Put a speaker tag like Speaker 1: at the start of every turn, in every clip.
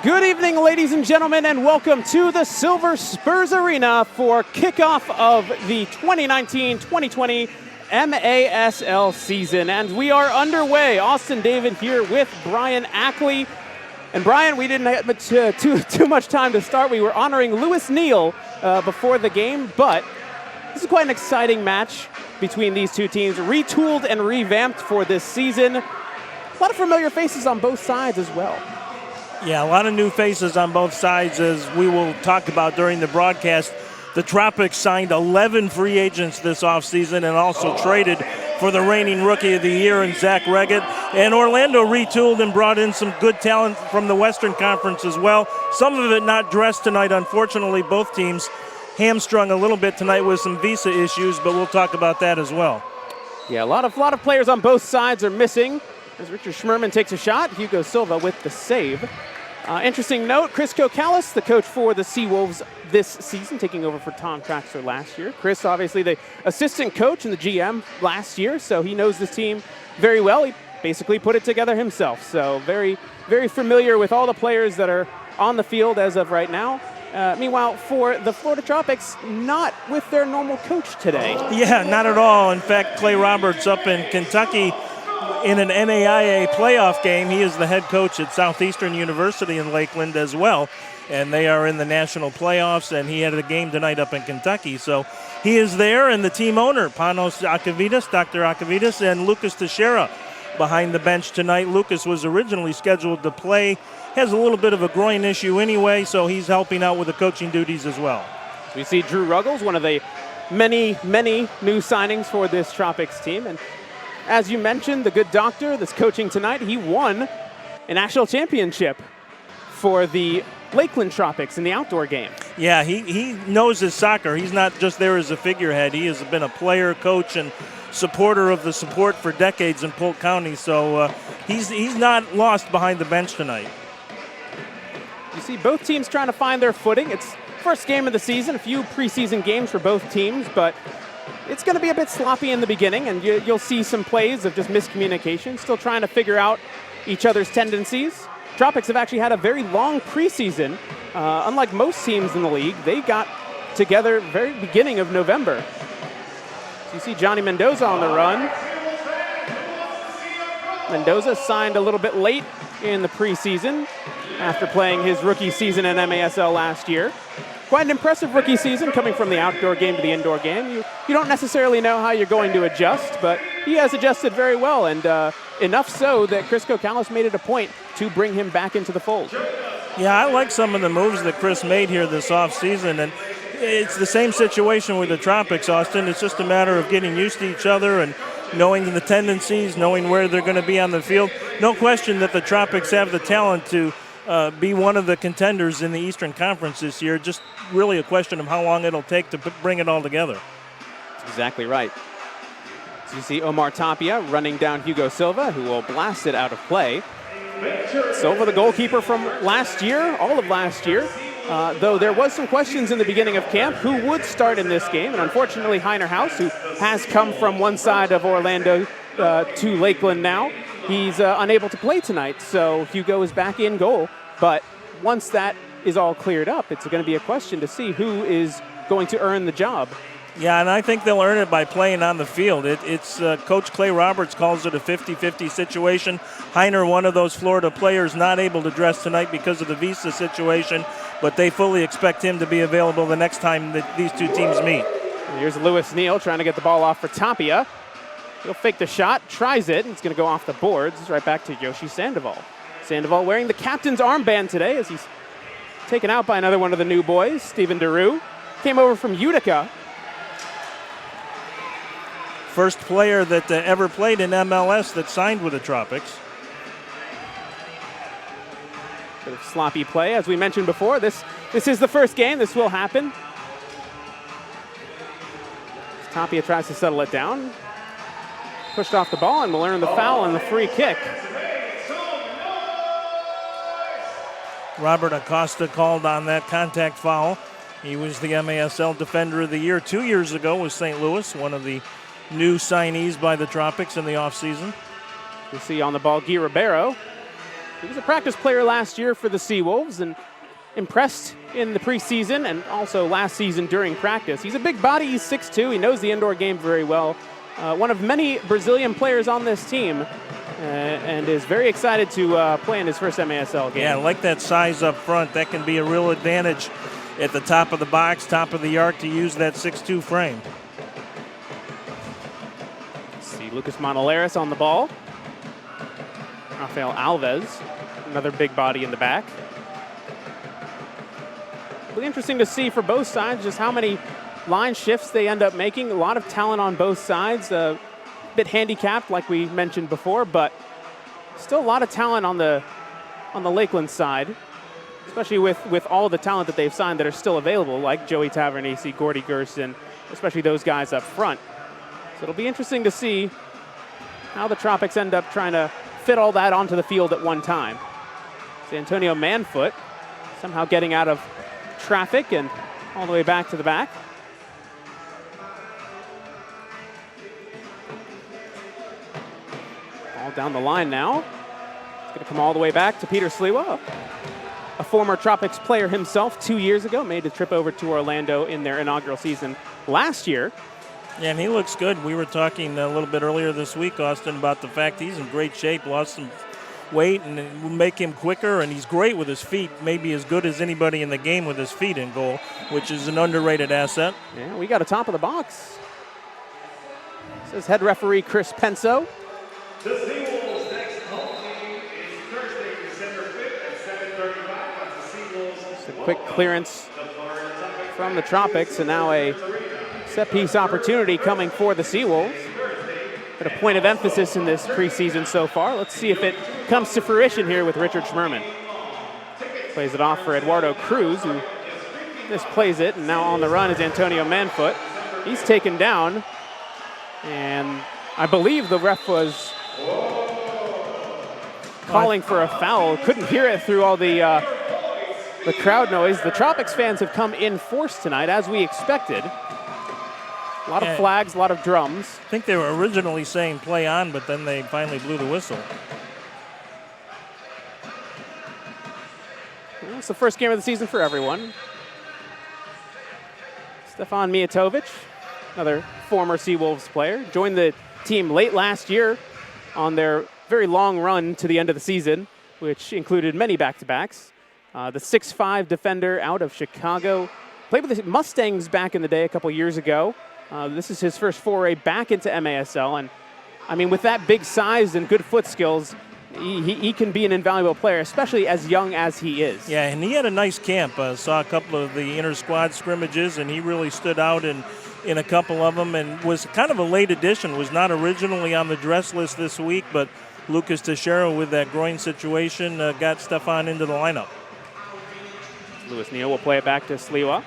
Speaker 1: Good evening, ladies and gentlemen, and welcome to the Silver Spurs Arena for kickoff of the 2019-2020 MASL season. And we are underway. Austin David here with Brian Ackley. And Brian, we didn't have too much time to start. We were honoring Lewis Neal before the game, but this is quite an exciting match between these two teams, retooled and revamped for this season. A lot of familiar faces on both sides as well.
Speaker 2: Yeah, a lot of new faces on both sides, as we will talk about during the broadcast. The Tropics signed 11 free agents this offseason and also traded for the reigning Rookie of the Year in Zach Reggett. And Orlando retooled and brought in some good talent from the Western Conference as well. Some of it not dressed tonight. Unfortunately, both teams hamstrung a little bit tonight with some visa issues, but we'll talk about that as well.
Speaker 1: Yeah, a lot of players on both sides are missing. As Richard Schmerman takes a shot, Hugo Silva with the save. Interesting note, Chris Kokalis, the coach for the SeaWolves this season, taking over for Tom Traxler last year. Chris, obviously the assistant coach and the GM last year, so he knows this team very well. He basically put it together himself, so very, very familiar with all the players that are on the field as of right now. Meanwhile, for the Florida Tropics, not with their normal coach today.
Speaker 2: Yeah, not at all. In fact, Clay Roberts up in Kentucky in an NAIA playoff game. He is the head coach at Southeastern University in Lakeland as well, and they are in the national playoffs, and he had a game tonight up in Kentucky. So he is there, and the team owner, Panos Akavitas, Dr. Akavitas, and Lucas Teixeira behind the bench tonight. Lucas was originally scheduled to play, has a little bit of a groin issue anyway, so he's helping out with the coaching duties as well.
Speaker 1: We see Drew Ruggles, one of the many new signings for this Tropics team, and as you mentioned, the good doctor that's coaching tonight, he won a national championship for the Lakeland Tropics in the outdoor game.
Speaker 2: Yeah, he knows his soccer. He's not just there as a figurehead. He has been a player, coach, and supporter of the support for decades in Polk County. So he's not lost behind the bench tonight.
Speaker 1: You see both teams trying to find their footing. It's first game of the season, a few preseason games for both teams, but it's going to be a bit sloppy in the beginning, and you'll see some plays of just miscommunication, still trying to figure out each other's tendencies. Tropics have actually had a very long preseason. Unlike most teams in the league, they got together very beginning of November. So you see Johnny Mendoza on the run. Mendoza signed a little bit late in the preseason after playing his rookie season in MASL last year. Quite an impressive rookie season coming from the outdoor game to the indoor game. You don't necessarily know how you're going to adjust, but he has adjusted very well, and enough so that Chris Kokalis made it a point to bring him back into the fold.
Speaker 2: Yeah, I like some of the moves that Chris made here this offseason, and it's the same situation with the Tropics, Austin. It's just a matter of getting used to each other and knowing the tendencies, knowing where they're going to be on the field. No question that the Tropics have the talent to be one of the contenders in the Eastern Conference this year. Just really a question of how long it'll take to bring it all together.
Speaker 1: That's exactly right. So you see Omar Tapia running down Hugo Silva, who will blast it out of play. Silva, the goalkeeper from last year, all of last year, though there was some questions in the beginning of camp who would start in this game, and unfortunately Heiner House, who has come from one side of Orlando to Lakeland now, he's unable to play tonight, so Hugo is back in goal. But once that is all cleared up, it's going to be a question to see who is going to earn the job.
Speaker 2: Yeah, and I think they'll earn it by playing on the field. It's Coach Clay Roberts calls it a 50-50 situation. Heiner, one of those Florida players, not able to dress tonight because of the visa situation, but they fully expect him to be available the next time that these two teams meet.
Speaker 1: And here's Lewis Neal trying to get the ball off for Tapia. He'll fake the shot, tries it, and it's going to go off the boards. It's right back to Yoshi Sandoval. Sandoval wearing the captain's armband today as he's taken out by another one of the new boys, Steven DeRue. Came over from Utica.
Speaker 2: First player that ever played in MLS that signed with the Tropics.
Speaker 1: Bit of sloppy play. As we mentioned before, this is the first game. This will happen. Tapia tries to settle it down. Pushed off the ball, and will earn the foul and the free kick.
Speaker 2: Robert Acosta called on that contact foul. He was the MASL Defender of the Year 2 years ago with St. Louis, one of the new signees by the Tropics in the offseason.
Speaker 1: You see on the ball Guy Ribeiro. He was a practice player last year for the SeaWolves and impressed in the preseason and also last season during practice. He's a big body. He's 6'2". He knows the indoor game very well. One of many Brazilian players on this team and is very excited to play in his first MASL game.
Speaker 2: Yeah, I like that size up front. That can be a real advantage at the top of the box, top of the arc to use that 6'2" frame.
Speaker 1: See Lucas Monolaris on the ball. Rafael Alves, another big body in the back. It'll be interesting to see for both sides just how many line shifts they end up making. A lot of talent on both sides. A bit handicapped, like we mentioned before, but still a lot of talent on the Lakeland side, especially with all the talent that they've signed that are still available, like Joey Tavernese, Gordy Gerson, especially those guys up front. So it'll be interesting to see how the Tropics end up trying to fit all that onto the field at one time. It's Antonio Manfoot somehow getting out of traffic and all the way back to the back. Ball down the line now. It's going to come all the way back to Peter Sliwa, a former Tropics player himself 2 years ago, made the trip over to Orlando in their inaugural season last year.
Speaker 2: Yeah, and he looks good. We were talking a little bit earlier this week, Austin, about the fact he's in great shape, lost some weight, and it will make him quicker, and he's great with his feet, maybe as good as anybody in the game with his feet in goal, which is an underrated asset.
Speaker 1: Yeah, we got a top of the box. Says head referee Chris Penso.
Speaker 3: The SeaWolves next home game is Thursday, December 5th at 7:35 on the SeaWolves.
Speaker 1: Just a quick clearance from the Tropics, and now a set-piece opportunity coming for the SeaWolves. At a point of emphasis in this preseason so far. Let's see if it comes to fruition here with Richard Schmerman. Plays it off for Eduardo Cruz, who misplays it, and now on the run is Antonio Manfoot. He's taken down, and I believe the ref was calling for a foul. Couldn't hear it through all the crowd noise. The Tropics fans have come in force tonight, as we expected. A lot of flags, a lot of drums.
Speaker 2: I think they were originally saying play on, but then they finally blew the whistle.
Speaker 1: Well, it's the first game of the season for everyone. Stefan Mijatovic, another former SeaWolves player, joined the team late last year on their very long run to the end of the season, which included many back-to-backs. The 6'5" defender out of Chicago. Played with the Mustangs back in the day a couple years ago. This is his first foray back into MASL, and I mean, with that big size and good foot skills, he can be an invaluable player, especially as young as he is.
Speaker 2: Yeah, and he had a nice camp. Saw a couple of the inter-squad scrimmages, and he really stood out in a couple of them, and was kind of a late addition. Was not originally on the dress list this week, but Lucas Teixeira, with that groin situation, got Stefan into the lineup.
Speaker 1: Louis Neal will play it back to Sliwa.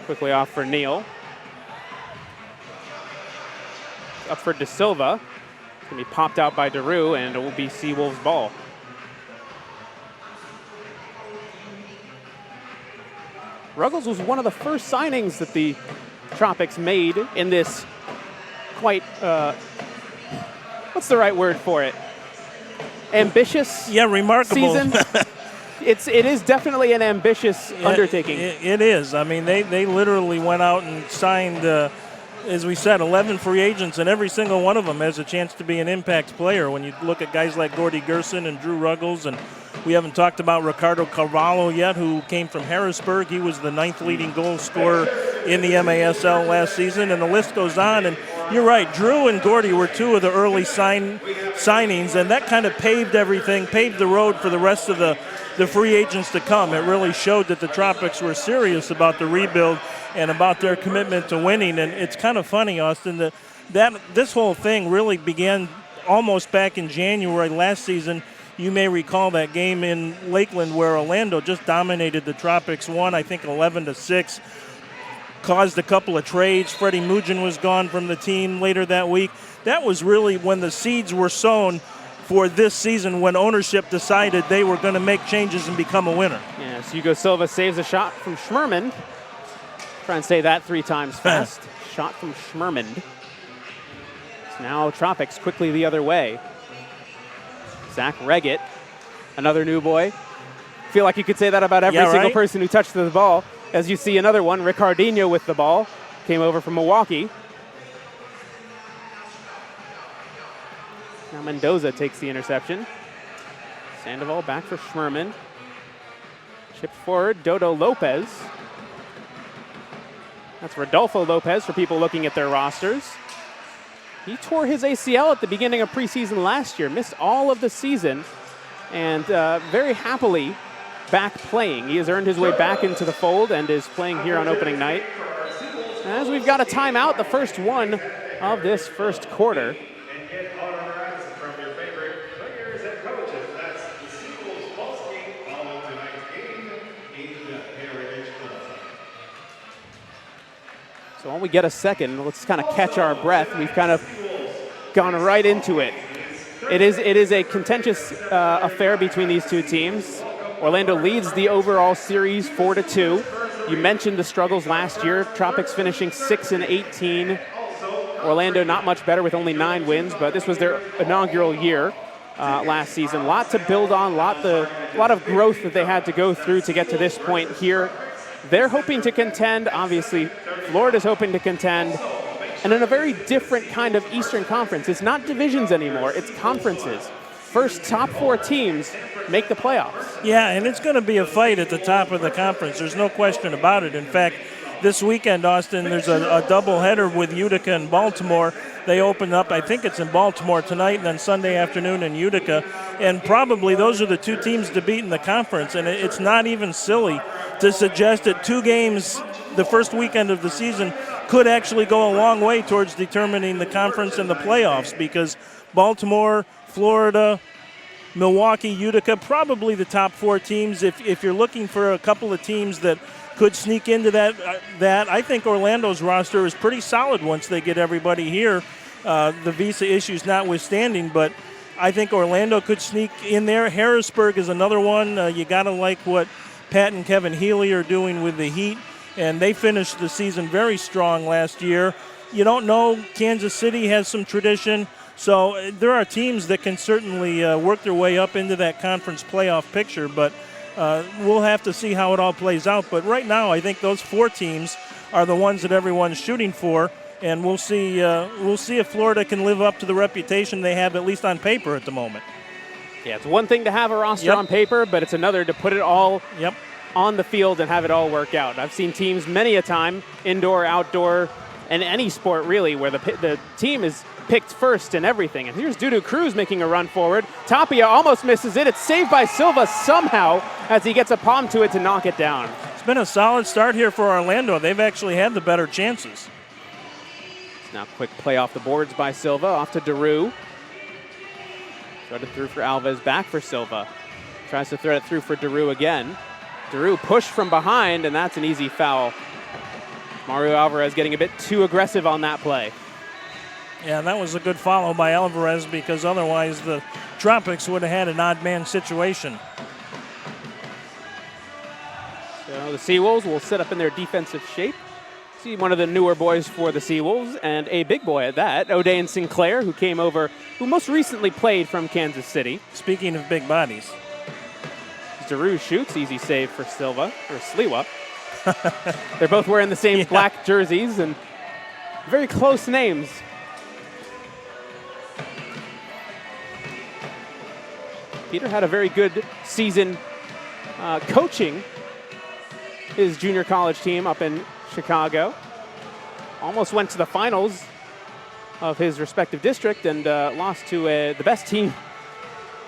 Speaker 1: Quickly off for Neal. Up for De Silva. It's going to be popped out by Daru, and it will be SeaWolves ball. Ruggles was one of the first signings that the Tropics made in this quite, what's the right word for it? Ambitious
Speaker 2: remarkable
Speaker 1: season. It is definitely an ambitious undertaking.
Speaker 2: It is. I mean, they literally went out and signed, as we said, 11 free agents, and every single one of them has a chance to be an impact player. When you look at guys like Gordy Gerson and Drew Ruggles, and we haven't talked about Ricardo Carvalho yet, who came from Harrisburg. He was the 9th leading goal scorer in the MASL last season, and the list goes on. And you're right, Drew and Gordy were two of the early signings, and that kind of paved the road for the rest of the free agents to come. It really showed that the Tropics were serious about the rebuild and about their commitment to winning. And it's kind of funny, Austin, that this whole thing really began almost back in January last season. You may recall that game in Lakeland where Orlando just dominated the Tropics, won, I think, 11-6, caused a couple of trades. Freddie Mugen was gone from the team later that week. That was really when the seeds were sown for this season, when ownership decided they were going to make changes and become a winner.
Speaker 1: Yes, Hugo Silva saves a shot from Schmerman. Try and say that 3 times fast. Shot from Schmerman. Now Tropics quickly the other way. Zach Reggett, another new boy. Feel like you could say that about every
Speaker 2: Yeah,
Speaker 1: single
Speaker 2: right?
Speaker 1: person who touched the ball. As you see another one, Ricardinho with the ball. Came over from Milwaukee. Now Mendoza takes the interception. Sandoval back for Schmerman. Chipped forward, Dodo Lopez. That's Rodolfo Lopez for people looking at their rosters. He tore his ACL at the beginning of preseason last year, missed all of the season, and very happily back playing. He has earned his way back into the fold and is playing here on opening night. As we've got a timeout, the first one of this first quarter.
Speaker 3: And get autographs from your favorite players and coaches. That's the SeaWolves ball game following tonight's game in the Heritage Club.
Speaker 1: So while we get a second, let's kind of catch our breath. We've kind of gone right into it. It is a contentious affair between these two teams. Orlando leads the overall series 4-2. You mentioned the struggles last year. Tropics finishing 6-18. Orlando not much better with only 9 wins, but this was their inaugural year last season. A lot to build on, a lot of growth that they had to go through to get to this point here. They're hoping to contend. Obviously, Florida's hoping to contend. And in a very different kind of Eastern Conference. It's not divisions anymore, it's conferences. First top 4 teams make the playoffs.
Speaker 2: Yeah, and it's going to be a fight at the top of the conference. There's no question about it. In fact, this weekend, Austin, there's a doubleheader with Utica and Baltimore. They open up, I think it's in Baltimore tonight, and then Sunday afternoon in Utica. And probably those are the 2 teams to beat in the conference. And it's not even silly to suggest that 2 games the first weekend of the season could actually go a long way towards determining the conference and the playoffs, because Baltimore, Florida, Milwaukee, Utica, probably the top 4 teams. If you're looking for a couple of teams that could sneak into that, I think Orlando's roster is pretty solid once they get everybody here, the visa issues notwithstanding. But I think Orlando could sneak in there. Harrisburg is another one. You got to like what Pat and Kevin Healy are doing with the Heat, and they finished the season very strong last year. You don't know. Kansas City has some tradition. So there are teams that can certainly work their way up into that conference playoff picture, but we'll have to see how it all plays out. But right now, I think those 4 teams are the ones that everyone's shooting for, and we'll see if Florida can live up to the reputation they have, at least on paper at the moment.
Speaker 1: Yeah, it's one thing to have a roster on paper, but it's another to put it all on the field and have it all work out. I've seen teams many a time, indoor, outdoor, and any sport really, where the team is picked first and everything. And here's Dudu Cruz making a run forward. Tapia almost misses it. It's saved by Silva somehow as he gets a palm to it to knock it down.
Speaker 2: It's been a solid start here for Orlando. They've actually had the better chances.
Speaker 1: It's now quick play off the boards by Silva, off to Daru. Threaded through for Alves, back for Silva. Tries to thread it through for Daru again. Daru pushed from behind, and that's an easy foul. Mario Alvarez getting a bit too aggressive on that play.
Speaker 2: Yeah, that was a good follow by Alvarez, because otherwise the Tropics would have had an odd man situation.
Speaker 1: So the SeaWolves will set up in their defensive shape. See one of the newer boys for the SeaWolves, and a big boy at that, O'Dane Sinclair, who came over, who most recently played from Kansas City.
Speaker 2: Speaking of big bodies.
Speaker 1: Daru shoots, easy save for Silva, or Sliwa. They're both wearing the same black jerseys and very close names. Peter had a very good season coaching his junior college team up in Chicago. Almost went to the finals of his respective district and lost to the best team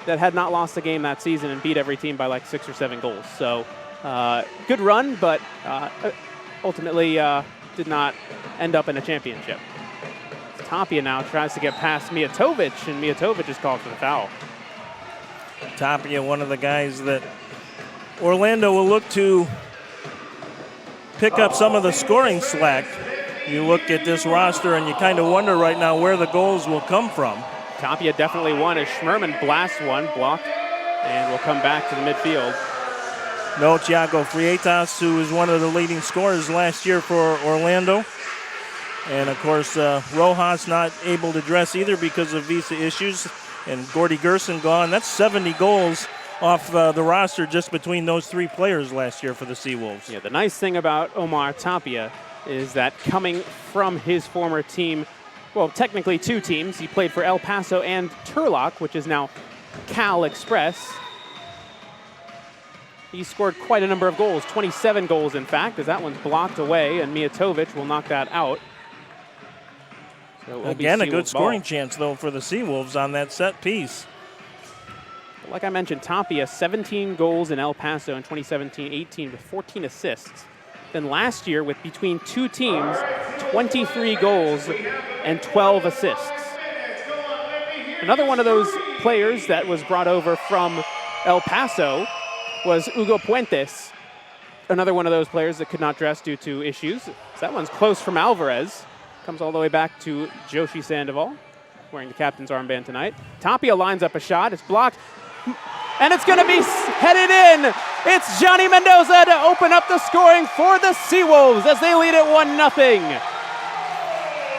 Speaker 1: that had not lost a game that season and beat every team by like 6 or 7 goals. So good run, but ultimately did not end up in a championship. Tapia now tries to get past Mijatovic, and Mijatovic is called for the foul.
Speaker 2: Tapia, one of the guys that Orlando will look to pick up some of the scoring slack. You look at this roster and you kind of wonder right now where the goals will come from.
Speaker 1: Tapia definitely won as Schmerman blasts one, blocked, and will come back to the midfield.
Speaker 2: No Thiago Freitas, who was one of the leading scorers last year for Orlando. And of course, Rojas not able to dress either because of visa issues. and Gordy Gerson gone. That's 70 goals off the roster just between those 3 players last year for the SeaWolves.
Speaker 1: Yeah, the nice thing about Omar Tapia is that coming from his former team, well, technically 2 teams. He played for El Paso and Turlock, which is now Cal Express. He scored quite a number of goals, 27 goals in fact, as that one's blocked away, and Mijatovic will knock that out. So
Speaker 2: again, a good scoring chance, though, for the SeaWolves on that set piece.
Speaker 1: Like I mentioned, Tapia, 17 goals in El Paso in 2017-18 with 14 assists. Then last year, with between 2 teams, 23 goals and 12 assists. Another one of those players that was brought over from El Paso was Hugo Puentes, another one of those players that could not dress due to issues. So that one's close from Alvarez. Comes all the way back to Joshi Sandoval, wearing the captain's armband tonight. Tapia lines up a shot. It's blocked. And it's going to be headed in. It's Johnny Mendoza to open up the scoring for the SeaWolves as they lead it 1-0.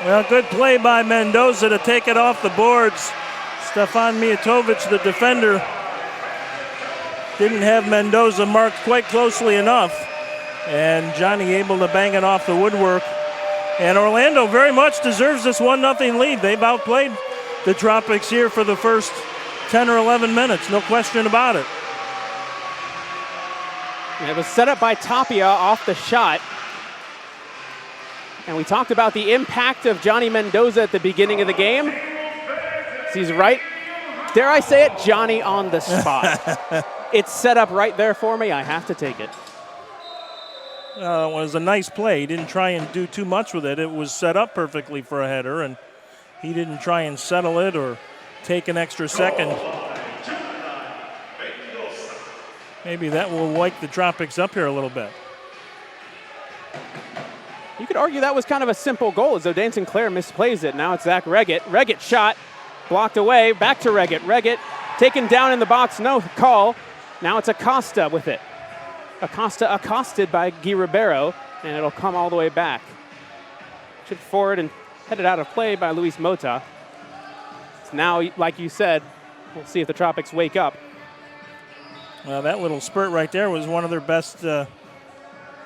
Speaker 2: Well, good play by Mendoza to take it off the boards. Stefan Mijatovic, the defender, didn't have Mendoza marked quite closely enough. And Johnny able to bang it off the woodwork. And Orlando very much deserves this 1-0 lead. They've outplayed the Tropics here for the first 10 or 11 minutes, no question about it.
Speaker 1: And it was set up by Tapia off the shot. And we talked about the impact of Johnny Mendoza at the beginning of the game. He's right, dare I say it, Johnny on the spot. It's set up right there for me. I have to take it.
Speaker 2: It was a nice play. He didn't try and do too much with it. It was set up perfectly for a header, and he didn't try and settle it or take an extra second. Maybe that will wake the Tropics up here a little bit.
Speaker 1: You could argue that was kind of a simple goal as though Dane Sinclair misplays it. Now it's Zach Reggett. Reggett shot, blocked away, back to Reggett. Reggett taken down in the box, no call. Now it's Acosta with it. Acosta accosted by Guy Ribeiro, and it'll come all the way back. Chipped forward and headed out of play by Luis Mota. So now, like you said, we'll see if the Tropics wake up.
Speaker 2: Well, that little spurt right there was one of their best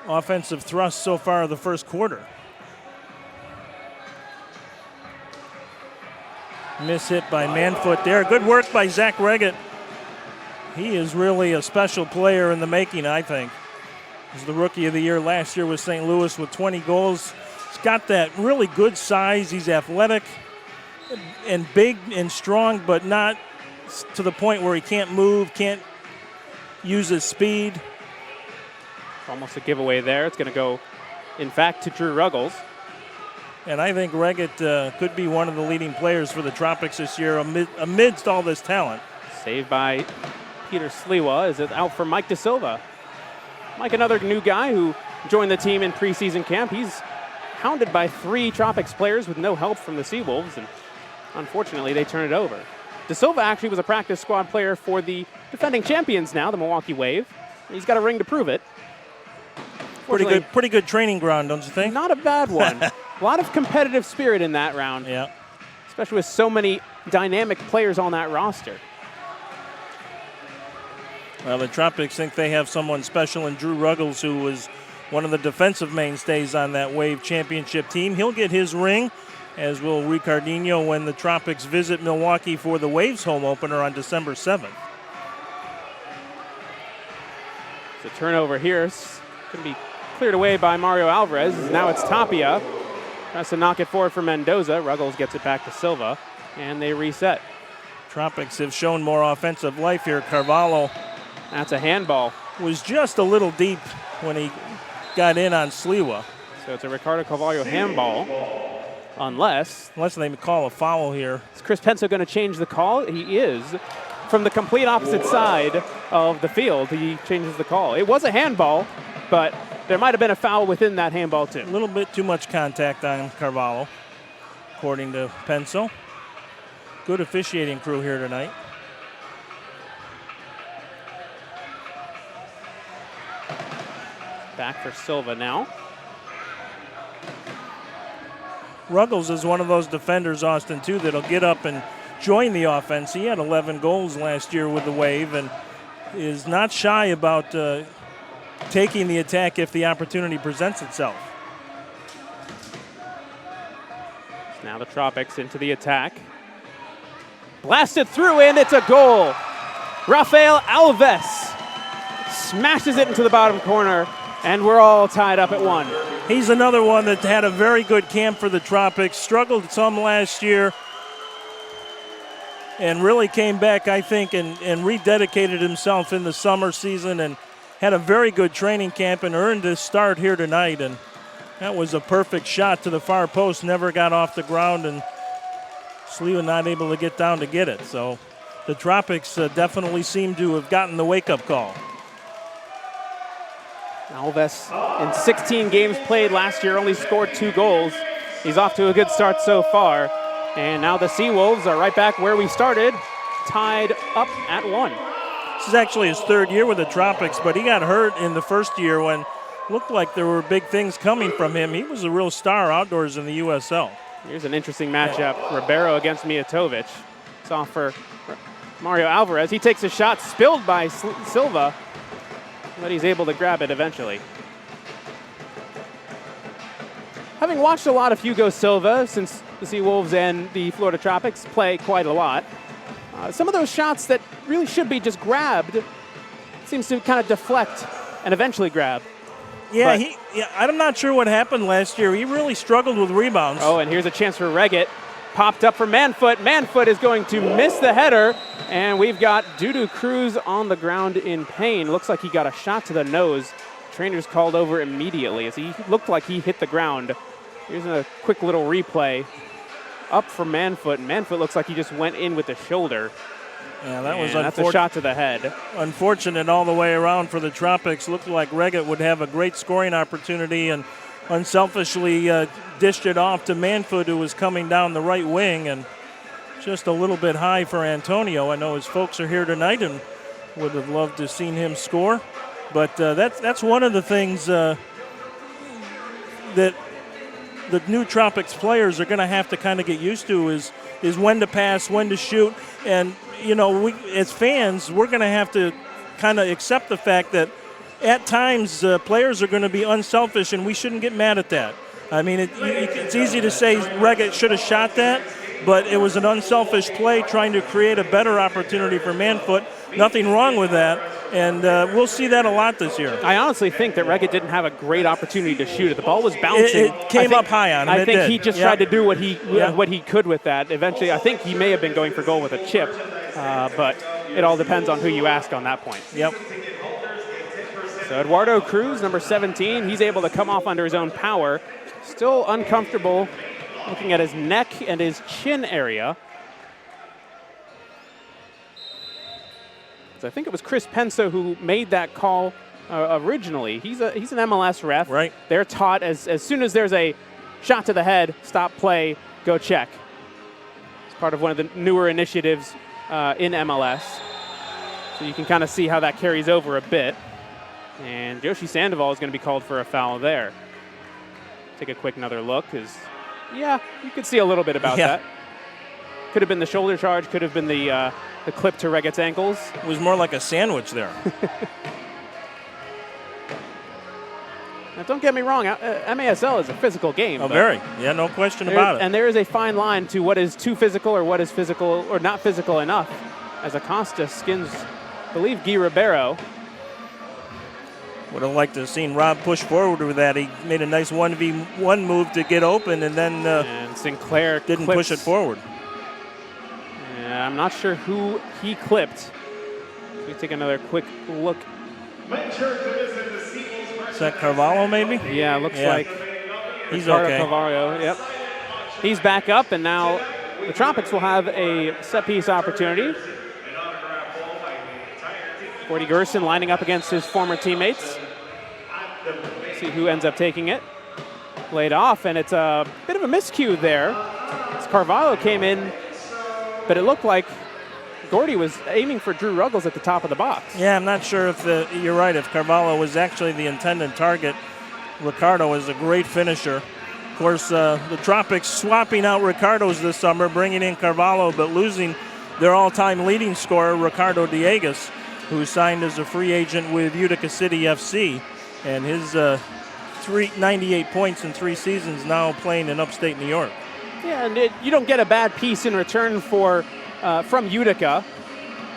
Speaker 2: offensive thrusts so far of the first quarter. Miss hit by Manfoot there. Good work by Zach Reggett. He is really a special player in the making, I think. He's the Rookie of the Year last year with St. Louis with 20 goals. He's got that really good size. He's athletic and big and strong, but not to the point where he can't move, can't use his speed.
Speaker 1: Almost a giveaway there. It's going to go, in fact, to Drew Ruggles.
Speaker 2: And I think Reggett could be one of the leading players for the Tropics this year amidst all this talent.
Speaker 1: Saved by Peter Sliwa. Is it out for Mike De Silva? Mike, another new guy who joined the team in preseason camp. He's hounded by 3 Tropics players with no help from the SeaWolves, and unfortunately they turn it over. De Silva actually was a practice squad player for the defending champions now, the Milwaukee Wave. He's got a ring to prove it.
Speaker 2: Pretty good training ground, don't you think?
Speaker 1: Not a bad one. A lot of competitive spirit in that round.
Speaker 2: Yeah.
Speaker 1: Especially with so many dynamic players on that roster.
Speaker 2: Well, the Tropics think they have someone special in Drew Ruggles, who was one of the defensive mainstays on that Wave championship team. He'll get his ring, as will Ricardinho, when the Tropics visit Milwaukee for the Waves home opener on December 7th.
Speaker 1: So turnover here is going to be cleared away by Mario Alvarez. Now it's Tapia. Tries to knock it forward for Mendoza. Ruggles gets it back to Silva, and they reset.
Speaker 2: Tropics have shown more offensive life here. Carvalho.
Speaker 1: That's a handball.
Speaker 2: Was just a little deep when he got in on Sliwa.
Speaker 1: So it's a Ricardo Carvalho handball, unless
Speaker 2: they call a foul here.
Speaker 1: Is Chris Penso going to change the call? He is. From the complete opposite side of the field, he changes the call. It was a handball, but there might have been a foul within that handball too.
Speaker 2: A little bit too much contact on Carvalho, according to Penso. Good officiating crew here tonight.
Speaker 1: Back for Silva now.
Speaker 2: Ruggles is one of those defenders, Austin, too, that'll get up and join the offense. He had 11 goals last year with the Wave and is not shy about taking the attack if the opportunity presents itself.
Speaker 1: Now the Tropics into the attack. Blasted through, and it's a goal. Rafael Alves smashes it into the bottom corner, and we're all tied up at 1.
Speaker 2: He's another one that had a very good camp for the Tropics, struggled some last year, and really came back, I think, and rededicated himself in the summer season and had a very good training camp and earned his start here tonight. And that was a perfect shot to the far post, never got off the ground, and Sliwa not able to get down to get it. So the Tropics definitely seem to have gotten the wake-up call.
Speaker 1: Alves, in 16 games played last year, only scored 2 goals. He's off to a good start so far. And now the SeaWolves are right back where we started, tied up at 1.
Speaker 2: This is actually his 3rd year with the Tropics, but he got hurt in the first year when it looked like there were big things coming from him. He was a real star outdoors in the USL.
Speaker 1: Here's an interesting matchup. Ribeiro against Mijatovic. It's off for Mario Alvarez. He takes a shot spilled by Silva, but he's able to grab it eventually. Having watched a lot of Hugo Silva since the SeaWolves and the Florida Tropics play quite a lot, some of those shots that really should be just grabbed seems to kind of deflect and eventually grab.
Speaker 2: Yeah, I'm not sure what happened last year. He really struggled with rebounds.
Speaker 1: Oh, and here's a chance for Reggett. Popped up for Manfoot. Manfoot is going to miss the header, and we've got Dudu Cruz on the ground in pain. Looks like he got a shot to the nose. Trainer's called over immediately as he looked like he hit the ground. Here's a quick little replay. Up for Manfoot, and Manfoot looks like he just went in with the shoulder.
Speaker 2: Yeah, that was
Speaker 1: that's a shot to the head.
Speaker 2: Unfortunate all the way around for the Tropics. Looked like Reggett would have a great scoring opportunity and unselfishly dished it off to Manfoot, who was coming down the right wing, and just a little bit high for Antonio. I know his folks are here tonight and would have loved to have seen him score. But that's one of the things that the new Tropics players are going to have to kind of get used to is when to pass, when to shoot. And, you know, we as fans, we're going to have to kind of accept the fact that at times players are going to be unselfish, and we shouldn't get mad at that. I mean, it's easy to say Reggett should have shot that, but it was an unselfish play trying to create a better opportunity for Manfoot. Nothing wrong with that, and we'll see that a lot this year.
Speaker 1: I honestly think that Reggett didn't have a great opportunity to shoot it. The ball was bouncing.
Speaker 2: It came up high on him.
Speaker 1: I think he just tried to do what he could with that. Eventually, I think he may have been going for goal with a chip, but it all depends on who you ask on that point.
Speaker 2: Yep.
Speaker 1: So Eduardo Cruz, number 17, he's able to come off under his own power. Still uncomfortable looking at his neck and his chin area. So I think it was Chris Penso who made that call originally. He's an MLS ref.
Speaker 2: Right.
Speaker 1: They're taught as soon as there's a shot to the head, stop play, go check. It's part of one of the newer initiatives in MLS. So you can kind of see how that carries over a bit. And Joshi Sandoval is going to be called for a foul there. Take a quick another look, because, yeah, you could see a little bit about that. Could have been the shoulder charge, could have been the clip to Reggett's ankles.
Speaker 2: It was more like a sandwich there.
Speaker 1: Now, don't get me wrong, MASL is a physical game.
Speaker 2: Oh, very. Yeah, no question about it.
Speaker 1: And there is a fine line to what is too physical or what is physical or not physical enough, as Acosta skins, I believe, Guy Ribeiro.
Speaker 2: Would have liked to have seen Rob push forward with that. He made a nice 1v1 move to get open, and then
Speaker 1: and Sinclair
Speaker 2: didn't push it forward.
Speaker 1: Yeah, I'm not sure who he clipped. Let me take another quick look.
Speaker 2: Is that Carvalho, maybe?
Speaker 1: Yeah, looks like
Speaker 2: he's
Speaker 1: Ricardo
Speaker 2: okay.
Speaker 1: Carvalho, yep. He's back up, and now the Tropics will have a set-piece opportunity. Gordy Gerson lining up against his former teammates. See who ends up taking it. Laid off, and it's a bit of a miscue there. As Carvalho came in, but it looked like Gordy was aiming for Drew Ruggles at the top of the box.
Speaker 2: Yeah, I'm not sure if you're right, if Carvalho was actually the intended target. Ricardo is a great finisher. course, the Tropics swapping out Ricardo's this summer, bringing in Carvalho, but losing their all-time leading scorer, Ricardo Diegues, who signed as a free agent with Utica City FC. And his 98 points in 3 seasons, now playing in upstate New York.
Speaker 1: Yeah, and you don't get a bad piece in return for from Utica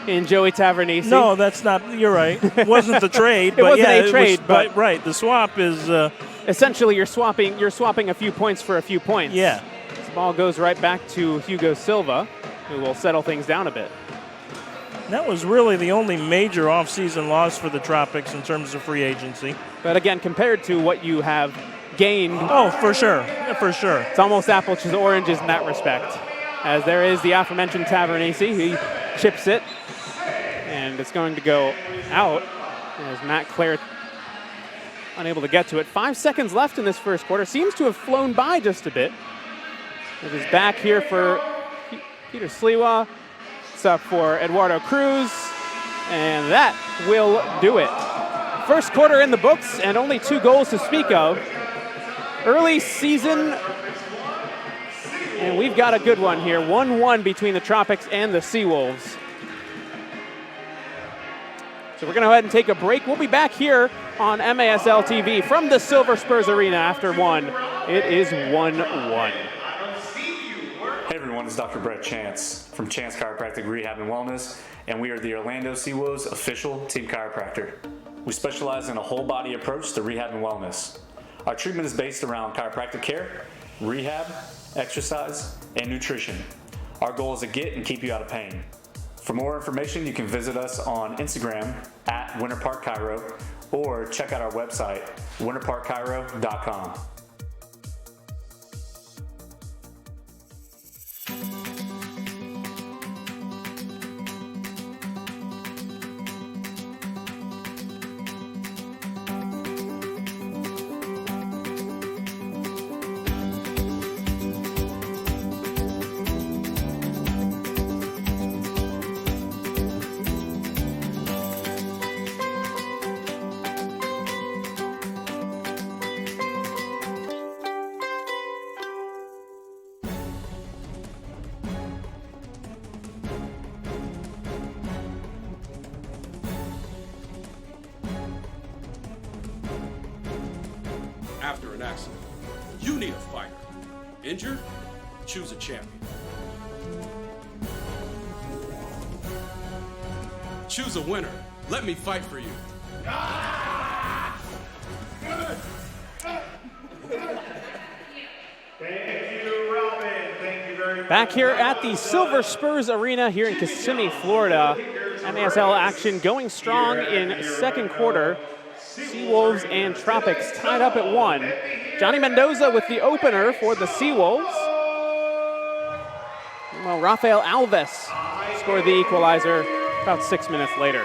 Speaker 1: in Joey Tavernese.
Speaker 2: No, that's not. You're right. It wasn't the trade.
Speaker 1: It wasn't a trade, but
Speaker 2: right. The swap is
Speaker 1: essentially you're swapping a few points for a few points.
Speaker 2: Yeah.
Speaker 1: This ball goes right back to Hugo Silva, who will settle things down a bit.
Speaker 2: That was really the only major offseason loss for the Tropics in terms of free agency.
Speaker 1: But again, compared to what you have gained,
Speaker 2: oh, for sure, for sure.
Speaker 1: It's almost apples to oranges in that respect. As there is the aforementioned Tavernese, he chips it, and it's going to go out as Matt Clare unable to get to it. 5 seconds left in this first quarter. Seems to have flown by just a bit. It is back here for Peter Sliwa. It's up for Eduardo Cruz, and that will do it. First quarter in the books, and only 2 goals to speak of. Early season, and we've got a good one here. 1-1 between the Tropics and the SeaWolves. So we're going to go ahead and take a break. We'll be back here on MASL TV from the Silver Spurs Arena after 1. It is 1-1.
Speaker 4: Hey everyone, it's Dr. Brett Chance from Chance Chiropractic Rehab and Wellness, and we are the Orlando SeaWolves official team chiropractor. We specialize in a whole body approach to rehab and wellness. Our treatment is based around chiropractic care, rehab, exercise, and nutrition. Our goal is to get and keep you out of pain. For more information, you can visit us on Instagram at Winter Park Chiro or check out our website, winterparkchiro.com.
Speaker 5: After an accident, you need a fighter. Injured? Choose a champion. Choose a winner. Let me fight for you.
Speaker 3: Thank you, Robin. Thank you very much.
Speaker 1: Back here at the Silver Spurs Arena here in Kissimmee, Florida. MASL action going strong in second quarter. SeaWolves and Tropics tied up at 1. Johnny Mendoza with the opener for the SeaWolves. Well, Rafael Alves scored the equalizer about 6 minutes later.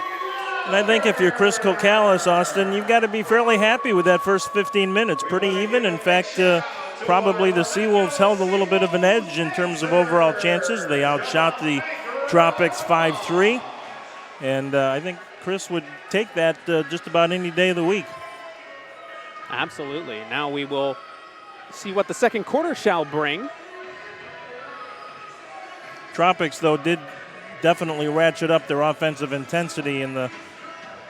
Speaker 2: And I think if you're Chris Kokalis, Austin, you've got to be fairly happy with that first 15 minutes. Pretty even. In fact, probably the SeaWolves held a little bit of an edge in terms of overall chances. They outshot the Tropics 5-3. And I think Chris would take that just about any day of the week.
Speaker 1: Absolutely. Now we will see what the second quarter shall bring.
Speaker 2: Tropics, though, did definitely ratchet up their offensive intensity in the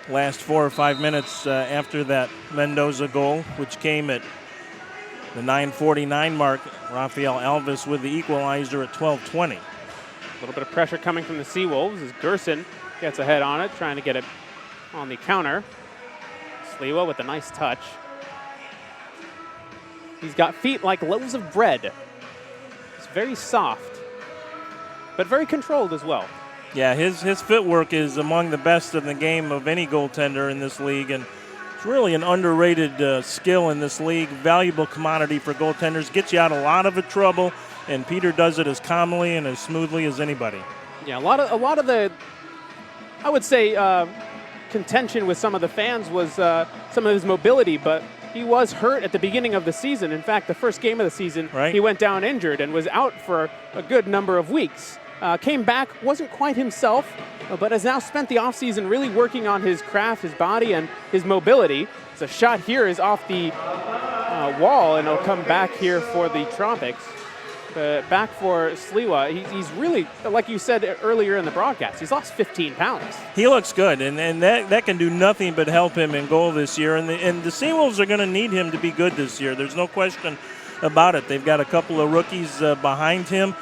Speaker 2: last 4 or 5 minutes after that Mendoza goal, which came at the 9:49 mark. Rafael Alves with the equalizer at 12:20.
Speaker 1: A little bit of pressure coming from the SeaWolves as Gerson gets ahead on it, trying to get it on the counter. Sliwa with a nice touch. He's got feet like loaves of bread. It's very soft, but very controlled as well.
Speaker 2: Yeah, his footwork is among the best in the game of any goaltender in this league, and it's really an underrated skill in this league. Valuable commodity for goaltenders. Gets you out a lot of trouble, and Peter does it as calmly and as smoothly as anybody.
Speaker 1: Yeah, a lot of the, I would say, contention with some of the fans was some of his mobility, but he was hurt at the beginning of the season. In fact, the first game of the season, he went down injured and was out for a good number of weeks. Came back, wasn't quite himself, but has now spent the offseason really working on his craft, his body, and his mobility. So shot here is off the wall, and it'll come back here for the Tropics. Back for Sliwa. He's really, like you said earlier in the broadcast, he's lost 15 pounds.
Speaker 2: He looks good, and that can do nothing but help him in goal this year. And the SeaWolves are going to need him to be good this year. There's no question about it. They've got a couple of rookies behind him,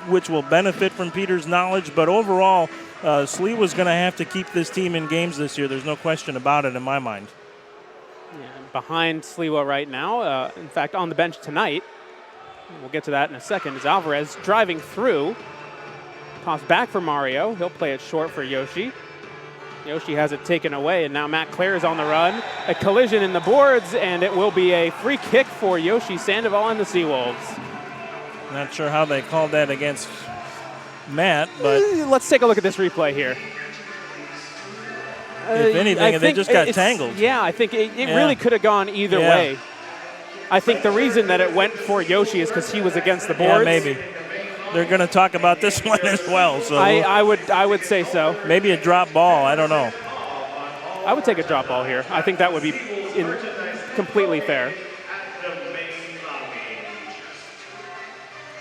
Speaker 2: which will benefit from Peter's knowledge. But overall, Sliwa's going to have to keep this team in games this year. There's no question about it in my mind.
Speaker 1: Yeah, behind Sliwa right now, in fact, on the bench tonight, we'll get to that in a second, is Alvarez driving through. Toss back for Mario. He'll play it short for Yoshi. Yoshi has it taken away, and now Matt Clare is on the run. A collision in the boards, and it will be a free kick for Yoshi Sandoval and the SeaWolves.
Speaker 2: Not sure how they called that against Matt, but
Speaker 1: let's take a look at this replay here.
Speaker 2: If anything, they just got tangled.
Speaker 1: Yeah, I think it really could have gone either way. I think the reason that it went for Yoshi is because he was against the boards.
Speaker 2: Yeah, maybe. They're going to talk about this one as well. So
Speaker 1: I would say so.
Speaker 2: Maybe a drop ball. I don't know.
Speaker 1: I would take a drop ball here. I think that would be completely fair.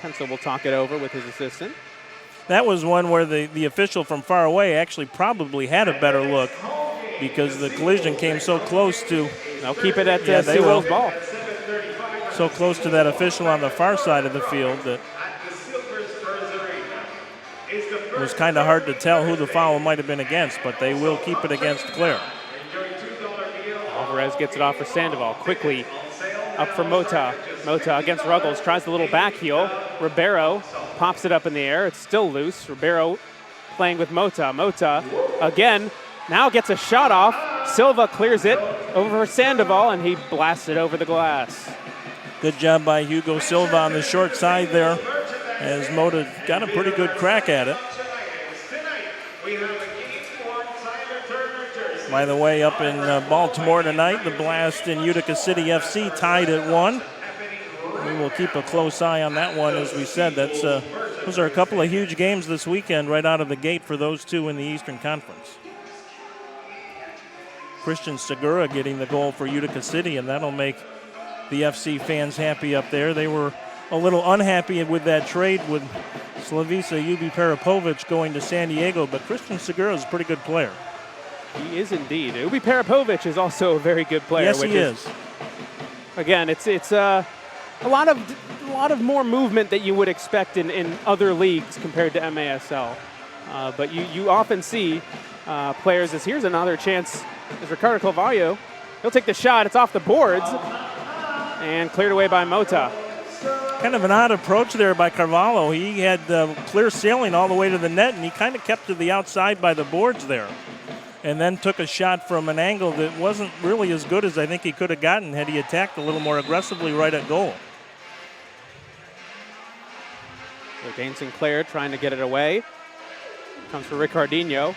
Speaker 1: Pencil will talk it over with his assistant.
Speaker 2: That was one where the official from far away actually probably had a better look because the collision came so close to.
Speaker 1: They'll keep it at SeaWolves ball.
Speaker 2: So close to that official on the far side of the field that it was kind of hard to tell who the foul might have been against, but they will keep it against Clare.
Speaker 1: Alvarez gets it off for Sandoval. Quickly up for Mota. Mota against Ruggles, tries the little back heel. Ribeiro pops it up in the air. It's still loose. Ribeiro playing with Mota. Mota again, now gets a shot off. Silva clears it over for Sandoval, and he blasts it over the glass.
Speaker 2: Good job by Hugo Silva on the short side there, as Mota got a pretty good crack at it. By the way, up in Baltimore tonight, the Blast and Utica City FC tied at 1. We will keep a close eye on that one. As we said, those are a couple of huge games this weekend right out of the gate for those two in the Eastern Conference. Christian Segura getting the goal for Utica City, and that'll make the FC fans happy up there. They were a little unhappy with that trade with Slavica Ubi Peripovic going to San Diego, but Christian Segura is a pretty good player.
Speaker 1: He is indeed. Ubi Peripovic is also a very good player.
Speaker 2: Yes, he is.
Speaker 1: Again, it's a lot of more movement that you would expect in other leagues compared to MASL. But you often see players as here's another chance as Ricardo Carvalho. He'll take the shot. It's off the boards and cleared away by Mota.
Speaker 2: Kind of an odd approach there by Carvalho. He had clear sailing all the way to the net, and he kind of kept to the outside by the boards there. And then took a shot from an angle that wasn't really as good as I think he could have gotten had he attacked a little more aggressively right at goal.
Speaker 1: So Dane Sinclair trying to get it away. Comes for Ricardinho.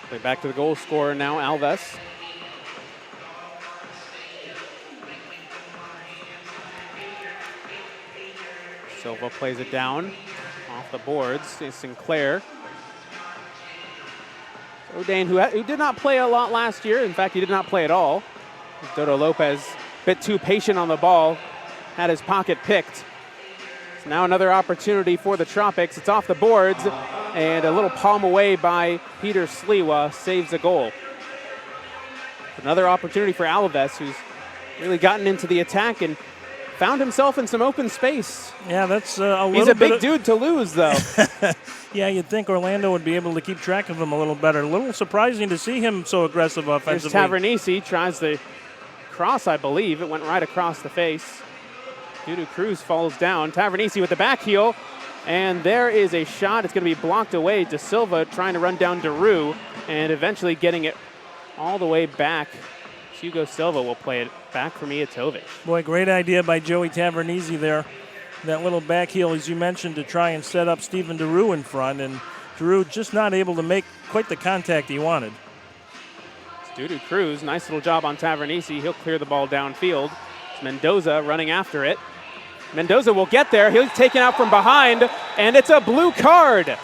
Speaker 1: Play back to the goal scorer now, Alves. Silva plays it down. Off the boards is Sinclair. O'Dane, who did not play a lot last year. In fact, he did not play at all. Dodo Lopez, a bit too patient on the ball, had his pocket picked. So now another opportunity for the Tropics. It's off the boards, and a little palm away by Peter Sliwa saves a goal. Another opportunity for Alves, who's really gotten into the attack and found himself in some open space.
Speaker 2: Yeah, that's a little
Speaker 1: He's a big dude to lose, though.
Speaker 2: Yeah, you'd think Orlando would be able to keep track of him a little better. A little surprising to see him so aggressive offensively.
Speaker 1: There's Tavernisi, tries the cross, I believe. It went right across the face. Dudu Cruz falls down. Tavernisi with the back heel, and there is a shot. It's going to be blocked away. De Silva trying to run down Daru, and eventually getting it all the way back. Hugo Silva will play it back for Mijatovic.
Speaker 2: Boy, great idea by Joey Tavernisi there. That little back heel, as you mentioned, to try and set up Stephen Daru in front, and Daru just not able to make quite the contact he wanted.
Speaker 1: It's Dudu Cruz, nice little job on Tavernisi. He'll clear the ball downfield. It's Mendoza running after it. Mendoza will get there. He's taken out from behind, and it's a blue card.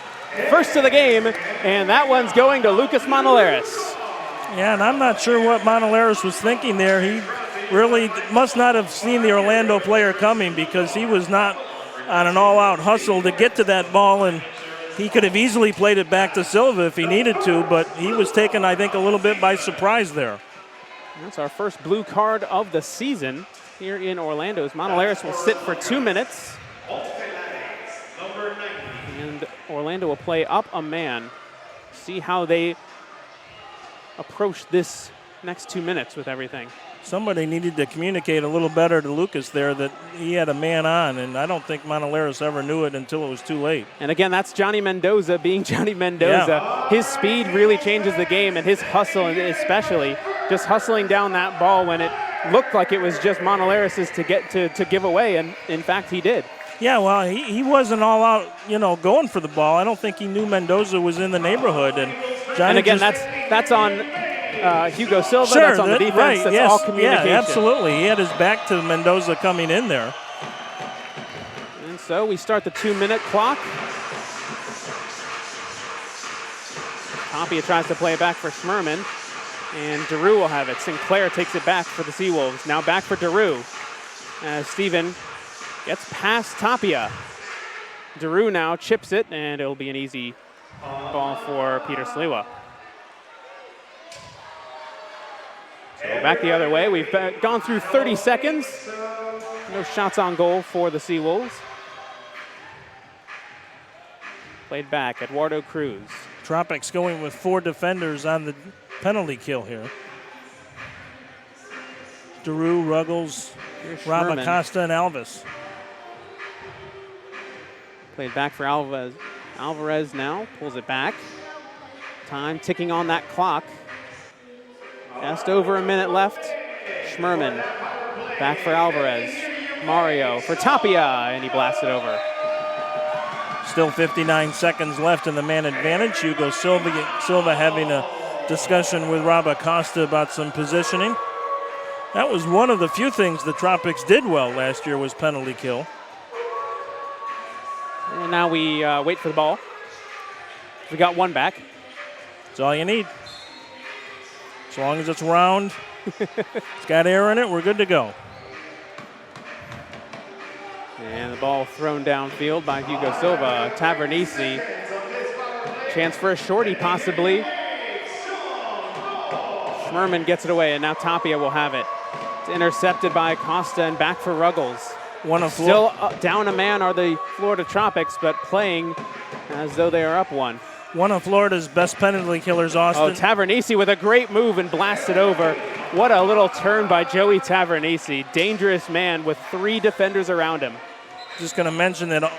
Speaker 1: First of the game, and that one's going to Lucas Manolares.
Speaker 2: Yeah, and I'm not sure what Montoleros was thinking there. He really must not have seen the Orlando player coming, because he was not on an all-out hustle to get to that ball, and he could have easily played it back to Silva if he needed to, but he was taken, I think, a little bit by surprise there.
Speaker 1: That's our first blue card of the season here in Orlando. Montoleros will sit for 2 minutes. And Orlando will play up a man. See how they approach this next 2 minutes with everything.
Speaker 2: Somebody needed to communicate a little better to Lucas there that he had a man on, and I don't think Montoleros ever knew it until it was too late.
Speaker 1: And again, that's Johnny Mendoza being Johnny Mendoza.
Speaker 2: Yeah.
Speaker 1: His speed really changes the game, and his hustle especially, just hustling down that ball when it looked like it was just Montoleros' to get to give away, and in fact he did.
Speaker 2: Yeah, well, he wasn't all out, going for the ball. I don't think he knew Mendoza was in the neighborhood. And
Speaker 1: again, that's on Hugo Silva.
Speaker 2: Sure,
Speaker 1: that's on the defense.
Speaker 2: right,
Speaker 1: that's
Speaker 2: yes,
Speaker 1: all communication.
Speaker 2: Yeah, absolutely. He had his back to Mendoza coming in there.
Speaker 1: And so we start the 2-minute clock. Tapia tries to play it back for Schmerman, and Daru will have it. Sinclair takes it back for the SeaWolves. Now back for Daru. Steven gets past Tapia. Daru now chips it, and it'll be an easy ball for Peter Sliwa. So back the other way. We've gone through 30 seconds. No shots on goal for the SeaWolves. Played back, Eduardo Cruz.
Speaker 2: Tropics going with 4 defenders on the penalty kill here. Daru, Ruggles, Rob Acosta, and Alves.
Speaker 1: Played back for Alvarez. Alvarez now pulls it back. Time ticking on that clock. Just over a minute left. Schmerman back for Alvarez. Mario for Tapia, and he blasts it over.
Speaker 2: Still 59 seconds left in the man advantage. Hugo Silva having a discussion with Rob Acosta about some positioning. That was one of the few things the Tropics did well last year, was penalty kill.
Speaker 1: And now we wait for the ball. We got one back.
Speaker 2: That's all you need. As long as it's round, it's got air in it, we're good to go.
Speaker 1: And the ball thrown downfield by Hugo Silva. Tavernisi. Chance for a shorty, possibly. Schmerman gets it away, and now Tapia will have it. It's intercepted by Acosta, and back for Ruggles. Still down a man are the Florida Tropics, but playing as though they are up one.
Speaker 2: One of Florida's best penalty killers, Austin.
Speaker 1: Oh, Tavernisi with a great move and blasted over. What a little turn by Joey Tavernisi. Dangerous man with 3 defenders around him.
Speaker 2: Just going to mention that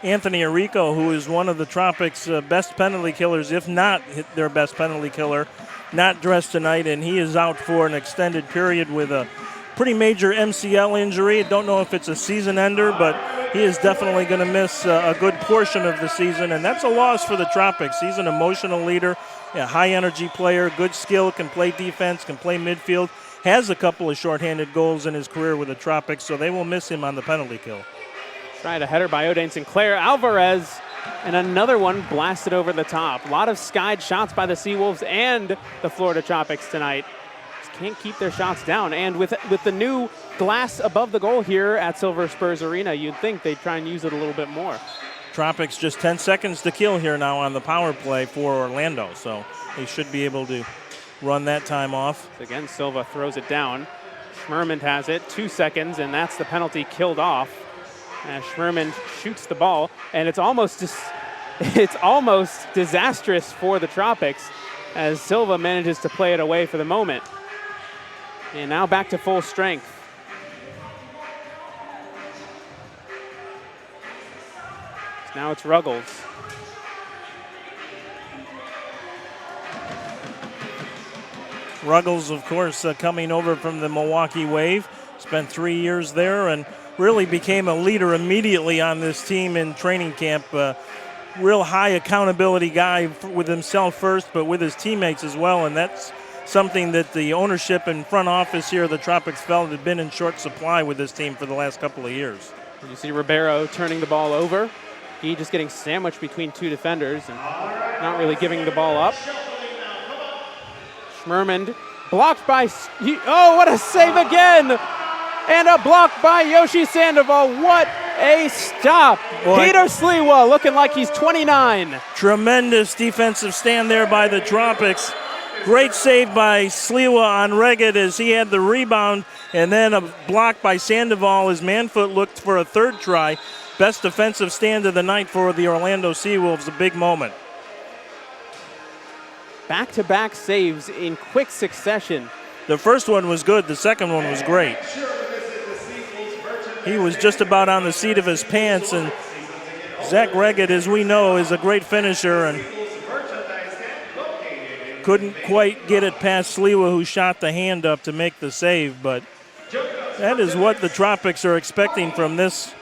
Speaker 2: Anthony Arrico, who is one of the Tropics' best penalty killers, if not their best penalty killer, not dressed tonight, and he is out for an extended period with a pretty major MCL injury. Don't know if it's a season ender, but he is definitely going to miss a good portion of the season, and that's a loss for the Tropics. He's an emotional leader, a high-energy player, good skill, can play defense, can play midfield, has a couple of shorthanded goals in his career with the Tropics, so they will miss him on the penalty kill.
Speaker 1: Tried a header by O'Dane Sinclair. Alvarez, and another one blasted over the top. A lot of skied shots by the SeaWolves and the Florida Tropics tonight. Just can't keep their shots down. And with the new glass above the goal here at Silver Spurs Arena, you'd think they'd try and use it a little bit more.
Speaker 2: Tropics just 10 seconds to kill here now on the power play for Orlando, so they should be able to run that time off.
Speaker 1: So again, Silva throws it down. Schmerman has it, 2 seconds, and that's the penalty killed off. As Schmerman shoots the ball, and it's almost disastrous for the Tropics as Silva manages to play it away for the moment. And now back to full strength. Now it's Ruggles.
Speaker 2: Ruggles, of course, coming over from the Milwaukee Wave. Spent 3 years there and really became a leader immediately on this team in training camp. Real high accountability guy with himself first, but with his teammates as well, and that's something that the ownership and front office here, the Tropics, felt had been in short supply with this team for the last couple of years.
Speaker 1: You see Ribeiro turning the ball over. He just getting sandwiched between 2 defenders and not really giving the ball up. Schmerman blocked by, oh, what a save again! And a block by Yoshi Sandoval. What a stop.
Speaker 2: Boy.
Speaker 1: Peter Sliwa looking like he's 29.
Speaker 2: Tremendous defensive stand there by the Tropics. Great save by Sliwa on Reggett as he had the rebound, and then a block by Sandoval as Manfoot looked for a third try. Best defensive stand of the night for the Orlando SeaWolves, a big moment.
Speaker 1: Back-to-back saves in quick succession.
Speaker 2: The first one was good, the second one was great. He was just about on the seat of his pants, and Zach Reggett, as we know, is a great finisher and couldn't quite get it past Sliwa, who shot the hand up to make the save, but that is what the Tropics are expecting from this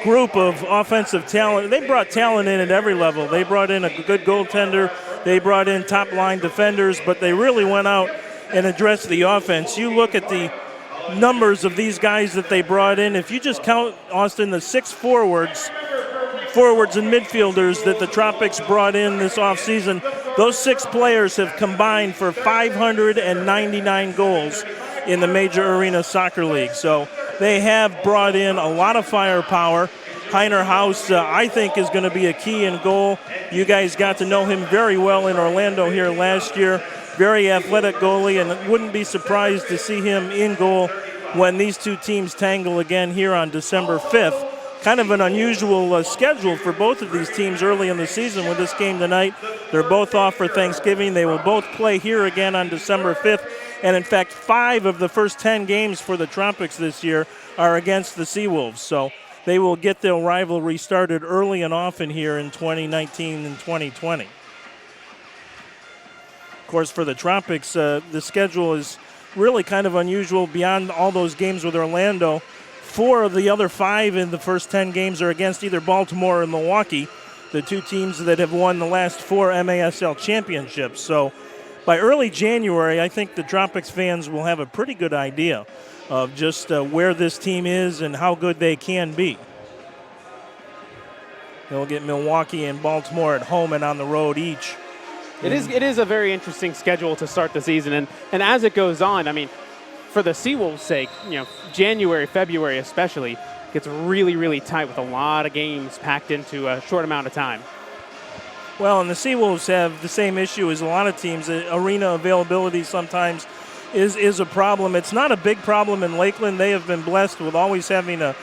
Speaker 2: group of offensive talent. They brought talent in at every level. They brought in a good goaltender, they brought in top-line defenders, but they really went out and addressed the offense. You look at the numbers of these guys that they brought in. If you just count, Austin, the 6 forwards and midfielders that the Tropics brought in this offseason, those 6 players have combined for 599 goals in the Major Arena Soccer League. So they have brought in a lot of firepower. Heiner House, I think, is going to be a key in goal. You guys got to know him very well in Orlando here last year. Very athletic goalie, and wouldn't be surprised to see him in goal when these two teams tangle again here on December 5th. Kind of an unusual schedule for both of these teams early in the season with this game tonight. They're both off for Thanksgiving. They will both play here again on December 5th. And in fact, 5 of the first 10 games for the Tropics this year are against the SeaWolves. So they will get their rivalry started early and often here in 2019 and 2020. Of course, for the Tropics, the schedule is really kind of unusual beyond all those games with Orlando. 4 of the other 5 in the first 10 games are against either Baltimore or Milwaukee, the 2 teams that have won the last 4 MASL championships. So by early January, I think the Tropics fans will have a pretty good idea of just where this team is and how good they can be. They'll get Milwaukee and Baltimore at home and on the road each.
Speaker 1: It is a very interesting schedule to start the season, and as it goes on, I mean, for the SeaWolves' sake, January, February especially, gets really, really tight with a lot of games packed into a short amount of time.
Speaker 2: Well, and the SeaWolves have the same issue as a lot of teams. Arena availability sometimes is a problem. It's not a big problem in Lakeland. They have been blessed with always having a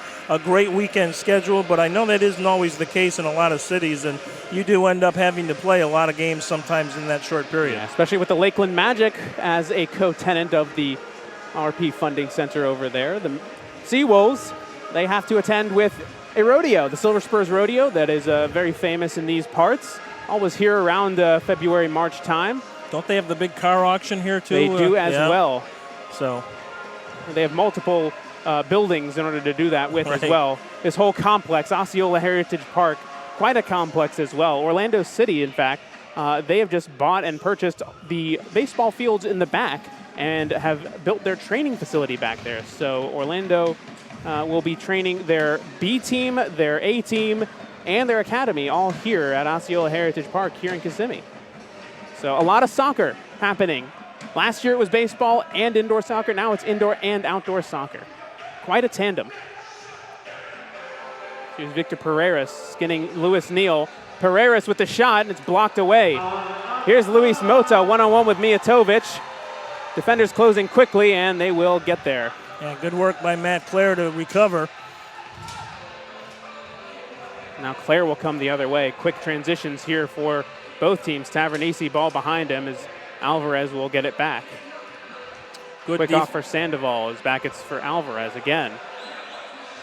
Speaker 2: great weekend schedule, but I know that isn't always the case in a lot of cities, and you do end up having to play a lot of games sometimes in that short period.
Speaker 1: Yeah, especially with the Lakeland Magic as a co-tenant of the RP Funding Center over there. The SeaWolves, they have to attend with a rodeo, the Silver Spurs Rodeo, that is very famous in these parts. Always here around February, March time.
Speaker 2: Don't they have the big car auction here too?
Speaker 1: They do as
Speaker 2: yeah.
Speaker 1: well.
Speaker 2: So
Speaker 1: they have multiple buildings in order to do that with as well. This whole complex, Osceola Heritage Park, quite a complex as well. Orlando City, in fact, they have just bought and purchased the baseball fields in the back and have built their training facility back there. So Orlando will be training their B team, their A team, and their academy all here at Osceola Heritage Park here in Kissimmee. So a lot of soccer happening. Last year it was baseball and indoor soccer. Now it's indoor and outdoor soccer. Quite a tandem. Here's Victor Pereiras skinning Luis Neal. Pereiras with the shot, and it's blocked away. Here's Luis Mota, one-on-one with Mijatovic. Defenders closing quickly, and they will get there.
Speaker 2: Yeah, good work by Matt Clare to recover.
Speaker 1: Now Clare will come the other way. Quick transitions here for both teams. Tavernese ball behind him as Alvarez will get it back. Quick off for Sandoval is back. It's for Alvarez again.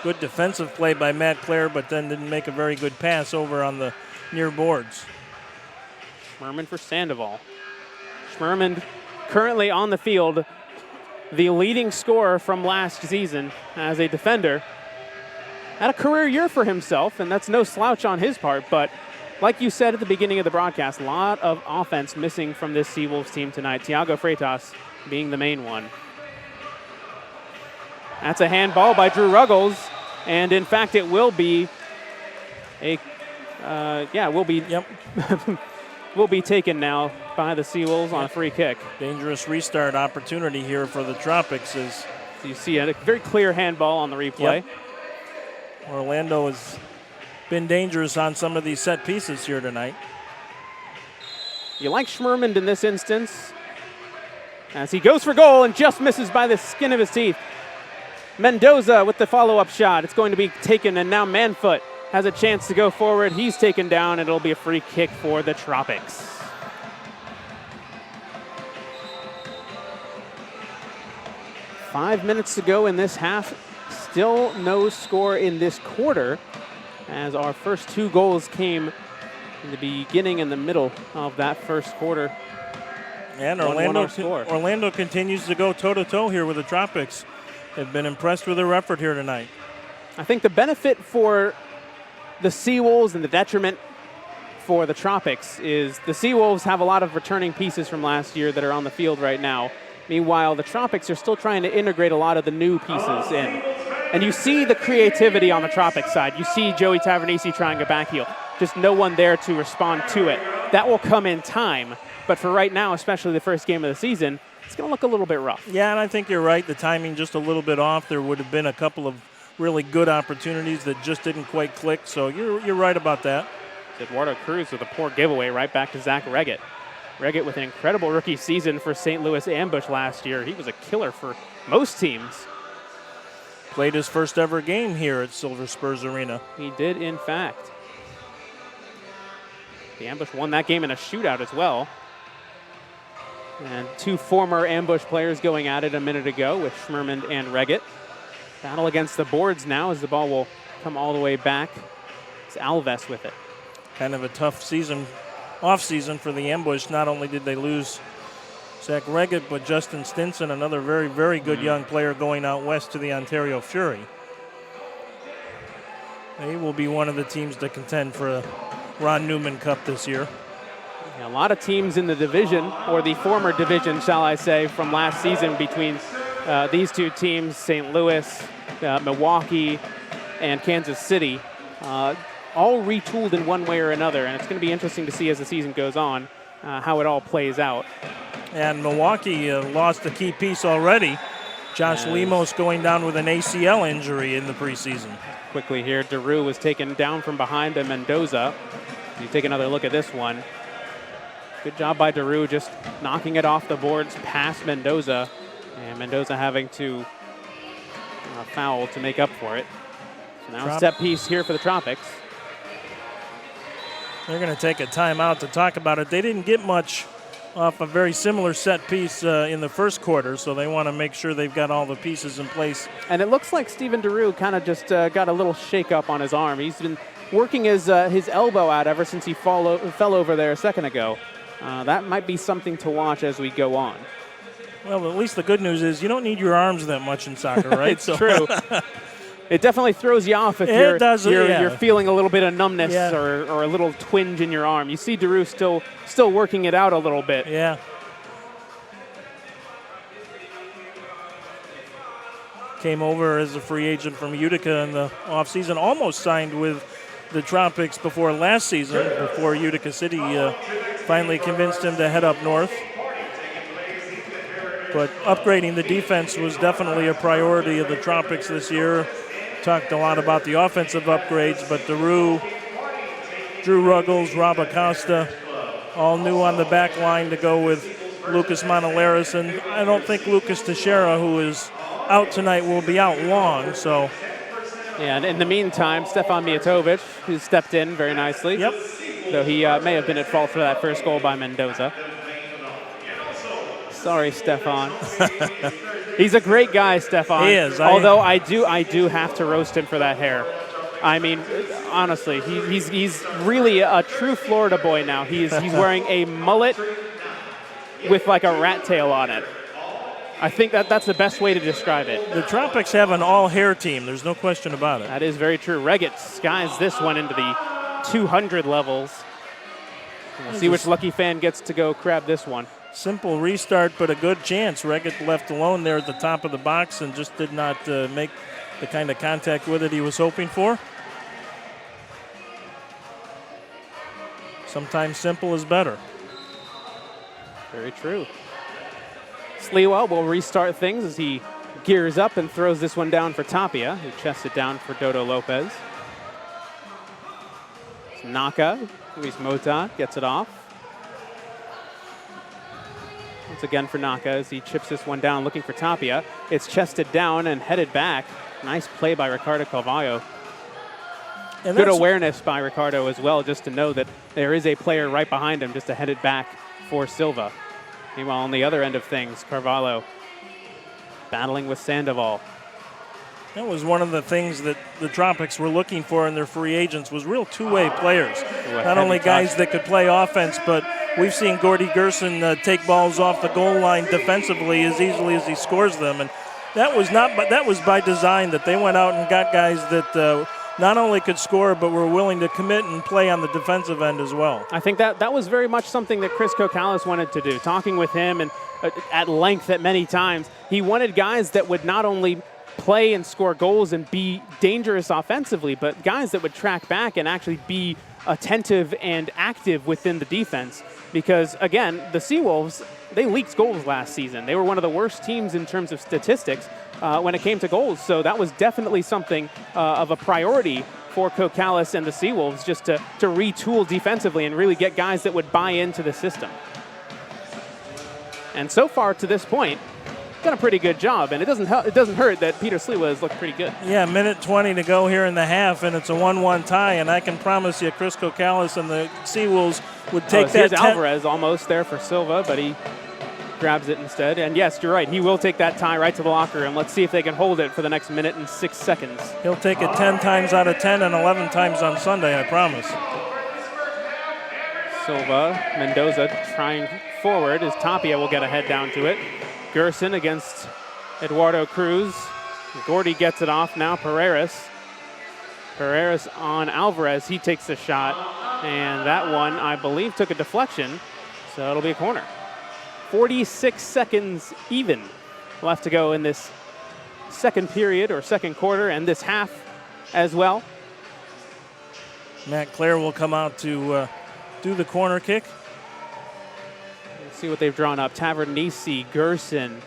Speaker 2: Good defensive play by Matt Clare, but then didn't make a very good pass over on the near boards.
Speaker 1: Schmerman for Sandoval. Schmerman currently on the field, the leading scorer from last season as a defender. Had a career year for himself, and that's no slouch on his part, but like you said at the beginning of the broadcast, a lot of offense missing from this SeaWolves team tonight. Thiago Freitas being the main one. That's a handball by Drew Ruggles, and in fact it will be a, will be taken now by the SeaWolves on a free kick.
Speaker 2: Dangerous restart opportunity here for the Tropics as
Speaker 1: So you see a very clear handball on the replay.
Speaker 2: Yep. Orlando has been dangerous on some of these set pieces here tonight.
Speaker 1: You like Schmermond in this instance as he goes for goal and just misses by the skin of his teeth. Mendoza with the follow-up shot. It's going to be taken, and now Manfoot has a chance to go forward. He's taken down, and it'll be a free kick for the Tropics. Five minutes to go in this half. Still no score in this quarter, as our first two goals came in the beginning and the middle of that first quarter.
Speaker 2: And
Speaker 1: 1-1 our score.
Speaker 2: Orlando continues to go toe-to-toe here with the Tropics. They've been impressed with their effort here tonight.
Speaker 1: I think the benefit for the SeaWolves and the detriment for the Tropics is the SeaWolves have a lot of returning pieces from last year that are on the field right now. Meanwhile, the Tropics are still trying to integrate a lot of the new pieces in. And you see the creativity on the Tropics side. You see Joey Tavernese trying a back heel. Just no one there to respond to it. That will come in time. But for right now, especially the first game of the season, it's going to look a little bit rough.
Speaker 2: Yeah, and I think you're right. The timing just a little bit off. There would have been a couple of really good opportunities that just didn't quite click. So you're right about that.
Speaker 1: Eduardo Cruz with a poor giveaway right back to Zach Reggett. Reggett with an incredible rookie season for St. Louis Ambush last year. He was a killer for most teams.
Speaker 2: Played his first ever game here at Silver Spurs Arena.
Speaker 1: He did, in fact. The Ambush won that game in a shootout as well. And two former Ambush players going at it a minute ago with Schmermond and Reggett. Battle against the boards now as the ball will come all the way back. It's Alves with it.
Speaker 2: Kind of a tough season, off-season for the Ambush. Not only did they lose Zach Reggett, but Justin Stinson, another very, very good young player going out west to the Ontario Fury. They will be one of the teams to contend for a Ron Newman Cup this year.
Speaker 1: A lot of teams in the division, or the former division, shall I say, from last season between these two teams, St. Louis, Milwaukee, and Kansas City, all retooled in one way or another. And it's going to be interesting to see as the season goes on how it all plays out.
Speaker 2: And Milwaukee lost a key piece already. Josh Lemos going down with an ACL injury in the preseason.
Speaker 1: Quickly here, Daru was taken down from behind by Mendoza. You take another look at this one. Good job by Daru just knocking it off the boards past Mendoza. And Mendoza having to foul to make up for it. So now a set piece here for the Tropics.
Speaker 2: They're going to take a timeout to talk about it. They didn't get much off a very similar set piece in the first quarter, so they want to make sure they've got all the pieces in place.
Speaker 1: And it looks like Steven Daru kind of just got a little shake-up on his arm. He's been working his elbow out ever since he fell over there a second ago. That might be something to watch as we go on.
Speaker 2: Well, at least the good news is you don't need your arms that much in soccer, right?
Speaker 1: It's true. It definitely throws you off if you're feeling a little bit of numbness or a little twinge in your arm. You see Daru still working it out a little bit.
Speaker 2: Yeah. Came over as a free agent from Utica in the offseason, almost signed with the Tropics before last season, before Utica City finally convinced him to head up north. But upgrading the defense was definitely a priority of the Tropics this year. Talked a lot about the offensive upgrades, but Daru, Drew Ruggles, Rob Acosta, all new on the back line to go with Lucas Monolaris. And I don't think Lucas Teixeira, who is out tonight, will be out long. So,
Speaker 1: yeah, and in the meantime, Stefan Mijatovic, who stepped in very nicely.
Speaker 2: Yep.
Speaker 1: Though he may have been at fault for that first goal by Mendoza. Sorry, Stefan. He's a great guy, Stefan.
Speaker 2: He is.
Speaker 1: Although I do have to roast him for that hair. I mean, honestly, he's really a true Florida boy now. He's wearing a mullet with like a rat tail on it. I think that's the best way to describe it.
Speaker 2: The Tropics have an all-hair team. There's no question about it.
Speaker 1: That is very true. Reggett skies this one into the 200 levels. We'll see which lucky fan gets to go grab this one.
Speaker 2: Simple restart, but a good chance. Reggett left alone there at the top of the box and just did not make the kind of contact with it he was hoping for. Sometimes simple is better.
Speaker 1: Very true. Sliwa will restart things as he gears up and throws this one down for Tapia, who chests it down for Dodo Lopez. It's Naka, Luis Mota gets it off. Once again for Naka as he chips this one down looking for Tapia. It's chested down and headed back. Nice play by Ricardo Calvallo. And good awareness by Ricardo as well, just to know that there is a player right behind him just to head it back for Silva. Meanwhile, on the other end of things, Carvalho battling with Sandoval.
Speaker 2: That was one of the things that the Tropics were looking for in their free agents was real two-way players. Not only guys that could play offense, but we've seen Gordy Gerson take balls off the goal line defensively as easily as he scores them. And that was by design, that they went out and got guys that not only could score, but were willing to commit and play on the defensive end as well.
Speaker 1: I think that was very much something that Chris Kokalis wanted to do. Talking with him and at length at many times, he wanted guys that would not only play and score goals and be dangerous offensively, but guys that would track back and actually be attentive and active within the defense. Because, again, the SeaWolves, they leaked goals last season. They were one of the worst teams in terms of statistics when it came to goals. So that was definitely something of a priority for Kokalis and the SeaWolves, just to retool defensively and really get guys that would buy into the system. And so far to this point, done a pretty good job, and it doesn't hurt that Peter Sliwa has looked pretty good.
Speaker 2: Yeah, minute 20 to go here in the half, and it's a 1-1 tie, and I can promise you Chris Kokalis and the SeaWolves would take that.
Speaker 1: Here's Alvarez almost there for Silva, but he grabs it instead. And yes, you're right, he will take that tie right to the locker room. Let's see if they can hold it for the next minute and 6 seconds.
Speaker 2: He'll take it 10 times out of 10 and 11 times on Sunday, I promise.
Speaker 1: Silva, Mendoza trying forward as Tapia will get a head down to it. Gerson against Eduardo Cruz. Gordy gets it off now. Pereiras on Alvarez. He takes the shot, and that one, I believe, took a deflection, so it'll be a corner. 46 seconds even left to go in this second period or second quarter, and this half as well.
Speaker 2: Matt Clare will come out to do the corner kick.
Speaker 1: Let's see what they've drawn up. Tavernisi, Gerson,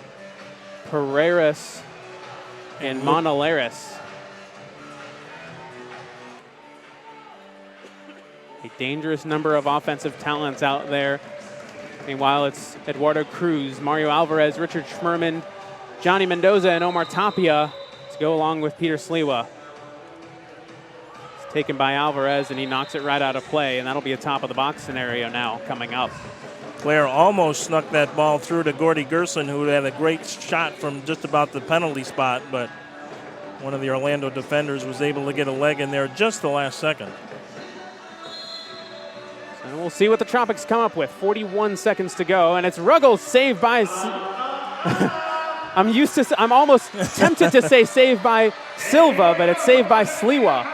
Speaker 1: Pereiras, and Monolaris. A dangerous number of offensive talents out there. Meanwhile, it's Eduardo Cruz, Mario Alvarez, Richard Schmerman, Johnny Mendoza, and Omar Tapia to go along with Peter Sliwa. It's taken by Alvarez, and he knocks it right out of play, and that'll be a top-of-the-box scenario now coming up.
Speaker 2: Claire almost snuck that ball through to Gordy Gerson, who had a great shot from just about the penalty spot, but one of the Orlando defenders was able to get a leg in there just the last second.
Speaker 1: And we'll see what the Tropics come up with. 41 seconds to go, and it's Ruggles saved by... I'm almost tempted to say saved by Silva, but it's saved by Sliwa.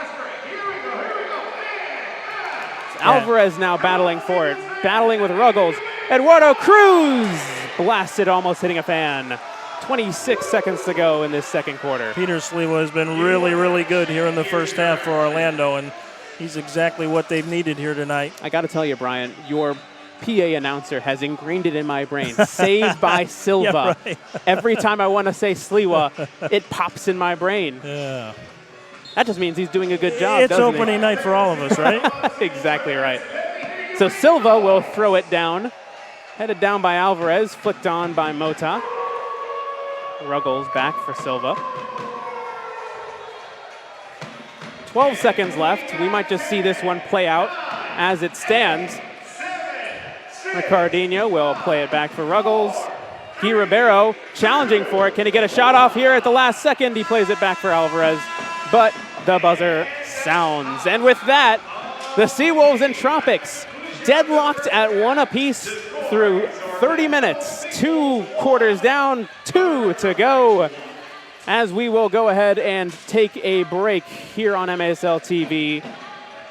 Speaker 1: Alvarez now battling for it, battling with Ruggles. Eduardo Cruz blasted, almost hitting a fan. 26 seconds to go in this second quarter.
Speaker 2: Peter Sliwa has been really, really good here in the first half for Orlando, and he's exactly what they've needed here tonight.
Speaker 1: I got to tell you, Brian, your PA announcer has ingrained it in my brain. Saved by Silva.
Speaker 2: Yeah, right.
Speaker 1: Every time I want to say Sliwa, it pops in my brain.
Speaker 2: Yeah.
Speaker 1: That just means he's doing a good job,
Speaker 2: It's opening night for all of us, right?
Speaker 1: Exactly right. So Silva will throw it down. Headed down by Alvarez, flicked on by Mota. Ruggles back for Silva. 12 seconds left. We might just see this one play out as it stands. Ricardinho will play it back for Ruggles. Guy Ribeiro challenging for it. Can he get a shot off here at the last second? He plays it back for Alvarez, but the buzzer sounds. And with that, the SeaWolves and Tropics deadlocked at 1 apiece through 30 minutes. 2 quarters down, 2 to go. As we will go ahead and take a break here on MASL TV.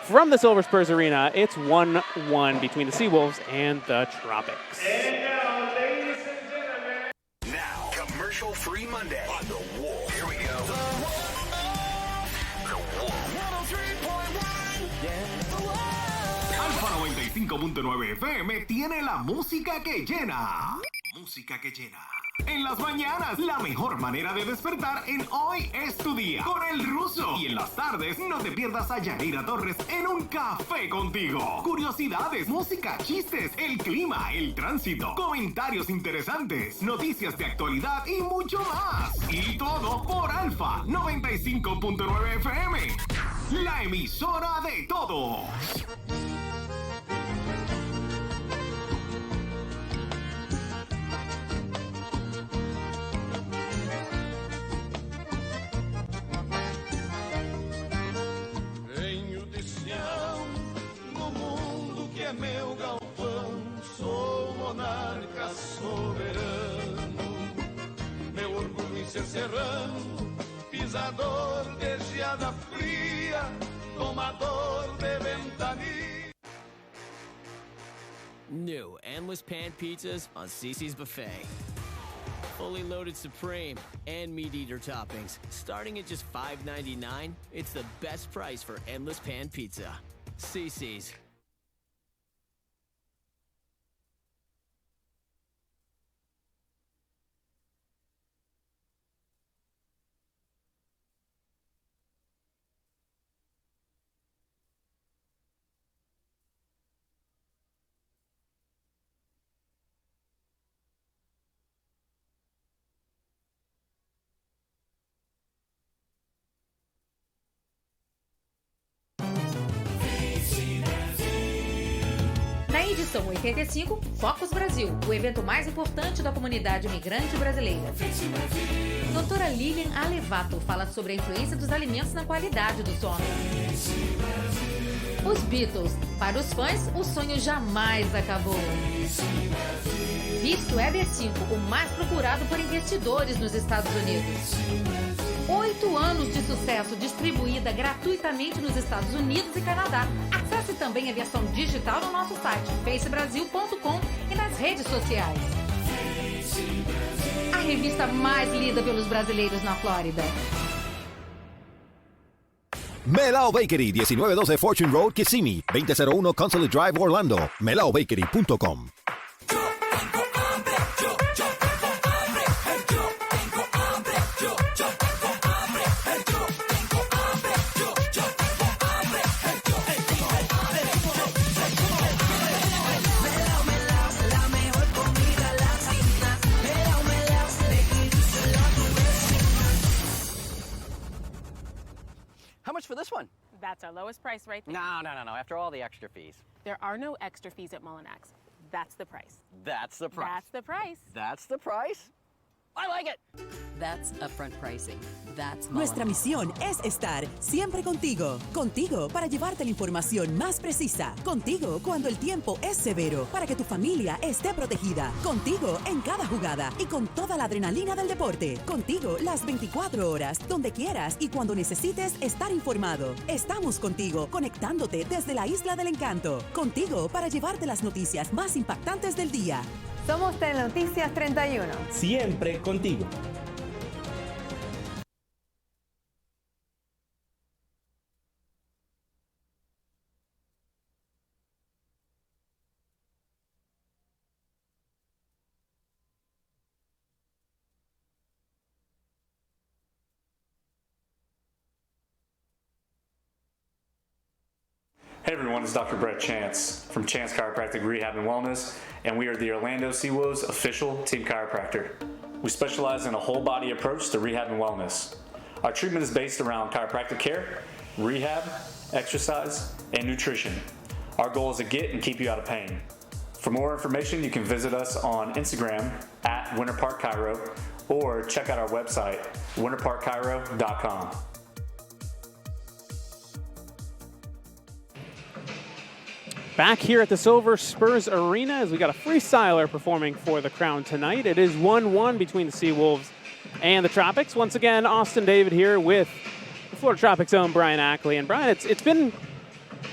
Speaker 1: From the Silver Spurs Arena, it's 1-1 between the SeaWolves and the Tropics.
Speaker 3: And now, ladies and gentlemen.
Speaker 6: Now, commercial-free Monday on The Wolf. Here we go. The Wolf. 103.1. Yeah. The Wolf. I'm following the
Speaker 7: 95.9 FM tiene la música que llena. Música que llena. En las mañanas, la mejor manera de despertar en Hoy es tu Día con el Ruso. Y en las tardes, no te pierdas a Yanira Torres en un café contigo. Curiosidades, música, chistes, el clima, el tránsito, comentarios interesantes, noticias de actualidad y mucho más. Y todo por Alfa 95.9 FM, la emisora de todos.
Speaker 8: Meu galpão, sou monarca soberano, meu orgulho em ser serrano, pisador de geada fria, tomador de ventania.
Speaker 9: New Endless Pan Pizzas on Cece's Buffet. Fully loaded supreme and meat eater toppings. Starting at just $5.99, it's the best price for Endless Pan Pizza. Cece's.
Speaker 10: Na edição 85, Focus Brasil, o evento mais importante da comunidade imigrante brasileira. Doutora Lilian Alevato fala sobre a influência dos alimentos na qualidade do sono. Os Beatles, para os fãs, o sonho jamais acabou. Visto EB5, o mais procurado por investidores nos Estados Unidos. 8 anos de sucesso, distribuída gratuitamente nos Estados Unidos e Canadá. Acesse também a versão digital no nosso site, facebrasil.com e nas redes sociais. A revista mais lida pelos brasileiros na Flórida.
Speaker 11: Melao Bakery, 1912 Fortune Road, Kissimmee, 2001 Consulate Drive, Orlando. MelaoBakery.com.
Speaker 12: How much for this one?
Speaker 13: That's our lowest price right there.
Speaker 12: No. After all the extra fees.
Speaker 13: There are no extra fees at Mullinax. That's the price.
Speaker 12: That's the price.
Speaker 13: That's the price.
Speaker 12: That's the price. I like it.
Speaker 14: That's upfront pricing. That's
Speaker 15: Nuestra misión es estar siempre contigo. Contigo para llevarte la información más precisa. Contigo cuando el tiempo es severo, para que tu familia esté protegida. Contigo en cada jugada y con toda la adrenalina del deporte. Contigo las 24 horas, donde quieras y cuando necesites estar informado. Estamos contigo, conectándote desde la Isla del Encanto. Contigo para llevarte las noticias más impactantes del día.
Speaker 16: Somos Telenoticias 31.
Speaker 17: Siempre contigo.
Speaker 4: Hey everyone, it's Dr. Brett Chance from Chance Chiropractic Rehab and Wellness, and we are the Orlando SeaWolves official team chiropractor. We specialize in a whole body approach to rehab and wellness. Our treatment is based around chiropractic care, rehab, exercise, and nutrition. Our goal is to get and keep you out of pain. For more information, you can visit us on Instagram at Winter Park Chiro or check out our website, winterparkchiro.com.
Speaker 1: Back here at the Silver Spurs Arena as we got a freestyler performing for the Crown tonight. It is 1-1 between the SeaWolves and the Tropics. Once again, Austin David here with the Florida Tropics' own Brian Ackley. And Brian, it's been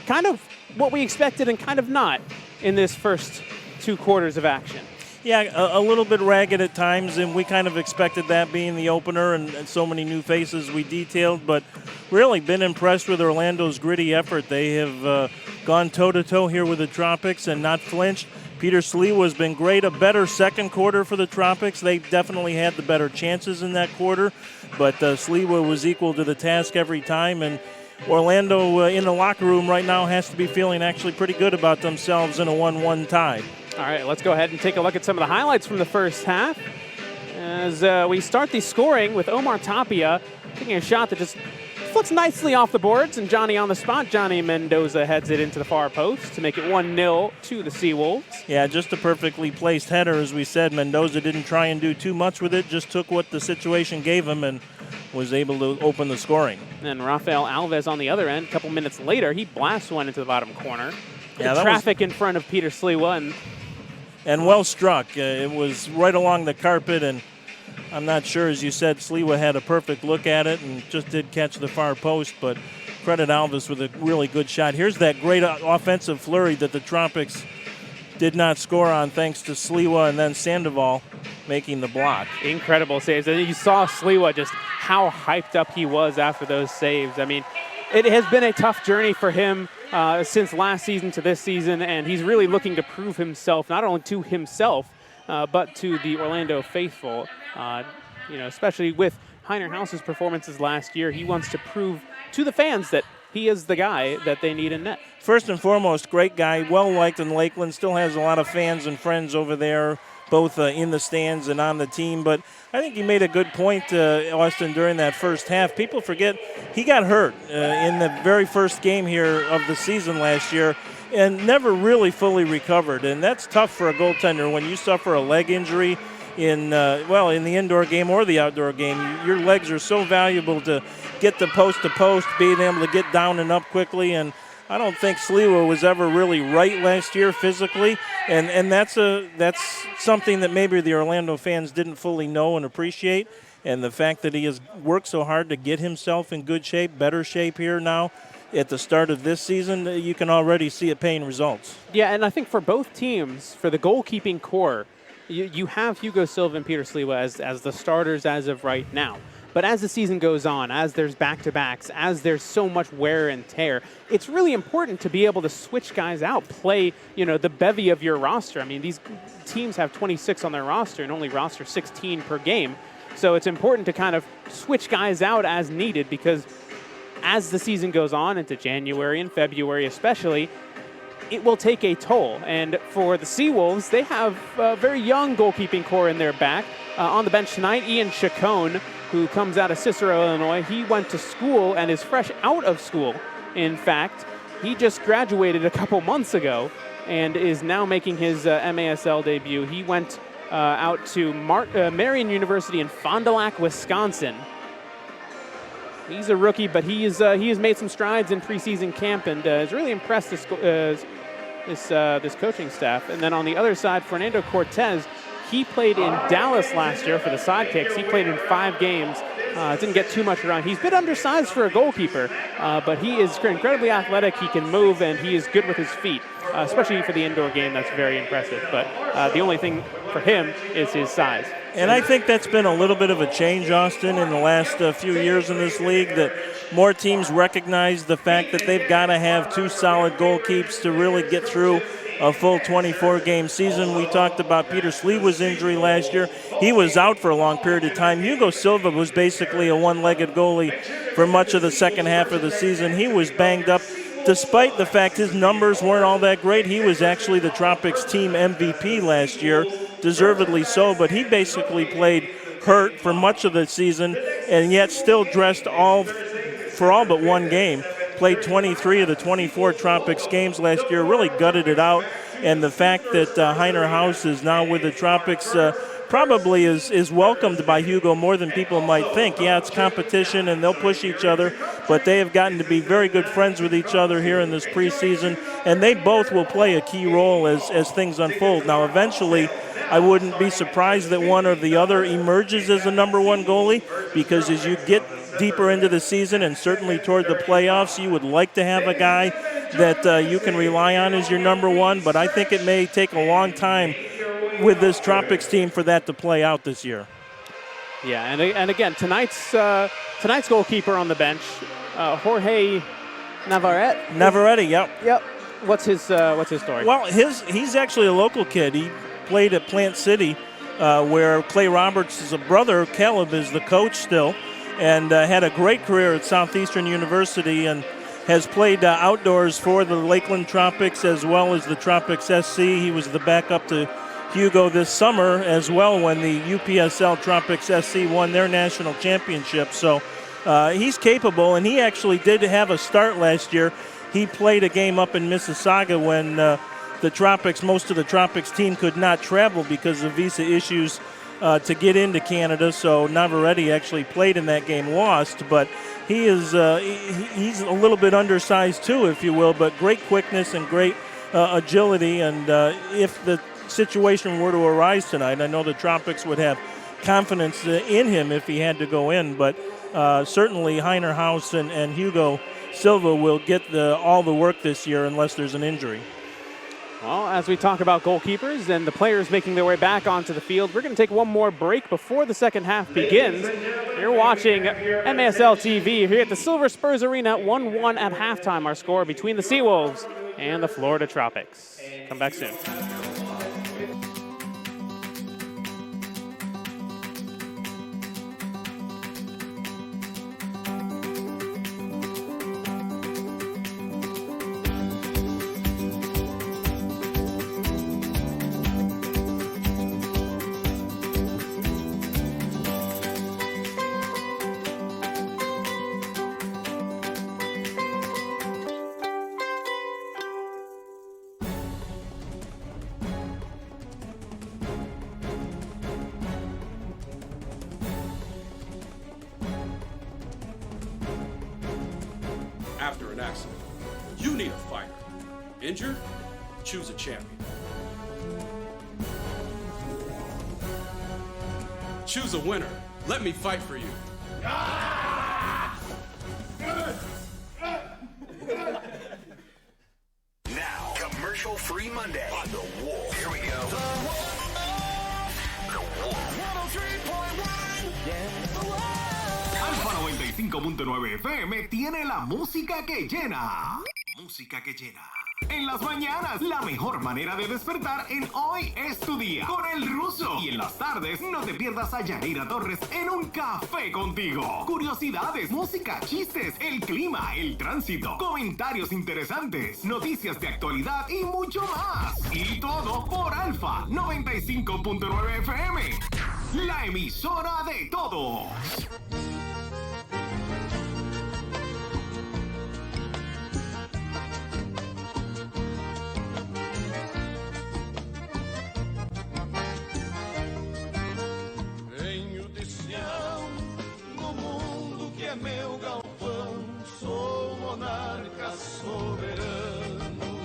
Speaker 1: kind of what we expected and kind of not in this first 2 quarters of action.
Speaker 2: Yeah, a little bit ragged at times, and we kind of expected that being the opener and so many new faces we detailed, but really been impressed with Orlando's gritty effort. They have gone toe-to-toe here with the Tropics and not flinched. Peter Sliwa has been great. A better second quarter for the Tropics. They definitely had the better chances in that quarter, but Sliwa was equal to the task every time. And Orlando in the locker room right now has to be feeling actually pretty good about themselves in a 1-1 tie.
Speaker 1: All right, let's go ahead and take a look at some of the highlights from the first half. As we start the scoring with Omar Tapia taking a shot that just flicks nicely off the boards, and Johnny on the spot. Johnny Mendoza heads it into the far post to make it 1-0 to the SeaWolves.
Speaker 2: Yeah, just a perfectly placed header, as we said. Mendoza didn't try and do too much with it, just took what the situation gave him and was able to open the scoring.
Speaker 1: And Rafael Alves on the other end, a couple minutes later, he blasts one into the bottom corner.
Speaker 2: Yeah,
Speaker 1: the traffic in front of Peter Sliwa.
Speaker 2: And well struck. It was right along the carpet, and I'm not sure, as you said, Sliwa had a perfect look at it and just did catch the far post, but credit Alves with a really good shot. Here's that great offensive flurry that the Tropics did not score on, thanks to Sliwa and then Sandoval making the block.
Speaker 1: Incredible saves. And you saw Sliwa just how hyped up he was after those saves. I mean, it has been a tough journey for him since last season to this season, and he's really looking to prove himself, not only to himself, but to the Orlando faithful. Especially with Heiner House's performances last year, he wants to prove to the fans that he is the guy that they need in net.
Speaker 2: First and foremost, great guy, well-liked in Lakeland, still has a lot of fans and friends over there, both in the stands and on the team. But I think you made a good point, Austin, during that first half. People forget he got hurt in the very first game here of the season last year and never really fully recovered. And that's tough for a goaltender when you suffer a leg injury in the indoor game or the outdoor game. Your legs are so valuable to get the post to post, being able to get down and up quickly. And I don't think Sliwa was ever really right last year physically, and that's something that maybe the Orlando fans didn't fully know and appreciate. And the fact that he has worked so hard to get himself in good shape, better shape here now at the start of this season, you can already see it paying results.
Speaker 1: Yeah, and I think for both teams, for the goalkeeping core, you have Hugo Silva and Peter Sliwa as the starters as of right now. But as the season goes on, as there's back-to-backs, as there's so much wear and tear, it's really important to be able to switch guys out, play, the bevy of your roster. I mean, these teams have 26 on their roster and only roster 16 per game. So it's important to kind of switch guys out as needed, because as the season goes on into January and February especially, it will take a toll. And for the SeaWolves, they have a very young goalkeeping core in their back. On the bench tonight, Ian Chacon, who comes out of Cicero, Illinois. He went to school and is fresh out of school. In fact, he just graduated a couple months ago and is now making his MASL debut. He went out to Marion University in Fond du Lac, Wisconsin. He's a rookie, but he has made some strides in preseason camp and has really impressed this coaching staff. And then on the other side, Fernando Cortez, he played in Dallas last year for the Sidekicks. He played in 5 games. Didn't get too much around. He's a bit undersized for a goalkeeper, but he is incredibly athletic. He can move, and he is good with his feet, especially for the indoor game. That's very impressive. But the only thing for him is his size.
Speaker 2: And I think that's been a little bit of a change, Austin, in the last few years in this league, that more teams recognize the fact that they've got to have 2 solid goalkeepers to really get through a full 24-game season. We talked about Peter Sliwa's injury last year. He was out for a long period of time. Hugo Silva was basically a one-legged goalie for much of the second half of the season. He was banged up. Despite the fact his numbers weren't all that great, he was actually the Tropics team MVP last year, deservedly so, but he basically played hurt for much of the season and yet still dressed for all but 1 game. Played 23 of the 24 Tropics games last year, really gutted it out. And the fact that Heiner House is now with the Tropics probably is welcomed by Hugo more than people might think. Yeah, it's competition and they'll push each other, but they have gotten to be very good friends with each other here in this preseason, and they both will play a key role as things unfold. Now, eventually, I wouldn't be surprised that one or the other emerges as the number 1 goalie, because as you get deeper into the season and certainly toward the playoffs, you would like to have a guy that you can rely on as your number 1, but I think it may take a long time with this Tropics team for that to play out this year.
Speaker 1: Yeah, and again, tonight's goalkeeper on the bench, Jorge Navarrete.
Speaker 2: Navarrete, yep.
Speaker 1: Yep. What's his story?
Speaker 2: Well, he's actually a local kid. He played at Plant City, where Clay Roberts' brother, Caleb, is the coach still, and had a great career at Southeastern University and has played outdoors for the Lakeland Tropics as well as the Tropics SC. He was the backup to Hugo this summer as well when the UPSL Tropics SC won their national championship. So he's capable, and he actually did have a start last year. He played a game up in Mississauga when most of the Tropics team could not travel because of visa issues to get into Canada. So Navarrete actually played in that game, lost, but he's a little bit undersized too, if you will, but great quickness and great agility. And if the situation were to arise tonight, I know the Tropics would have confidence in him if he had to go in, but certainly Heiner House and Hugo Silva will get all the work this year unless there's an injury.
Speaker 1: Well, as we talk about goalkeepers and the players making their way back onto the field, we're going to take one more break before the second half begins. You're watching MASL TV here at the Silver Spurs Arena, 1-1 at halftime, our score between the SeaWolves and the Florida Tropics. Come back soon.
Speaker 5: After an accident, you need a fighter. Injured? Choose a champion. Choose a winner. Let me fight for you.
Speaker 6: Now, commercial-free Monday on The Wolf. Here we go. The Wolf. 103.1.
Speaker 7: Alfa 95.9 FM tiene la música que llena. Música que llena. En las mañanas, la mejor manera de despertar en Hoy es tu día con el ruso. Y en las tardes, no te pierdas a Yanira Torres en un café contigo. Curiosidades, música, chistes, el clima, el tránsito, comentarios interesantes, noticias de actualidad y mucho más. Y todo por Alfa 95.9 FM. La emisora de todos.
Speaker 8: Venho de Sião, no mundo que é meu galpão. Sou monarca soberano,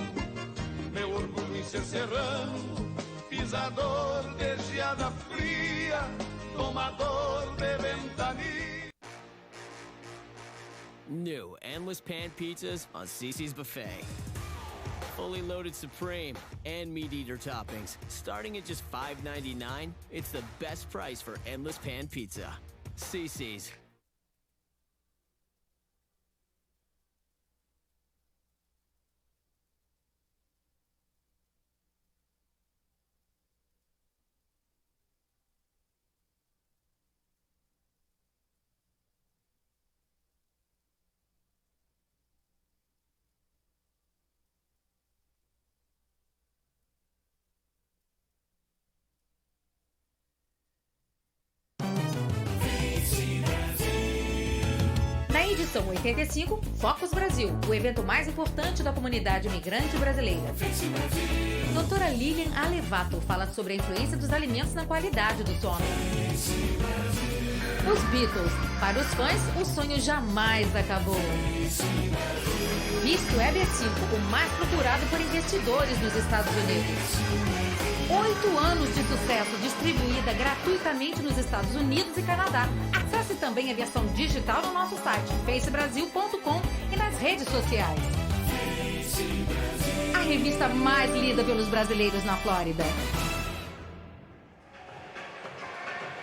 Speaker 8: meu orgulho em ser serrano, pisador de geada fria, tomador de ventania.
Speaker 9: New endless pan pizzas on Cece's Buffet. Fully loaded supreme and meat eater toppings. Starting at just $5.99, it's the best price for endless pan pizza. Cece's.
Speaker 10: Na edição 85, Focus Brasil, o evento mais importante da comunidade imigrante brasileira. Doutora Lilian Alevato fala sobre a influência dos alimentos na qualidade do sono. Os Beatles, para os fãs, o sonho jamais acabou. Visto EB5, o mais procurado por investidores nos Estados Unidos. 8 anos de sucesso, distribuída gratuitamente nos Estados Unidos e Canadá. Acesse também a versão digital no nosso site, facebrasil.com, e nas redes sociais. A revista mais lida pelos brasileiros na Flórida.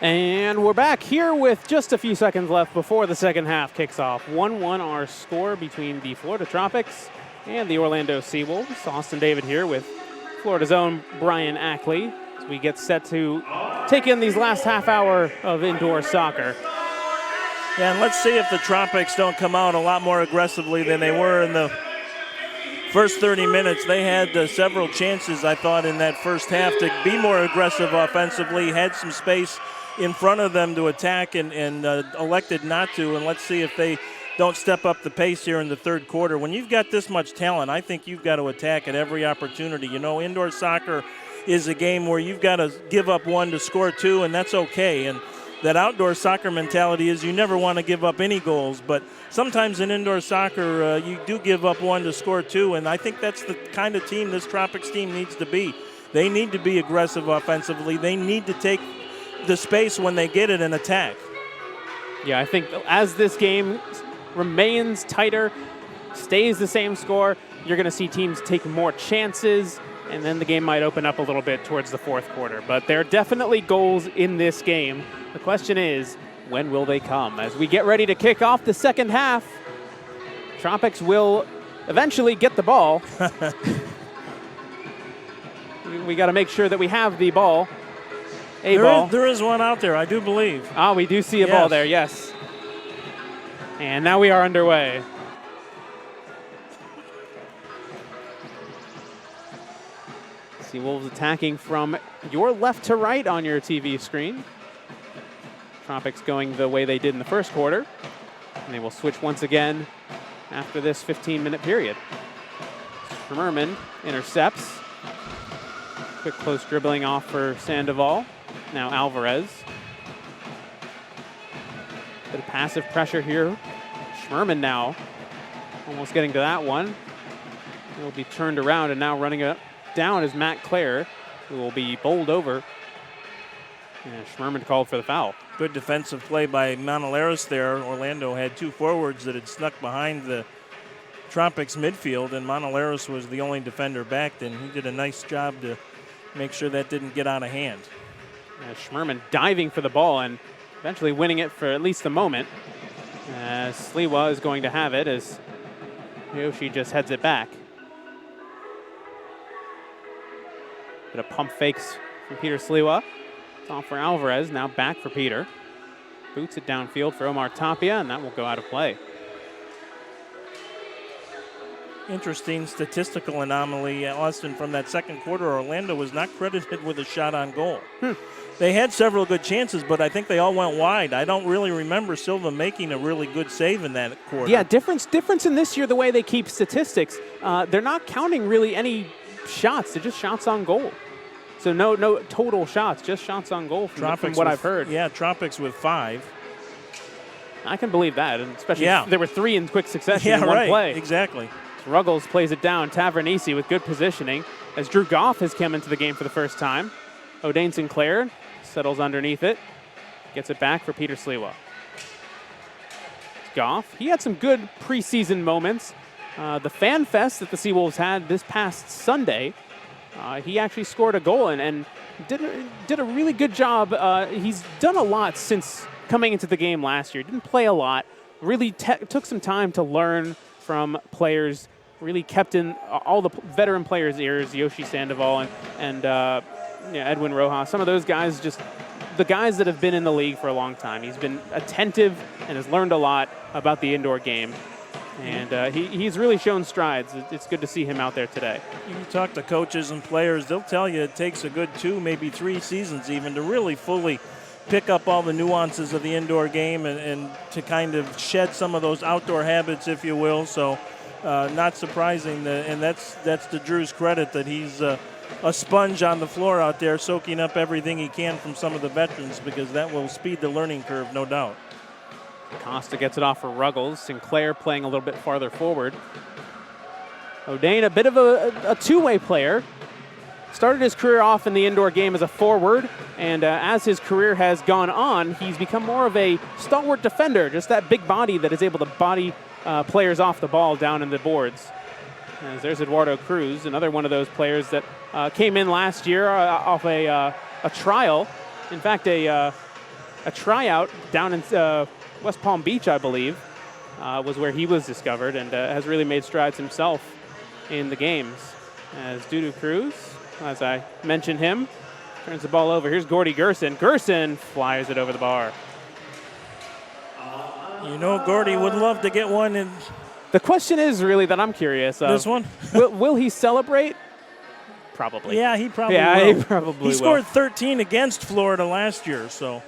Speaker 1: And we're back here with just a few seconds left before the second half kicks off. 1-1 our score between the Florida Tropics and the Orlando SeaWolves. Austin David here with Florida's own Brian Ackley as we get set to take in these last half hour of indoor soccer.
Speaker 2: Yeah, and let's see if the Tropics don't come out a lot more aggressively than they were in the first 30 minutes. They had several chances, I thought, in that first half to be more aggressive offensively, had some space in front of them to attack and elected not to. And let's see if they don't step up the pace here in the third quarter. When you've got this much talent, I think you've got to attack at every opportunity. You know, indoor soccer is a game where you've got to give up one to score two, and that's okay. And that outdoor soccer mentality is you never want to give up any goals, but sometimes in indoor soccer you do give up one to score two, and I think that's the kind of team this Tropics team needs to be. They need to be aggressive offensively. They need to take the space when they get it and attack.
Speaker 1: Yeah, I think as this game remains tighter, stays the same score, you're going to see teams take more chances, and then the game might open up a little bit towards the fourth quarter. But there are definitely goals in this game. The question is, when will they come? As we get ready to kick off the second half, Tropics will eventually get the ball. We got to make sure that we have the ball.
Speaker 2: There is one out there, I do believe.
Speaker 1: Ah, we do see a ball there, yes. And now we are underway. SeaWolves attacking from your left to right on your TV screen. Tropics going the way they did in the first quarter. And they will switch once again after this 15-minute period. Schmerman intercepts. Quick close dribbling off for Sandoval. Now Alvarez. Bit of passive pressure here. Schmerman now almost getting to that one. He'll be turned around, and now running it down is Matt Clare, who will be bowled over. And Schmerman called for the foul.
Speaker 2: Good defensive play by Manolares there. Orlando had two forwards that had snuck behind the Tropics midfield, and Manolares was the only defender back, and he did a nice job to make sure that didn't get out of hand.
Speaker 1: Schmerman diving for the ball and eventually winning it for at least a moment. As Sliwa is going to have it as Yoshi just heads it back. Bit of pump fakes from Peter Sliwa. It's off for Alvarez, now back for Peter. Boots it downfield for Omar Tapia, and that will go out of play.
Speaker 2: Interesting statistical anomaly, Austin, from that second quarter. Orlando was not credited with a shot on goal. They had several good chances, but I think they all went wide. I don't really remember Silva making a really good save in that quarter.
Speaker 1: Yeah, difference in this year, the way they keep statistics. They're not counting really any shots. They're just shots on goal. So no total shots, just shots on goal from what I've heard.
Speaker 2: Yeah, Tropics with 5.
Speaker 1: I can believe that, and especially if there were 3 in quick succession in one
Speaker 2: right,
Speaker 1: play.
Speaker 2: Exactly.
Speaker 1: Ruggles plays it down. Tavernisi with good positioning as Drew Goff has come into the game for the first time. O'Dane Sinclair settles underneath it. Gets it back for Peter Sliwa. Goff, he had some good preseason moments. The fan fest that the SeaWolves had this past Sunday, he actually scored a goal and did a really good job. He's done a lot since coming into the game last year. Didn't play a lot. Really took some time to learn from players. Really kept in all the veteran players' ears, Yoshi Sandoval and Edwin Rojas. Some of those guys, just the guys that have been in the league for a long time. He's been attentive and has learned a lot about the indoor game. And he's really shown strides. It's good to see him out there today.
Speaker 2: You talk to coaches and players, they'll tell you it takes a good 2, maybe 3 seasons even to really fully pick up all the nuances of the indoor game and to kind of shed some of those outdoor habits, if you will. So not surprising, and that's to Drew's credit that he's a sponge on the floor out there soaking up everything he can from some of the veterans, because that will speed the learning curve, no doubt.
Speaker 1: Costa gets it off for Ruggles. Sinclair playing a little bit farther forward. O'Dane, a bit of a two-way player. Started his career off in the indoor game as a forward, and as his career has gone on, he's become more of a stalwart defender, just that big body that is able to body players off the ball down in the boards. As there's Eduardo Cruz, another one of those players that came in last year off a trial. In fact, a tryout down in West Palm Beach, I believe, was where he was discovered, and has really made strides himself in the games. As Dudu Cruz, as I mentioned him, turns the ball over. Here's Gordy Gerson. Gerson flies it over the bar.
Speaker 2: You know, Gordy would love to get one in.
Speaker 1: The question is really that I'm curious of.
Speaker 2: This one?
Speaker 1: will he celebrate? Probably.
Speaker 2: Yeah, he probably
Speaker 1: will.
Speaker 2: He
Speaker 1: will.
Speaker 2: scored 13 against Florida last year, so.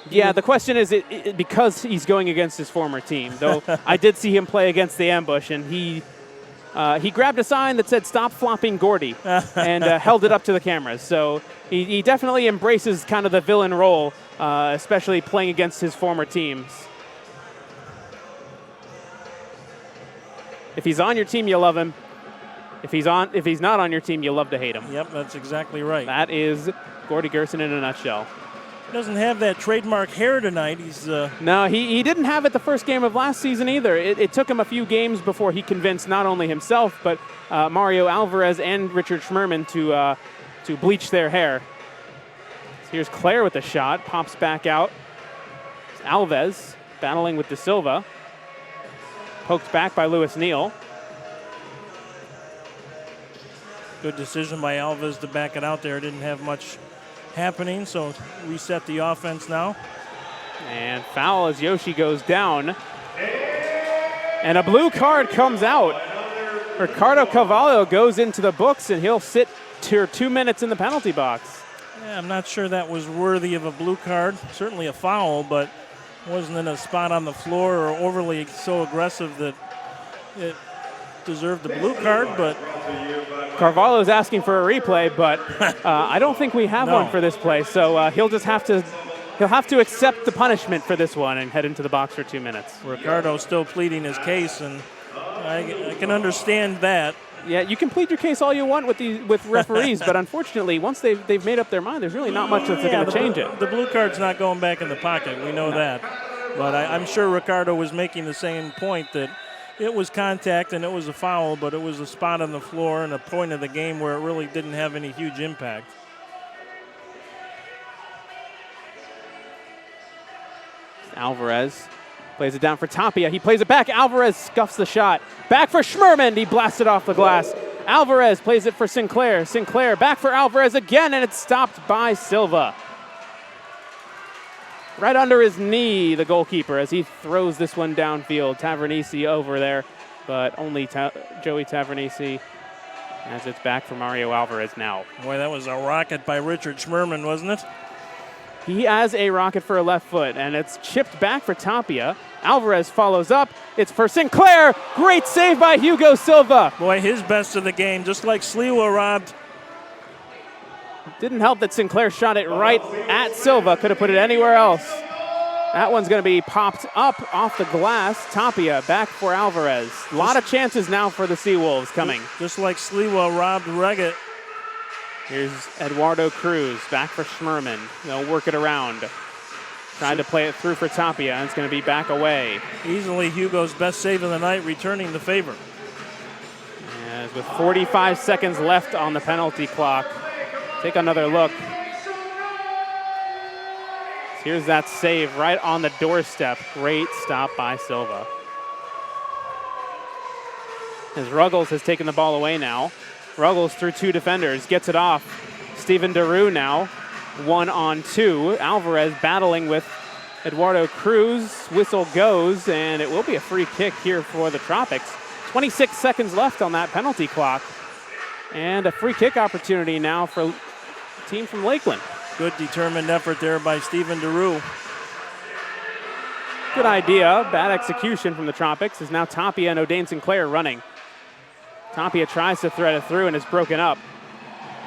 Speaker 1: Yeah, the question is because he's going against his former team. Though I did see him play against the ambush, and he grabbed a sign that said "Stop flopping Gordy" and held it up to the cameras. So he definitely embraces kind of the villain role, especially playing against his former teams. If he's on your team, you love him. If he's not on your team, you love to hate him.
Speaker 2: Yep, that's exactly right.
Speaker 1: That is Gordy Gerson in a nutshell.
Speaker 2: He doesn't have that trademark hair tonight. He's
Speaker 1: No, he didn't have it the first game of last season either. It took him a few games before he convinced not only himself, but Mario Alvarez and Richard Schmerman to bleach their hair. So here's Claire with the shot, pops back out. Alves battling with De Silva. Poked back by Lewis Neal.
Speaker 2: Good decision by Alves to back it out there. Didn't have much happening, so reset the offense now.
Speaker 1: And foul as Yoshi goes down. And a blue card comes out. Ricardo Carvalho goes into the books, and he'll sit 2 minutes in the penalty box.
Speaker 2: Yeah, I'm not sure that was worthy of a blue card. Certainly a foul, but wasn't in a spot on the floor or overly so aggressive that it deserved the blue card, but
Speaker 1: Carvalho's asking for a replay, but I don't think we have one for this play, so he'll have to accept the punishment for this one and head into the box for 2 minutes.
Speaker 2: Ricardo's still pleading his case, and I can understand that.
Speaker 1: Yeah, you can plead your case all you want with referees, but unfortunately, once they've made up their mind, there's really not much that's going to change it.
Speaker 2: The blue card's not going back in the pocket. We know that. But I'm sure Ricardo was making the same point that it was contact and it was a foul, but it was a spot on the floor and a point of the game where it really didn't have any huge impact.
Speaker 1: Alvarez plays it down for Tapia. He plays it back. Alvarez scuffs the shot. Back for Schmerman. He blasted off the glass. Alvarez plays it for Sinclair. Sinclair back for Alvarez again, and it's stopped by Silva. Right under his knee, the goalkeeper, as he throws this one downfield. Tavernisi over there, but only Joey Tavernisi, as it's back for Mario Alvarez now.
Speaker 2: Boy, that was a rocket by Richard Schmerman, wasn't it?
Speaker 1: He has a rocket for a left foot, and it's chipped back for Tapia. Alvarez follows up. It's for Sinclair. Great save by Hugo Silva.
Speaker 2: Boy, his best of the game, just like Sliwa robbed.
Speaker 1: Didn't help that Sinclair shot it right at Silva. Could have put it anywhere else. That one's going to be popped up off the glass. Tapia back for Alvarez. A lot of chances now for the SeaWolves coming.
Speaker 2: Just like Sliwa robbed Reggett.
Speaker 1: Here's Eduardo Cruz back for Schmerman. They'll work it around. Tried to play it through for Tapia, and it's going to be back away.
Speaker 2: Easily Hugo's best save of the night, returning the favor.
Speaker 1: As with 45 seconds left on the penalty clock, take another look. Here's that save right on the doorstep. Great stop by Silva. As Ruggles has taken the ball away now. Ruggles through two defenders, gets it off. Steven Daru now, 1-on-2. Alvarez battling with Eduardo Cruz. Whistle goes, and it will be a free kick here for the Tropics. 26 seconds left on that penalty clock. And a free kick opportunity now for the team from Lakeland.
Speaker 2: Good determined effort there by Steven Daru.
Speaker 1: Good idea. Bad execution from the Tropics. Is now Tapia and O'Dane Sinclair running. Tapia tries to thread it through and is broken up.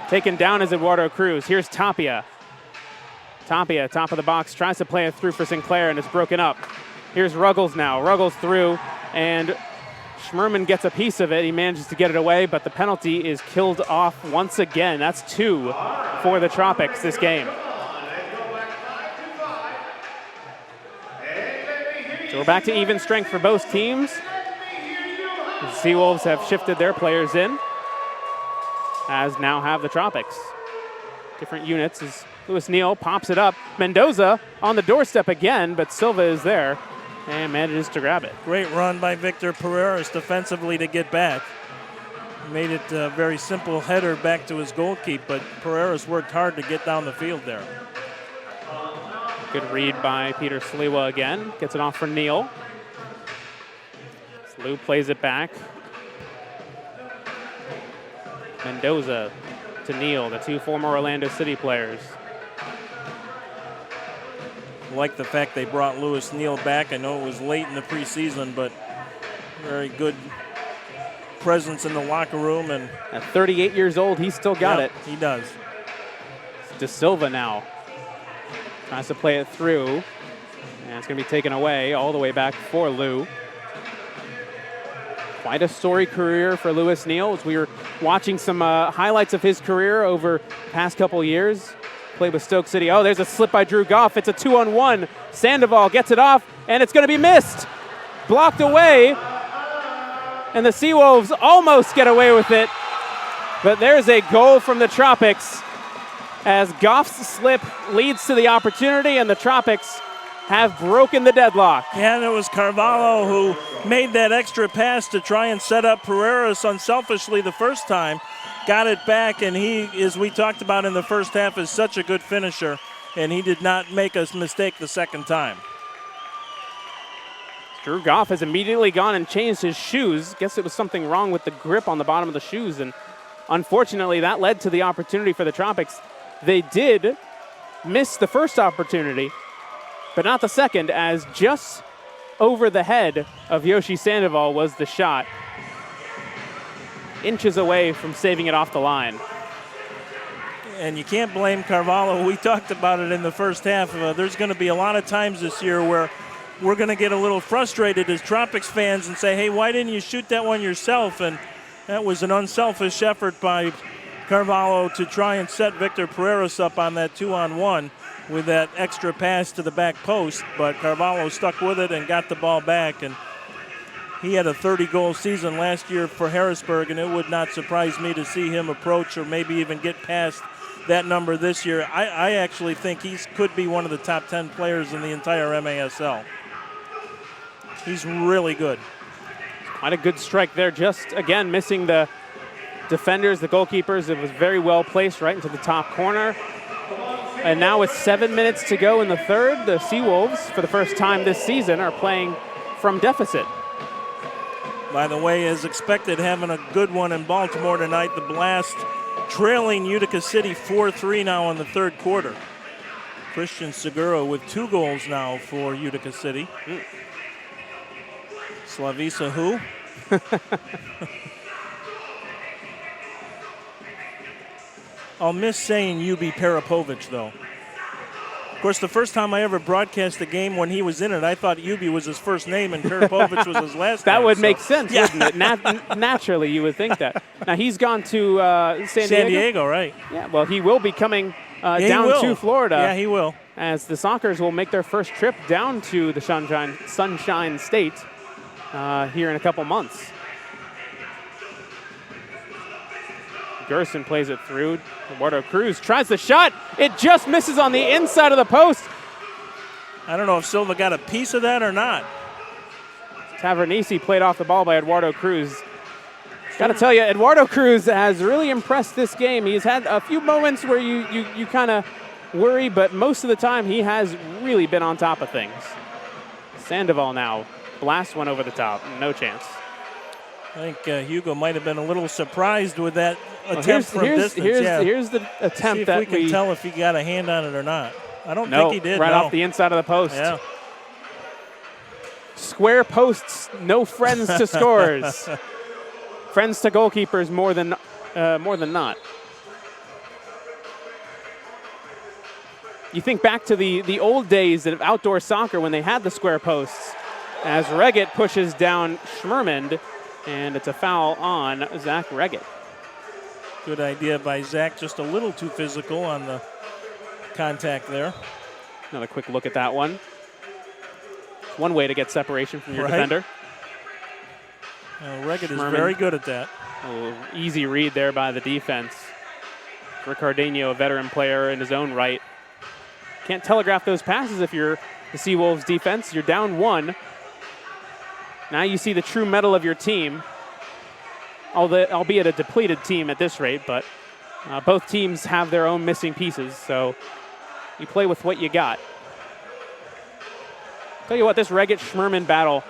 Speaker 1: Taken down is Eduardo Cruz. Here's Tapia. Tapia, top of the box, tries to play it through for Sinclair and it's broken up. Here's Ruggles now. Ruggles through, and Schmerman gets a piece of it. He manages to get it away, but the penalty is killed off once again. That's 2 for the Tropics this game. So we're back to even strength for both teams. The SeaWolves have shifted their players in, as now have the Tropics. Different units as Lewis Neal pops it up. Mendoza on the doorstep again, but Silva is there and manages to grab it.
Speaker 2: Great run by Victor Pereira defensively to get back. Made it a very simple header back to his goalkeeper, but Pereiras worked hard to get down the field there.
Speaker 1: Good read by Peter Sliwa again. Gets it off for Neal. Lou plays it back. Mendoza to Neal, the two former Orlando City players.
Speaker 2: I like the fact they brought Lewis Neal back. I know it was late in the preseason, but very good presence in the locker room. And
Speaker 1: at 38 years old, he's still got it.
Speaker 2: He does.
Speaker 1: It's De Silva now. Tries to play it through. And it's going to be taken away all the way back for Lou. Quite a storied career for Lewis Neal. As we were watching some highlights of his career over the past couple years. Played with Stoke City. Oh, there's a slip by Drew Goff. It's a 2-on-1. Sandoval gets it off, and it's going to be missed. Blocked away. And the SeaWolves almost get away with it. But there's a goal from the Tropics as Goff's slip leads to the opportunity, and the Tropics have broken the deadlock.
Speaker 2: Yeah, and it was Carvalho who made that extra pass to try and set up Pereiras unselfishly the first time. Got it back, and he, as we talked about in the first half, is such a good finisher, and he did not make a mistake the second time.
Speaker 1: Drew Goff has immediately gone and changed his shoes. Guess it was something wrong with the grip on the bottom of the shoes, and unfortunately that led to the opportunity for the Tropics. They did miss the first opportunity, but not the second, as just over the head of Yoshi Sandoval was the shot. Inches away from saving it off the line.
Speaker 2: And you can't blame Carvalho. We talked about it in the first half. There's going to be a lot of times this year where we're going to get a little frustrated as Tropics fans and say, hey, why didn't you shoot that one yourself? And that was an unselfish effort by Carvalho to try and set Victor Pereiras up on that 2-on-1 with that extra pass to the back post. But Carvalho stuck with it and got the ball back. And he had a 30-goal season last year for Harrisburg, and it would not surprise me to see him approach or maybe even get past that number this year. I actually think he could be one of the top 10 players in the entire MASL. He's really good.
Speaker 1: Quite a good strike there, just, again, missing the defenders, the goalkeepers. It was very well placed right into the top corner. And now with 7 minutes to go in the third, the SeaWolves, for the first time this season, are playing from deficit.
Speaker 2: By the way, as expected, having a good one in Baltimore tonight. The Blast trailing Utica City 4-3 now in the third quarter. Christian Segura with 2 goals now for Utica City. Slavisa who? I'll miss saying Ubi Parapovic, though. Of course, the first time I ever broadcast a game when he was in it, I thought Ubi was his first name and Parapovic was his last name.
Speaker 1: That would make sense, wouldn't it? Naturally, you would think that. Now, he's gone to San Diego.
Speaker 2: San Diego, right.
Speaker 1: Yeah, well, he will be coming down to Florida.
Speaker 2: Yeah, he will.
Speaker 1: As the Sockers will make their first trip down to the Sunshine State here in a couple months. Gerson plays it through. Eduardo Cruz tries the shot. It just misses on the inside of the post.
Speaker 2: I don't know if Silva got a piece of that or not.
Speaker 1: Tavernisi played off the ball by Eduardo Cruz. Got to tell you, Eduardo Cruz has really impressed this game. He's had a few moments where you kind of worry, but most of the time he has really been on top of things. Sandoval now blasts one over the top. No chance.
Speaker 2: I think Hugo might have been a little surprised with that attempt from distance.
Speaker 1: Here's the attempt.
Speaker 2: See if
Speaker 1: that
Speaker 2: we can tell if he got a hand on it or not. I don't
Speaker 1: no,
Speaker 2: think he did.
Speaker 1: Right
Speaker 2: no.
Speaker 1: off the inside of the post.
Speaker 2: Yeah.
Speaker 1: Square posts, no friends to scorers. Friends to goalkeepers more than not. You think back to the old days of outdoor soccer when they had the square posts. As Reggett pushes down Schmermond, and it's a foul on Zach Reggett.
Speaker 2: Good idea by Zach, just a little too physical on the contact there.
Speaker 1: Another quick look at that one. One way to get separation from your defender.
Speaker 2: Reggett is very good at that.
Speaker 1: Easy read there by the defense. Ricardinho, a veteran player in his own right. Can't telegraph those passes if you're the SeaWolves defense. You're down 1. Now you see the true mettle of your team. albeit a depleted team at this rate, but both teams have their own missing pieces, so you play with what you got. Tell you what, this Reggett-Schmerman battle,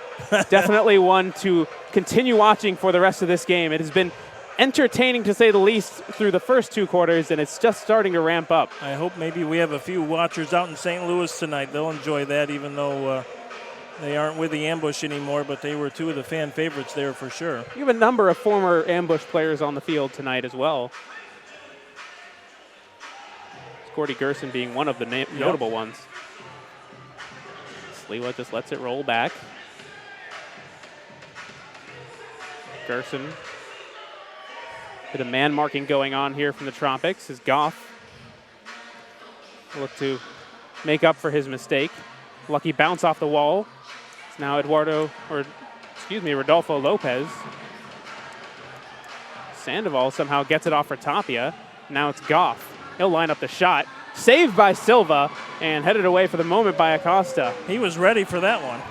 Speaker 1: definitely one to continue watching for the rest of this game. It has been entertaining, to say the least, through the first 2 quarters, and it's just starting to ramp up.
Speaker 2: I hope maybe we have a few watchers out in St. Louis tonight. They'll enjoy that, even though they aren't with the ambush anymore, but they were 2 of the fan favorites there for sure.
Speaker 1: You have a number of former ambush players on the field tonight as well. Gordy Gerson being one of the notable ones. Sliwa just lets it roll back. Gerson. Bit of man marking going on here from the Tropics as Goff look to make up for his mistake. Lucky bounce off the wall. It's now Rodolfo Lopez. Sandoval somehow gets it off for Tapia. Now it's Goff. He'll line up the shot. Saved by Silva and headed away for the moment by Acosta.
Speaker 2: He was ready for that one.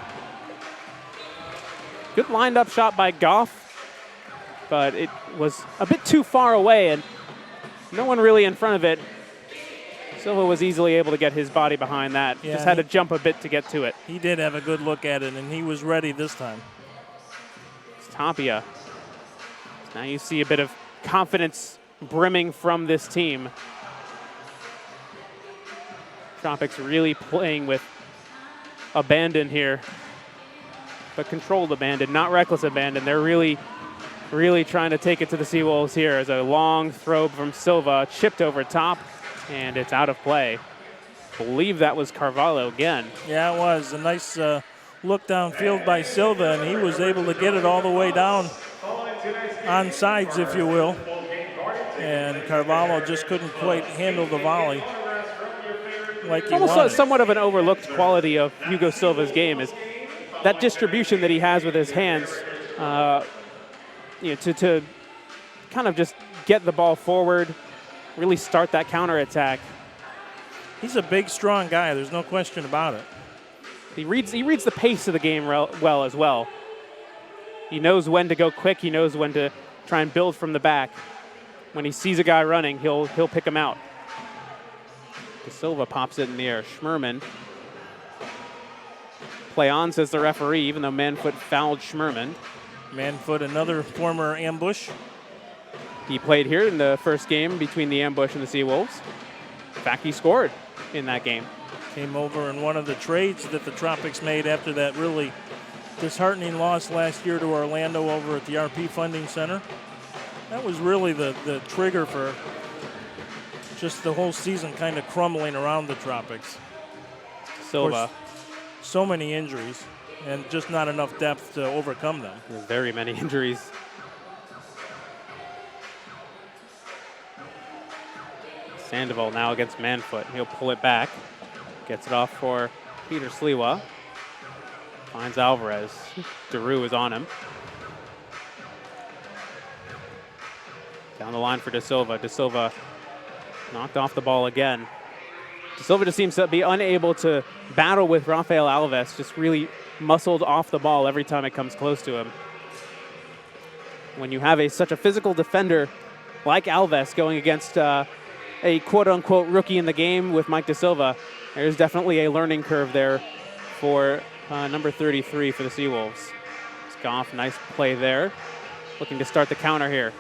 Speaker 1: Good lined up shot by Goff, but it was a bit too far away and no one really in front of it. Silva was easily able to get his body behind that.
Speaker 2: Yeah,
Speaker 1: just had to jump a bit to get to it.
Speaker 2: He did have a good look at it, and he was ready this time.
Speaker 1: It's Tapia. Now you see a bit of confidence brimming from this team. Tropics really playing with abandon here, but controlled abandon, not reckless abandon. They're really trying to take it to the SeaWolves here as a long throw from Silva, chipped over top, and it's out of play. I believe that was Carvalho again.
Speaker 2: Yeah, it was. A nice look downfield by Silva, and he was able to get it all the way down on sides, if you will. And Carvalho just couldn't quite handle the volley like he
Speaker 1: Almost
Speaker 2: wanted.
Speaker 1: somewhat of an overlooked quality of Hugo Silva's game is that distribution that he has with his hands, to kind of just get the ball forward, really start that counterattack.
Speaker 2: He's a big, strong guy. There's no question about it.
Speaker 1: He reads the pace of the game well as well. He knows when to go quick. He knows when to try and build from the back. When he sees a guy running, he'll pick him out. De Silva pops it in the air. Schmerman. Play on, says the referee, even though Manfoot fouled Schmerman.
Speaker 2: Manfoot, another former ambush.
Speaker 1: He played here in the first game between the ambush and the SeaWolves. In fact, he scored in that game.
Speaker 2: Came over in one of the trades that the Tropics made after that really disheartening loss last year to Orlando over at the RP Funding Center. That was really the trigger for just the whole season kind of crumbling around the Tropics.
Speaker 1: Silva.
Speaker 2: So many injuries and just not enough depth to overcome them.
Speaker 1: Very many injuries. Sandoval now against Manfoot. He'll pull it back. Gets it off for Peter Sliwa. Finds Alvarez. Daru is on him. Down the line for De Silva. De Silva knocked off the ball again. De Silva just seems to be unable to battle with Rafael Alves. Just really muscled off the ball every time it comes close to him. When you have such a physical defender like Alves going against a quote-unquote rookie in the game with Mike De Silva, there's definitely a learning curve there for number 33 for the SeaWolves. Goff, nice play there. Looking to start the counter here.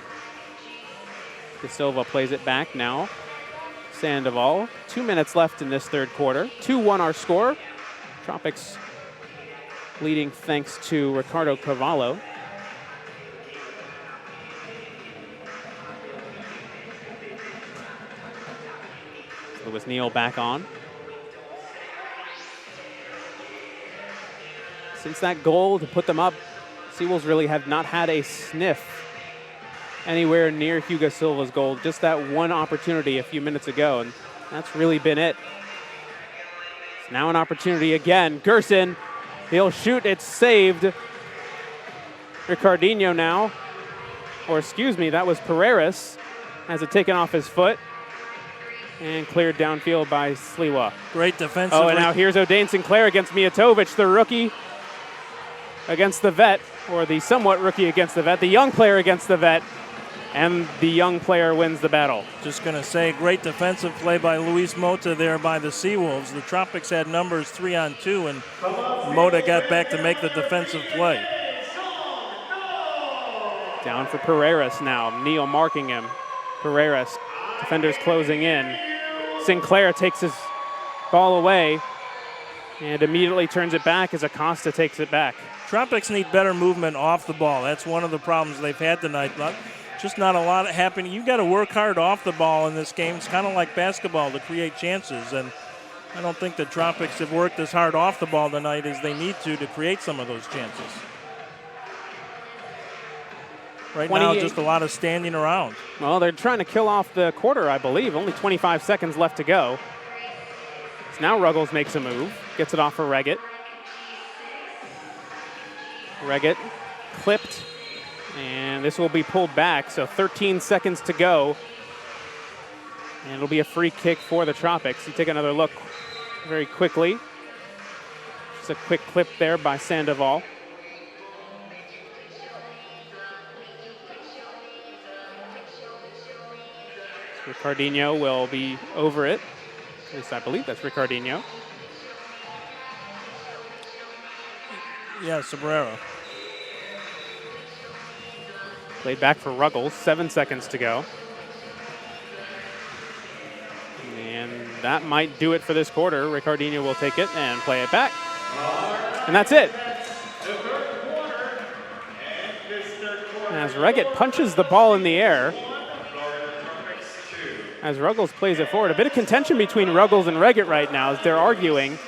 Speaker 1: De Silva plays it back now. Sandoval, 2 minutes left in this third quarter. 2-1 our score. Tropics leading thanks to Ricardo Carvalho. Lewis Neal back on. Since that goal to put them up, SeaWolves really have not had a sniff anywhere near Hugo Silva's goal. Just that one opportunity a few minutes ago, and that's really been it. It's now an opportunity again. Gerson, he'll shoot, it's saved. Ricardinho now, or excuse me, that was Pereiras, has it taken off his foot. And cleared downfield by Sliwa.
Speaker 2: Great defensive.
Speaker 1: Oh, and now here's O'Dane Sinclair against Mijatovic, the rookie. against the vet, or the somewhat rookie against the vet, the young player against the vet, and the young player wins the battle.
Speaker 2: Just going to say, great defensive play by Luis Mota there by the SeaWolves. The Tropics had numbers 3-on-2, and Mota got back to make the defensive play.
Speaker 1: Down for Pereiras now. Neal marking him. Pereiras, defenders closing in. Sinclair takes his ball away and immediately turns it back as Acosta takes it back.
Speaker 2: Tropics need better movement off the ball. That's one of the problems they've had tonight. Just not a lot happening. You've got to work hard off the ball in this game. It's kind of like basketball to create chances, and I don't think the Tropics have worked as hard off the ball tonight as they need to create some of those chances. Right now, just a lot of standing around.
Speaker 1: Well, they're trying to kill off the quarter, I believe. Only 25 seconds left to go. So now Ruggles makes a move, gets it off for Reggett. Reggett clipped, and this will be pulled back, so 13 seconds to go. And it'll be a free kick for the Tropics. You take another look very quickly. Just a quick clip there by Sandoval. Ricardinho will be over it. At least I believe that's Ricardinho.
Speaker 2: Yeah, Cabrera.
Speaker 1: Played back for Ruggles, 7 seconds to go. And that might do it for this quarter. Ricardinho will take it and play it back. And that's it. As Reggett punches the ball in the air, as Ruggles plays it forward. A bit of contention between Ruggles and Reggett right now as they're arguing.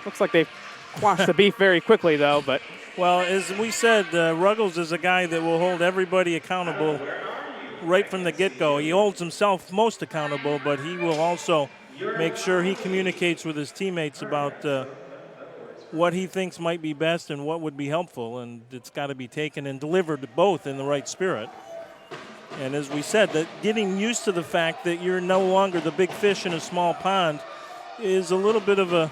Speaker 1: Looks like they've quashed the beef very quickly, though. But
Speaker 2: well, as we said, Ruggles is a guy that will hold everybody accountable right from the get-go. He holds himself most accountable, but he will also make sure he communicates with his teammates about what he thinks might be best and what would be helpful, and it's got to be taken and delivered both in the right spirit. And as we said, that getting used to the fact that you're no longer the big fish in a small pond is a little bit of a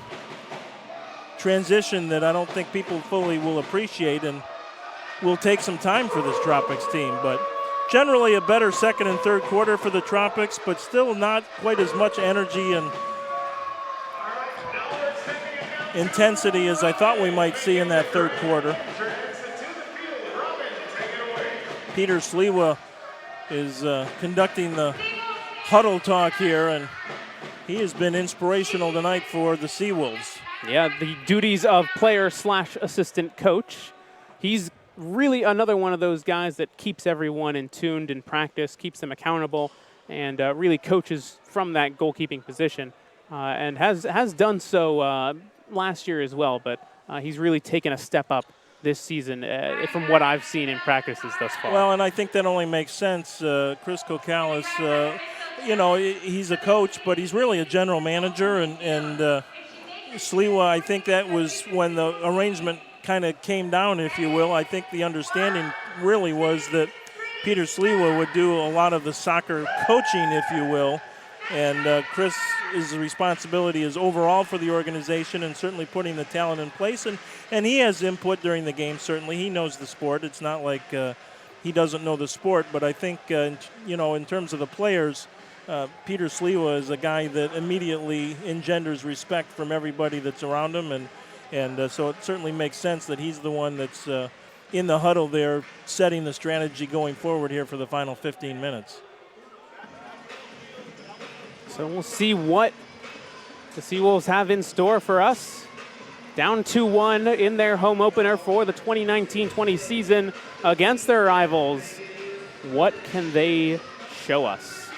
Speaker 2: transition that I don't think people fully will appreciate, and will take some time for this Tropics team. But generally a better second and third quarter for the Tropics, but still not quite as much energy and intensity as I thought we might see in that third quarter. Peter Sliwa is conducting the huddle talk here, and he has been inspirational tonight for the SeaWolves.
Speaker 1: Yeah, the duties of player/assistant coach. He's really another one of those guys that keeps everyone in tuned in practice, keeps them accountable, and really coaches from that goalkeeping position, and has done so last year as well, but he's really taken a step up this season from what I've seen in practices thus far.
Speaker 2: Well, and I think that only makes sense. Chris Kokalis, he's a coach, but he's really a general manager, and Sliwa, I think that was when the arrangement kind of came down, if you will. I think the understanding really was that Peter Sliwa would do a lot of the soccer coaching, if you will, and Chris's responsibility is overall for the organization and certainly putting the talent in place. And he has input during the game, certainly. He knows the sport. It's not like he doesn't know the sport. But I think, in terms of the players, Peter Sliwa is a guy that immediately engenders respect from everybody that's around him. And so it certainly makes sense that he's the one that's in the huddle there setting the strategy going forward here for the final 15 minutes.
Speaker 1: So we'll see what the SeaWolves have in store for us. Down 2-1 in their home opener for the 2019-20 season against their rivals. What can they show us?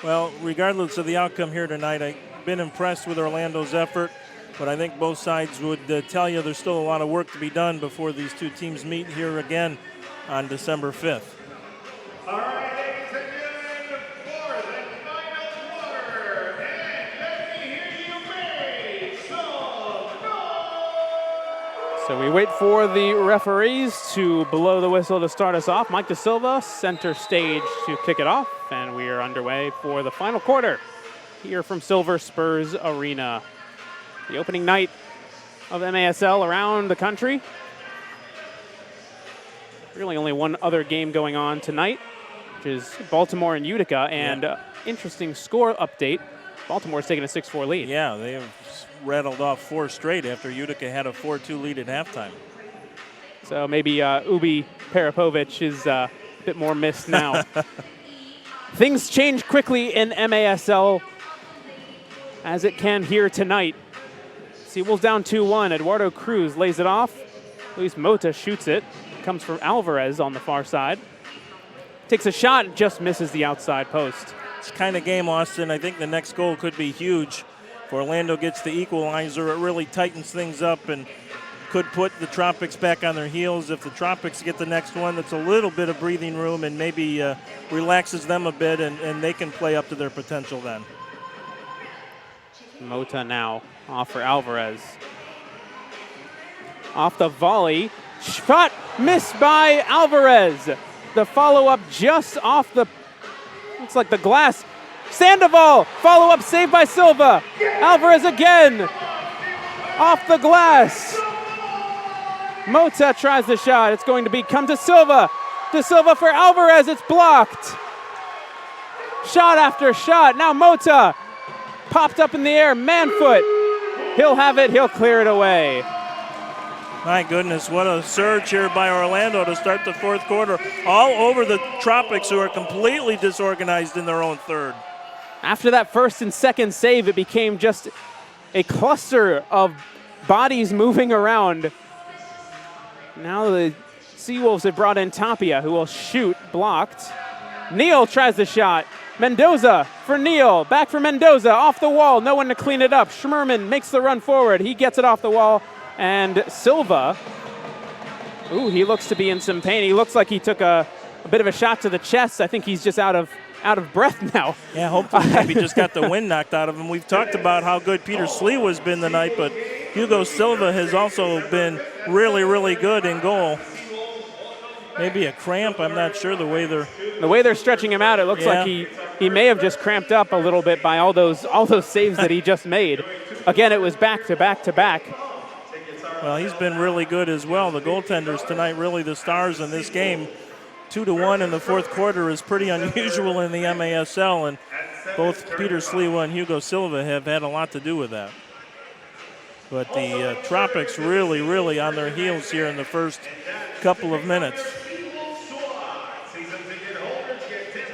Speaker 2: Well, regardless of the outcome here tonight, I've been impressed with Orlando's effort, but I think both sides would tell you there's still a lot of work to be done before these two teams meet here again on December 5th.
Speaker 3: All right, ladies and gentlemen, for the final quarter, and let me hear you make some noise!
Speaker 1: So we wait for the referees to blow the whistle to start us off. Mike De Silva, center stage to kick it off, and we are underway for the final quarter here from Silver Spurs Arena. The opening night of MASL around the country. Really only one other game going on tonight, which is Baltimore and Utica. And interesting score update. Baltimore's taking a 6-4 lead.
Speaker 2: Yeah, they have rattled off 4 straight after Utica had a 4-2 lead at halftime.
Speaker 1: So maybe Ubi Parapovic is a bit more missed now. Things change quickly in MASL, as it can here tonight. SeaWolves down 2-1. Eduardo Cruz lays it off. Luis Mota shoots it. Comes from Alvarez on the far side. Takes a shot, just misses the outside post.
Speaker 2: It's kind of game, Austin. I think the next goal could be huge. If Orlando gets the equalizer, it really tightens things up and could put the Tropics back on their heels. If the Tropics get the next one, that's a little bit of breathing room and maybe relaxes them a bit, and they can play up to their potential then.
Speaker 1: Mota now off for Alvarez. Off the volley. Shot missed by Alvarez. The follow-up just off the, looks like the glass. Sandoval, follow-up saved by Silva. Alvarez again. Off the glass. Mota tries the shot. It's going to come to Silva. To Silva for Alvarez. It's blocked. Shot after shot. Now Mota popped up in the air. Man-foot. He'll have it. He'll clear it away.
Speaker 2: My goodness, what a surge here by Orlando to start the fourth quarter. All over the Tropics, who are completely disorganized in their own third.
Speaker 1: After that first and second save, it became just a cluster of bodies moving around. Now the SeaWolves have brought in Tapia, who will shoot, blocked. Neal tries the shot. Mendoza for Neal. Back for Mendoza, off the wall. No one to clean it up. Schmerman makes the run forward. He gets it off the wall. And Silva, ooh, he looks to be in some pain. He looks like he took a bit of a shot to the chest. I think he's just out of breath now.
Speaker 2: Yeah, hopefully maybe just got the wind knocked out of him. We've talked about how good Peter Sliwa has been tonight, but Hugo Silva has also been really, really good in goal. Maybe a cramp, I'm not sure the way they're
Speaker 1: stretching him out. It looks like he may have just cramped up a little bit by all those saves that he just made. Again, it was back to back to back.
Speaker 2: Well, he's been really good as well. The goaltenders tonight really the stars in this game. 2-1 in the fourth quarter is pretty unusual in the MASL, and both Peter Sliwa and Hugo Silva have had a lot to do with that. But the Tropics really, really on their heels here in the first couple of minutes.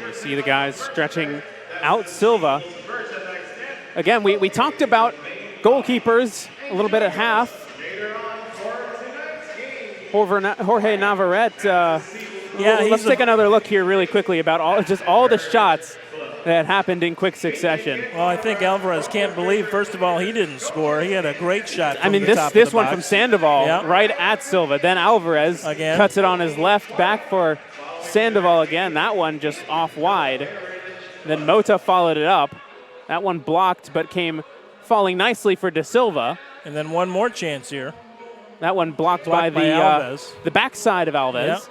Speaker 1: You see the guys stretching out Silva. Again, we talked about goalkeepers a little bit at half. Jorge Navarrete. Let's take another look here really quickly about all the shots that happened in quick succession.
Speaker 2: Well, I think Alvarez can't believe, first of all, he didn't score. He had a great shot from
Speaker 1: this one from Sandoval right at Silva. Then Alvarez cuts it on his left, back for Sandoval again. That one just off wide. Then Mota followed it up. That one blocked, but came falling nicely for De Silva.
Speaker 2: And then one more chance here.
Speaker 1: That one blocked by the backside of Alves.
Speaker 2: Yep.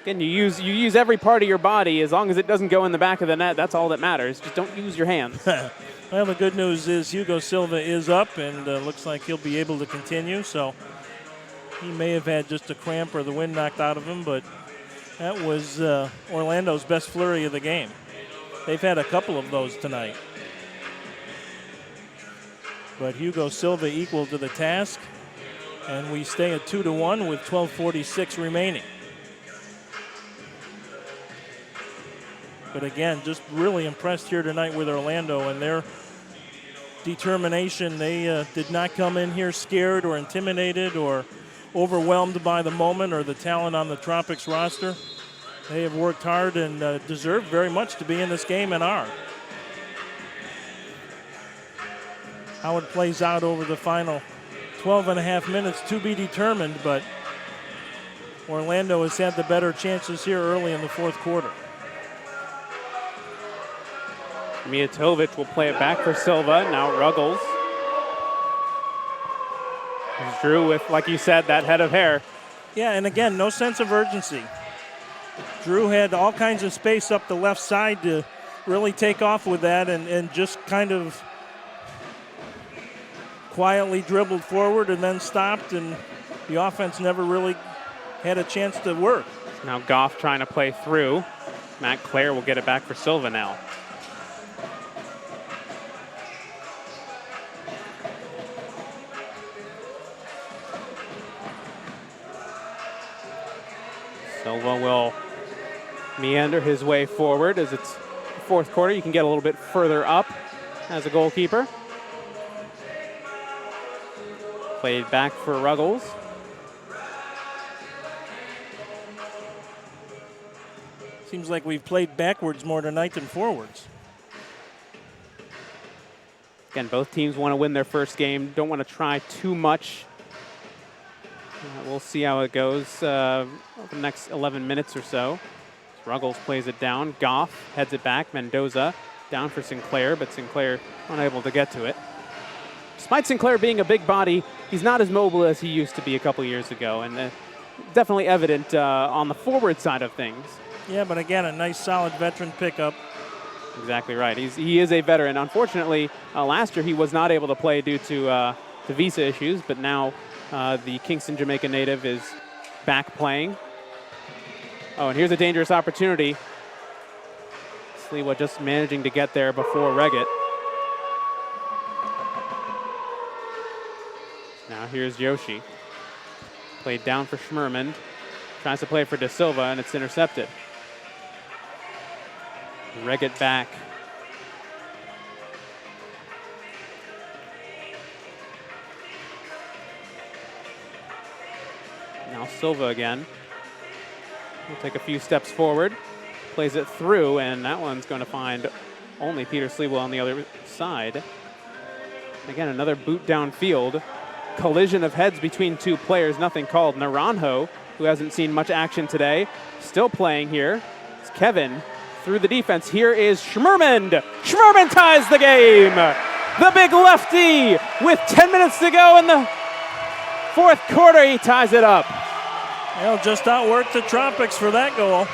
Speaker 1: Again, you use every part of your body. As long as it doesn't go in the back of the net, that's all that matters. Just don't use your hands.
Speaker 2: Well, the good news is Hugo Silva is up, and looks like he'll be able to continue. So he may have had just a cramp or the wind knocked out of him, but that was Orlando's best flurry of the game. They've had a couple of those tonight. But Hugo Silva equal to the task, and we stay at 2-1 with 12:46 remaining. But again, just really impressed here tonight with Orlando and their determination. They did not come in here scared or intimidated or overwhelmed by the moment or the talent on the Tropics roster. They have worked hard and deserve very much to be in this game and are. How it plays out over the final 12 and a half minutes to be determined, but Orlando has had the better chances here early in the fourth quarter.
Speaker 1: Mijatovic will play it back for Silva. Now Ruggles. There's Drew with, like you said, that head of hair.
Speaker 2: Yeah, and again, no sense of urgency. Drew had all kinds of space up the left side to really take off with that and just kind of quietly dribbled forward and then stopped, and the offense never really had a chance to work.
Speaker 1: Now Goff trying to play through. Matt Clare will get it back for Silva now. Silva will meander his way forward as it's fourth quarter. You can get a little bit further up as a goalkeeper. Played back for Ruggles.
Speaker 2: Seems like we've played backwards more tonight than forwards.
Speaker 1: Again, both teams want to win their first game. Don't want to try too much. We'll see how it goes over the next 11 minutes or so. Ruggles plays it down. Goff heads it back. Mendoza down for Sinclair, but Sinclair unable to get to it. Despite Sinclair being a big body, he's not as mobile as he used to be a couple years ago, and definitely evident on the forward side of things.
Speaker 2: Yeah, but again, a nice solid veteran pickup.
Speaker 1: Exactly right. He is a veteran. Unfortunately, last year he was not able to play due to visa issues, but now the Kingston, Jamaica native is back playing. Oh, and here's a dangerous opportunity. Sliwa just managing to get there before Reggett. Now here's Yoshi. Played down for Schmerman. Tries to play for De Silva, and it's intercepted. Reggett back. Now Silva again. He'll take a few steps forward. Plays it through, and that one's going to find only Peter Sliwa on the other side. Again, another boot downfield. Collision of heads between two players, nothing called. Naranjo, who hasn't seen much action today, still playing here. It's Kevin through the defense. Here is Schmerman. Schmerman ties the game. The big lefty with 10 minutes to go in the fourth quarter. He ties it up.
Speaker 2: Well, just outworked the Tropics for that goal.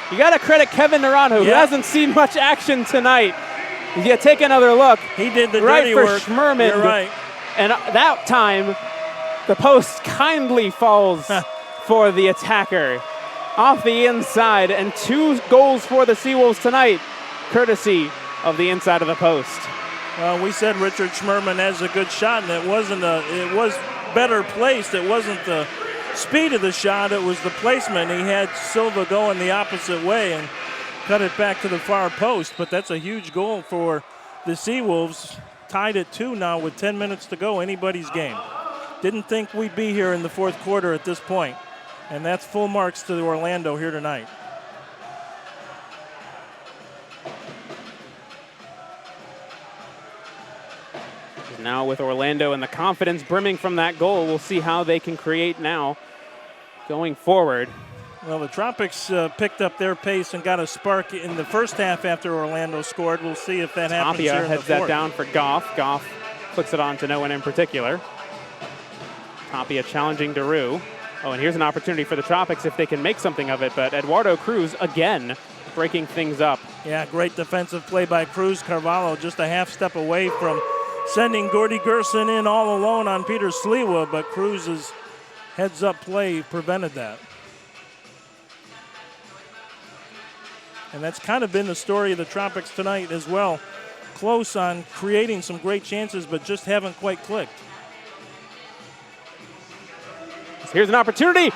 Speaker 1: You got to credit Kevin Naranjo, who hasn't seen much action tonight. You take another look.
Speaker 2: He did the
Speaker 1: right
Speaker 2: dirty
Speaker 1: for
Speaker 2: work.
Speaker 1: Schmerman.
Speaker 2: You're right.
Speaker 1: And that time, the post kindly falls for the attacker. Off the inside, and 2 goals for the SeaWolves tonight, courtesy of the inside of the post.
Speaker 2: Well, we said Richard Schmerman has a good shot, and it was better placed. It wasn't the speed of the shot, it was the placement. He had Silva going the opposite way and cut it back to the far post, but that's a huge goal for the SeaWolves. Tied at 2 now with 10 minutes to go, anybody's game. Didn't think we'd be here in the fourth quarter at this point, and that's full marks to Orlando here tonight.
Speaker 1: Now with Orlando and the confidence brimming from that goal, we'll see how they can create now going forward.
Speaker 2: Well, the Tropics picked up their pace and got a spark in the first half after Orlando scored. We'll see if that happens here in the
Speaker 1: heads
Speaker 2: fourth.
Speaker 1: that down for Goff. Goff flicks it on to no one in particular. Tapia challenging Daru. Oh, and here's an opportunity for the Tropics if they can make something of it, but Eduardo Cruz again breaking things up.
Speaker 2: Yeah, great defensive play by Cruz. Carvalho just a half step away from sending Gordy Gerson in all alone on Peter Sliwa, but Cruz's heads-up play prevented that. And that's kind of been the story of the Tropics tonight as well. Close on creating some great chances, but just haven't quite clicked.
Speaker 1: Here's an opportunity,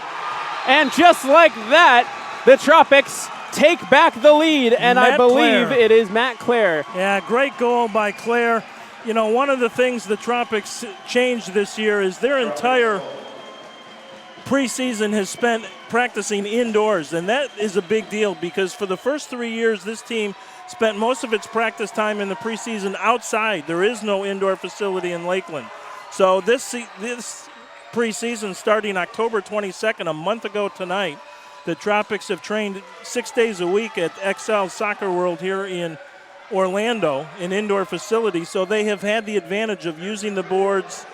Speaker 1: and just like that, the Tropics take back the lead, and I believe it is Matt Clare.
Speaker 2: Yeah, great goal by Clare. You know, one of the things the Tropics changed this year is their entire preseason has spent practicing indoors, and that is a big deal because for the first 3 years, this team spent most of its practice time in the preseason outside. There is no indoor facility in Lakeland. So this preseason starting October 22nd, a month ago tonight, the Tropics have trained 6 days a week at XL Soccer World here in Orlando, an indoor facility. So they have had the advantage of using the boards,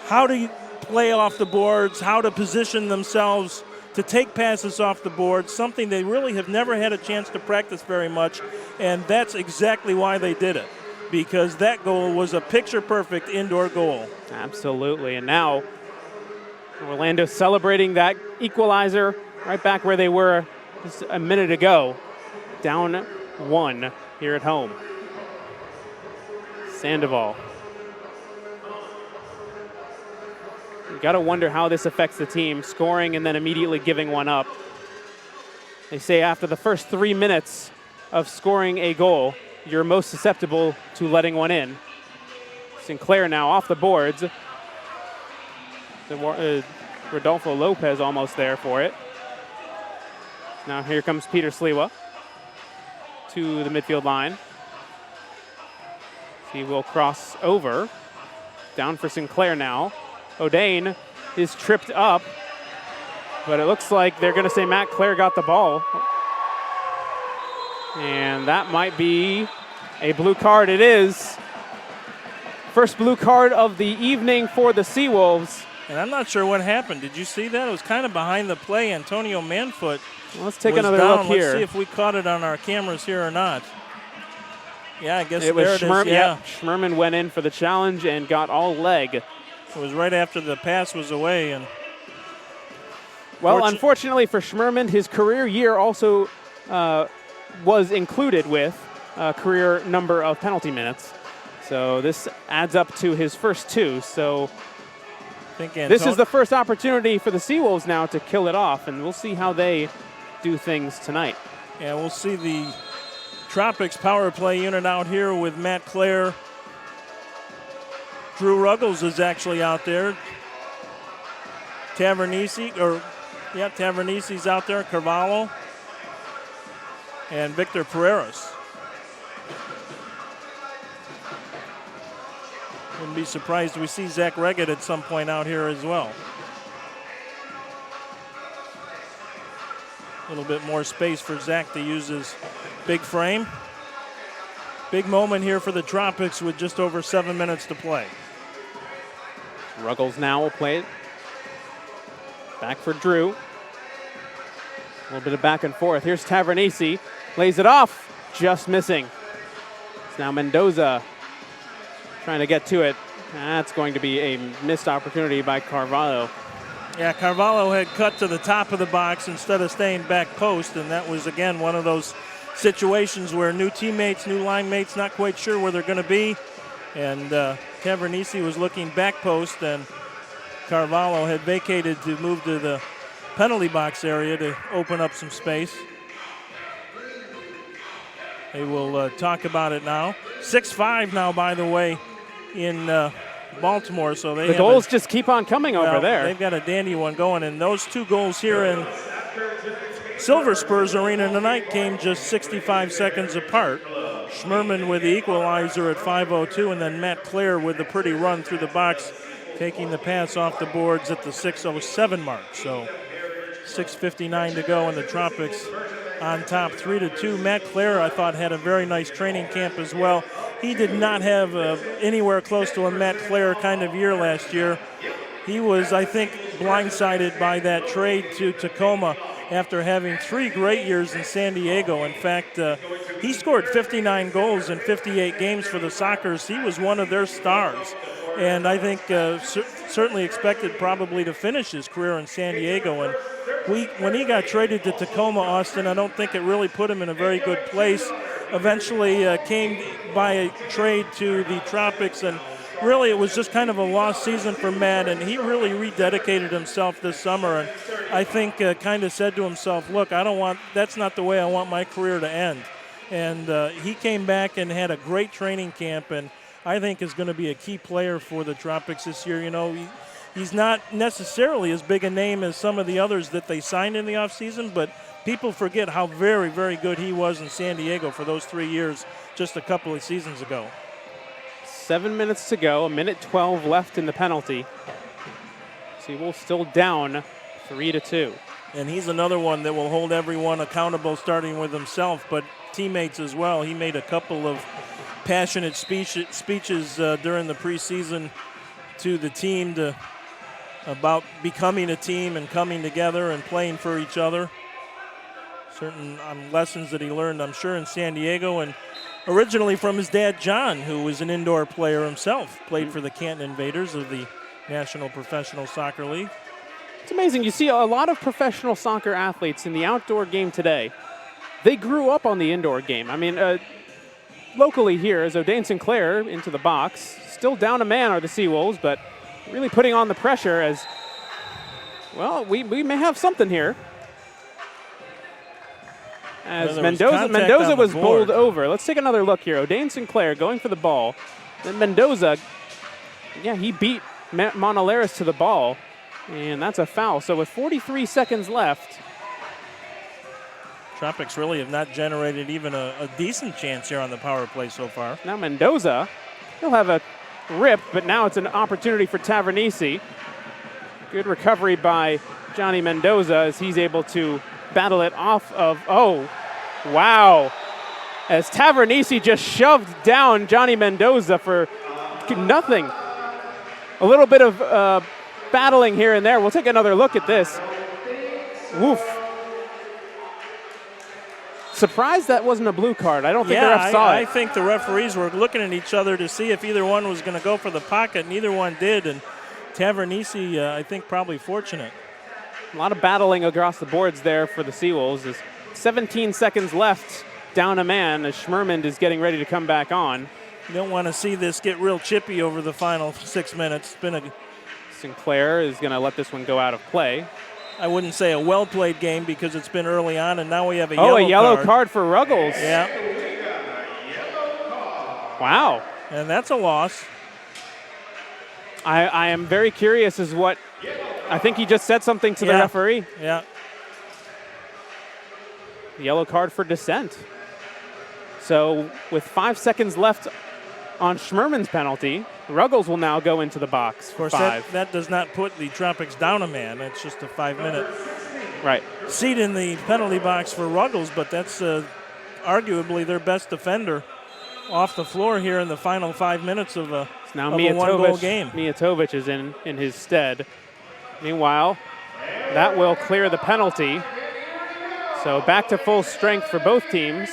Speaker 2: how to play off the boards, how to position themselves to take passes off the board, something they really have never had a chance to practice very much, and that's exactly why they did it. because that goal was a picture-perfect indoor goal.
Speaker 1: Absolutely. And now Orlando celebrating that equalizer right back where they were just a minute ago. Down 1 here at home. Sandoval. You got to wonder how this affects the team, scoring and then immediately giving one up. They say after the first 3 minutes of scoring a goal, you're most susceptible to letting one in. Sinclair now off the boards. Rodolfo Lopez almost there for it. Now here comes Peter Sliwa to the midfield line. He will cross over. Down for Sinclair now. O'Dane is tripped up, but it looks like they're going to say Matt Clare got the ball. And that might be a blue card. It is. First blue card of the evening for the SeaWolves.
Speaker 2: And I'm not sure what happened. Did you see that? It was kind of behind the play. Antonio Manfoot.
Speaker 1: Well, let's take
Speaker 2: was
Speaker 1: another
Speaker 2: down.
Speaker 1: look here.
Speaker 2: Let's see if we caught it on our cameras here or not. Yeah, I guess
Speaker 1: it was
Speaker 2: there it is. Yeah.
Speaker 1: Schmerman went in for the challenge and got all leg.
Speaker 2: It was right after the pass was away. And
Speaker 1: well, unfortunately for Schmerman, his career year also was included with a career number of penalty minutes. So this adds up to his first 2. So this is the first opportunity for the SeaWolves now to kill it off, and we'll see how they do things tonight.
Speaker 2: Yeah, we'll see the Tropics power play unit out here with Matt Clare. Drew Ruggles is actually out there. Tavernisi's out there, Carvalho, and Victor Pereiras. Wouldn't be surprised if we see Zach Reggett at some point out here as well. A little bit more space for Zach to use his big frame. Big moment here for the Tropics with just over 7 minutes to play.
Speaker 1: Ruggles now will play it. Back for Drew. A little bit of back and forth. Here's Tavernisi. Lays it off. Just missing. It's now Mendoza trying to get to it. That's going to be a missed opportunity by Carvalho.
Speaker 2: Yeah, Carvalho had cut to the top of the box instead of staying back post, and that was, again, one of those situations where new teammates, new line mates, not quite sure where they're going to be. And Tavernisi was looking back post, and Carvalho had vacated to move to the penalty box area to open up some space. They will talk about it now. 6-5 now, by the way, in Baltimore. So the
Speaker 1: goals just keep on coming over there.
Speaker 2: They've got a dandy one going, and those 2 goals here in Silver Spurs Arena tonight came just 65 seconds apart. Schmerman with the equalizer at 5:02, and then Matt Clare with the pretty run through the box, taking the pass off the boards at the 6:07 mark. So 6:59 to go, and the Tropics on top 3-2. Matt Clare, I thought, had a very nice training camp as well. He did not have anywhere close to a Matt Clare kind of year last year. He was, I think, blindsided by that trade to Tacoma after having 3 great years in San Diego. In fact, he scored 59 goals in 58 games for the Sockers. He was one of their stars. And I think certainly expected probably to finish his career in San Diego. And when he got traded to Tacoma, Austin, I don't think it really put him in a very good place. Eventually came by a trade to the Tropics, and really it was just kind of a lost season for Matt, and he really rededicated himself this summer, and I think kind of said to himself, look, that's not the way I want my career to end. And he came back and had a great training camp, and I think is going to be a key player for the Tropics this year. You know, he's not necessarily as big a name as some of the others that they signed in the offseason, but people forget how very, very good he was in San Diego for those 3 years just a couple of seasons ago.
Speaker 1: 7 minutes to go, 1:12 left in the penalty. SeaWolves still down 3-2.
Speaker 2: And he's another one that will hold everyone accountable, starting with himself, but teammates as well. He made a couple of passionate speeches during the preseason to the team about becoming a team and coming together and playing for each other. Certain lessons that he learned, I'm sure, in San Diego. And originally from his dad, John, who was an indoor player himself, played for the Canton Invaders of the National Professional Soccer League.
Speaker 1: It's amazing. You see a lot of professional soccer athletes in the outdoor game today. They grew up on the indoor game. I mean, locally here is O'Dane Sinclair into the box. Still down a man are the SeaWolves, but really putting on the pressure as, well, we may have something here. As Mendoza was bowled over. Let's take another look here. O'Dane Sinclair going for the ball. Then Mendoza, yeah, he beat Monaleris to the ball, and that's a foul. So with 43 seconds left,
Speaker 2: Tropics really have not generated even a decent chance here on the power play so far.
Speaker 1: now Mendoza, he'll have a rip, but now it's an opportunity for Tavernisi. Good recovery by Johnny Mendoza as he's able to battle it off of, oh, wow. As Tavernisi just shoved down Johnny Mendoza for nothing. A little bit of battling here and there. We'll take another look at this. Woof. Surprised that wasn't a blue card. I don't think the ref saw it.
Speaker 2: I think the referees were looking at each other to see if either one was going to go for the pocket. Neither one did, and Tavernisi, I think, probably fortunate.
Speaker 1: A lot of battling across the boards there for the SeaWolves. There's 17 seconds left, down a man, as Schmermond is getting ready to come back on.
Speaker 2: You don't want to see this get real chippy over the final 6 minutes. It's been
Speaker 1: Sinclair is going to let this one go out of play.
Speaker 2: I wouldn't say a well-played game because it's been early on, and now we have a yellow card.
Speaker 1: Card for Ruggles.
Speaker 2: Yeah.
Speaker 1: Wow.
Speaker 2: And that's a loss.
Speaker 1: I am very curious as what, I think he just said something to the referee.
Speaker 2: Yeah.
Speaker 1: Yellow card for dissent. So with 5 seconds left on Schmerman's penalty, Ruggles will now go into the box.
Speaker 2: Of course, that does not put the Tropics down a man. It's just a 5-minute seat in the penalty box for Ruggles, but that's arguably their best defender off the floor here in the final 5 minutes of a one-goal game.
Speaker 1: Mijatovic is in his stead. Meanwhile, that will clear the penalty. So back to full strength for both teams,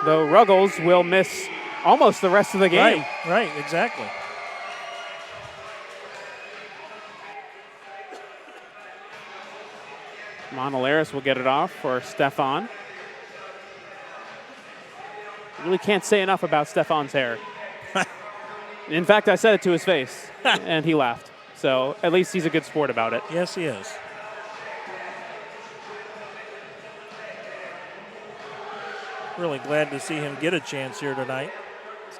Speaker 1: though Ruggles will miss almost the rest of the game.
Speaker 2: Right, exactly.
Speaker 1: Monaleris will get it off for Stefan. Really can't say enough about Stefan's hair. In fact, I said it to his face, and he laughed. So at least he's a good sport about it.
Speaker 2: Yes, he is. Really glad to see him get a chance here tonight.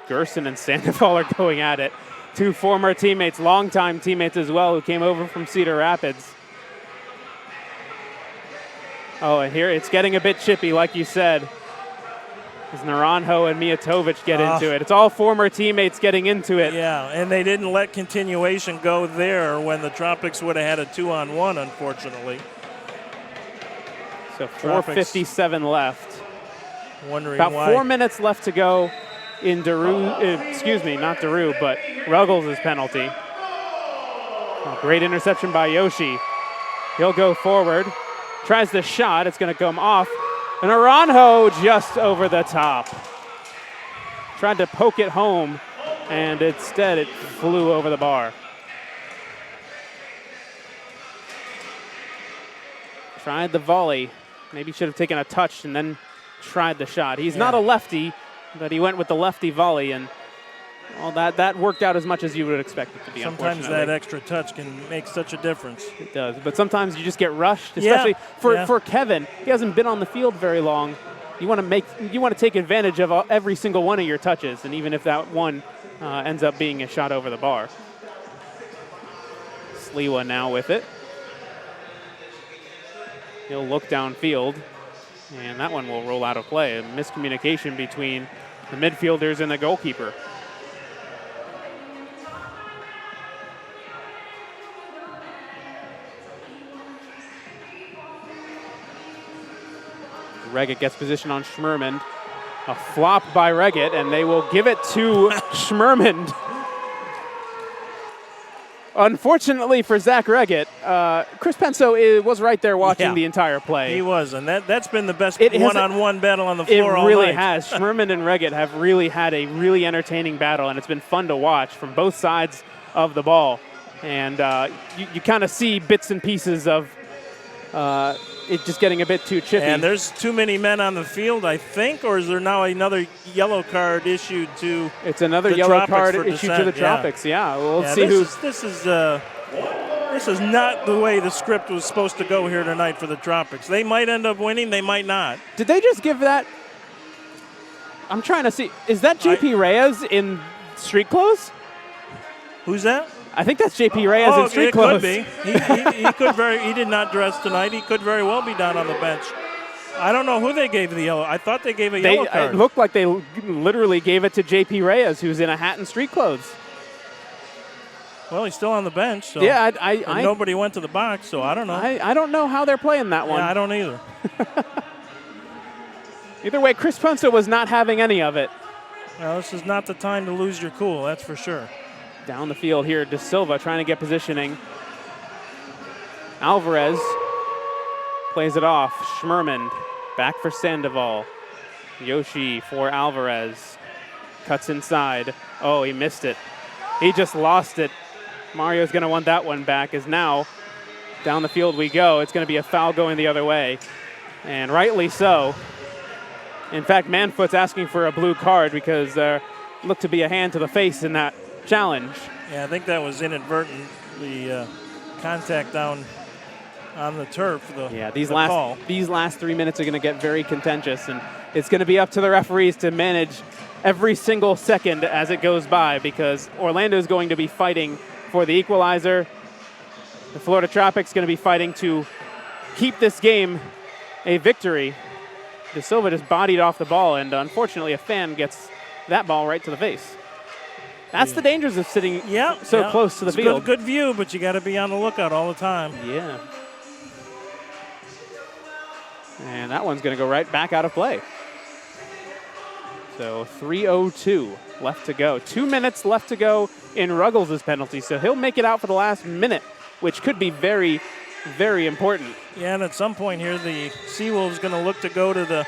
Speaker 1: Gerson and Sandoval are going at it. Two former teammates, longtime teammates as well, who came over from Cedar Rapids. Oh, and here it's getting a bit chippy, like you said. As Naranjo and Mijatovic get into it. It's all former teammates getting into it.
Speaker 2: Yeah, and they didn't let continuation go there when the Tropics would have had a 2-on-1, unfortunately.
Speaker 1: So 4:57 left.
Speaker 2: Wondering
Speaker 1: about
Speaker 2: why.
Speaker 1: 4 minutes left to go in not Daru, but Ruggles' penalty. Oh, great interception by Yoshi. He'll go forward, tries the shot, it's going to come off. And Naranjo just over the top. Tried to poke it home, and instead it flew over the bar. Tried the volley. Maybe should have taken a touch and then tried the shot. He's not a lefty, but he went with the lefty volley, and well, that worked out as much as you would expect it to be.
Speaker 2: Sometimes that extra touch can make such a difference.
Speaker 1: It does, but sometimes you just get rushed, especially for Kevin. He hasn't been on the field very long. You want to take advantage of every single one of your touches, and even if that one ends up being a shot over the bar. Sliwa now with it. He'll look downfield, and that one will roll out of play. A miscommunication between the midfielders and the goalkeeper. Reggett gets position on Schmermond. A flop by Reggett, and they will give it to Schmermond. Unfortunately for Zach Reggett, Chris Penso was right there watching the entire play.
Speaker 2: He was, and that's been the best one-on-one battle on the floor all
Speaker 1: night. It really
Speaker 2: night.
Speaker 1: has. Schmerman and Reggett have really had a really entertaining battle, and it's been fun to watch from both sides of the ball. And you kind of see bits and pieces of it just getting a bit too chippy.
Speaker 2: And there's too many men on the field, I think, or is there now another yellow card issued to
Speaker 1: It's another
Speaker 2: the
Speaker 1: yellow
Speaker 2: Tropics
Speaker 1: card
Speaker 2: for
Speaker 1: issued
Speaker 2: dissent?
Speaker 1: to the Tropics, yeah. We'll see
Speaker 2: This is not the way the script was supposed to go here tonight for the Tropics. They might end up winning, they might not.
Speaker 1: Did they just give that? I'm trying to see. Is that JP Reyes in street clothes?
Speaker 2: Who's that?
Speaker 1: I think that's JP Reyes in street
Speaker 2: it
Speaker 1: clothes.
Speaker 2: Could be. He did not dress tonight. He could very well be down on the bench. I don't know who they gave the yellow. I thought they gave a yellow card.
Speaker 1: It looked like they literally gave it to JP Reyes, who's in a hat and street clothes.
Speaker 2: Well, he's still on the bench. So
Speaker 1: yeah,
Speaker 2: nobody went to the box, so I don't know.
Speaker 1: I don't know how they're playing that one.
Speaker 2: Yeah, I don't either.
Speaker 1: Either way, Chris Punso was not having any of it.
Speaker 2: Well, this is not the time to lose your cool, that's for sure.
Speaker 1: Down the field here, De Silva trying to get positioning. Alvarez plays it off. Schmerman back for Sandoval. Yoshi for Alvarez. Cuts inside. Oh, he missed it. He just lost it. Mario's going to want that one back, as now down the field we go. It's going to be a foul going the other way, and rightly so. In fact, Manfoot's asking for a blue card because there looked to be a hand to the face in that challenge.
Speaker 2: Yeah, I think that was inadvertent, the contact down on the turf.
Speaker 1: These last 3 minutes are going to get very contentious, and it's going to be up to the referees to manage every single second as it goes by, because Orlando's going to be fighting for the equalizer. The Florida Tropics going to be fighting to keep this game a victory. De Silva just bodied off the ball, and unfortunately a fan gets that ball right to the face. That's the dangers of sitting so close to the field.
Speaker 2: Good view, but you got to be on the lookout all the time.
Speaker 1: Yeah. And that one's going to go right back out of play. So 3:02 left to go. 2 minutes left to go in Ruggles' penalty, so he'll make it out for the last minute, which could be very, very important.
Speaker 2: Yeah, and at some point here, the SeaWolves going to look to go to the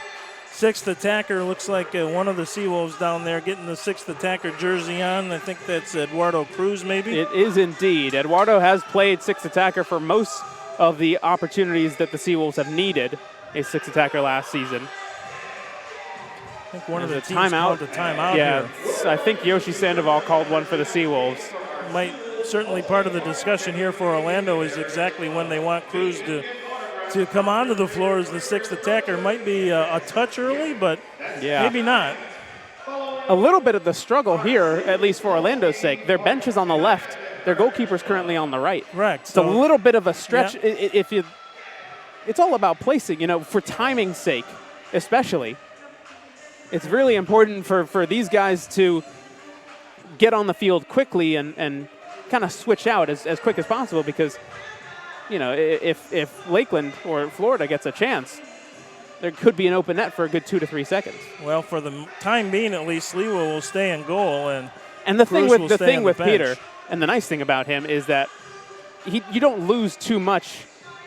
Speaker 2: sixth attacker. Looks like one of the SeaWolves down there getting the sixth attacker jersey on. I think that's Eduardo Cruz, maybe?
Speaker 1: It is indeed. Eduardo has played sixth attacker for most of the opportunities that the SeaWolves have needed a sixth attacker last season.
Speaker 2: I think one of the teams called the timeout here.
Speaker 1: I think Yoshi Sandoval called one for the SeaWolves.
Speaker 2: Certainly part of the discussion here for Orlando is exactly when they want Cruz to come onto the floor as the sixth attacker. Might be a touch early, but maybe not.
Speaker 1: A little bit of the struggle here, at least for Orlando's sake. Their bench is on the left. Their goalkeeper's currently on the right.
Speaker 2: Correct.
Speaker 1: It's a little bit of a stretch. Yeah. It's all about placing, for timing's sake, especially. It's really important for these guys to get on the field quickly and kind of switch out as quick as possible, because, if Lakeland or Florida gets a chance, there could be an open net for a good 2 to 3 seconds.
Speaker 2: Well, for the time being, at least, Sliwa will stay in goal,
Speaker 1: and the thing with Peter, and the nice thing about him is that you don't lose too much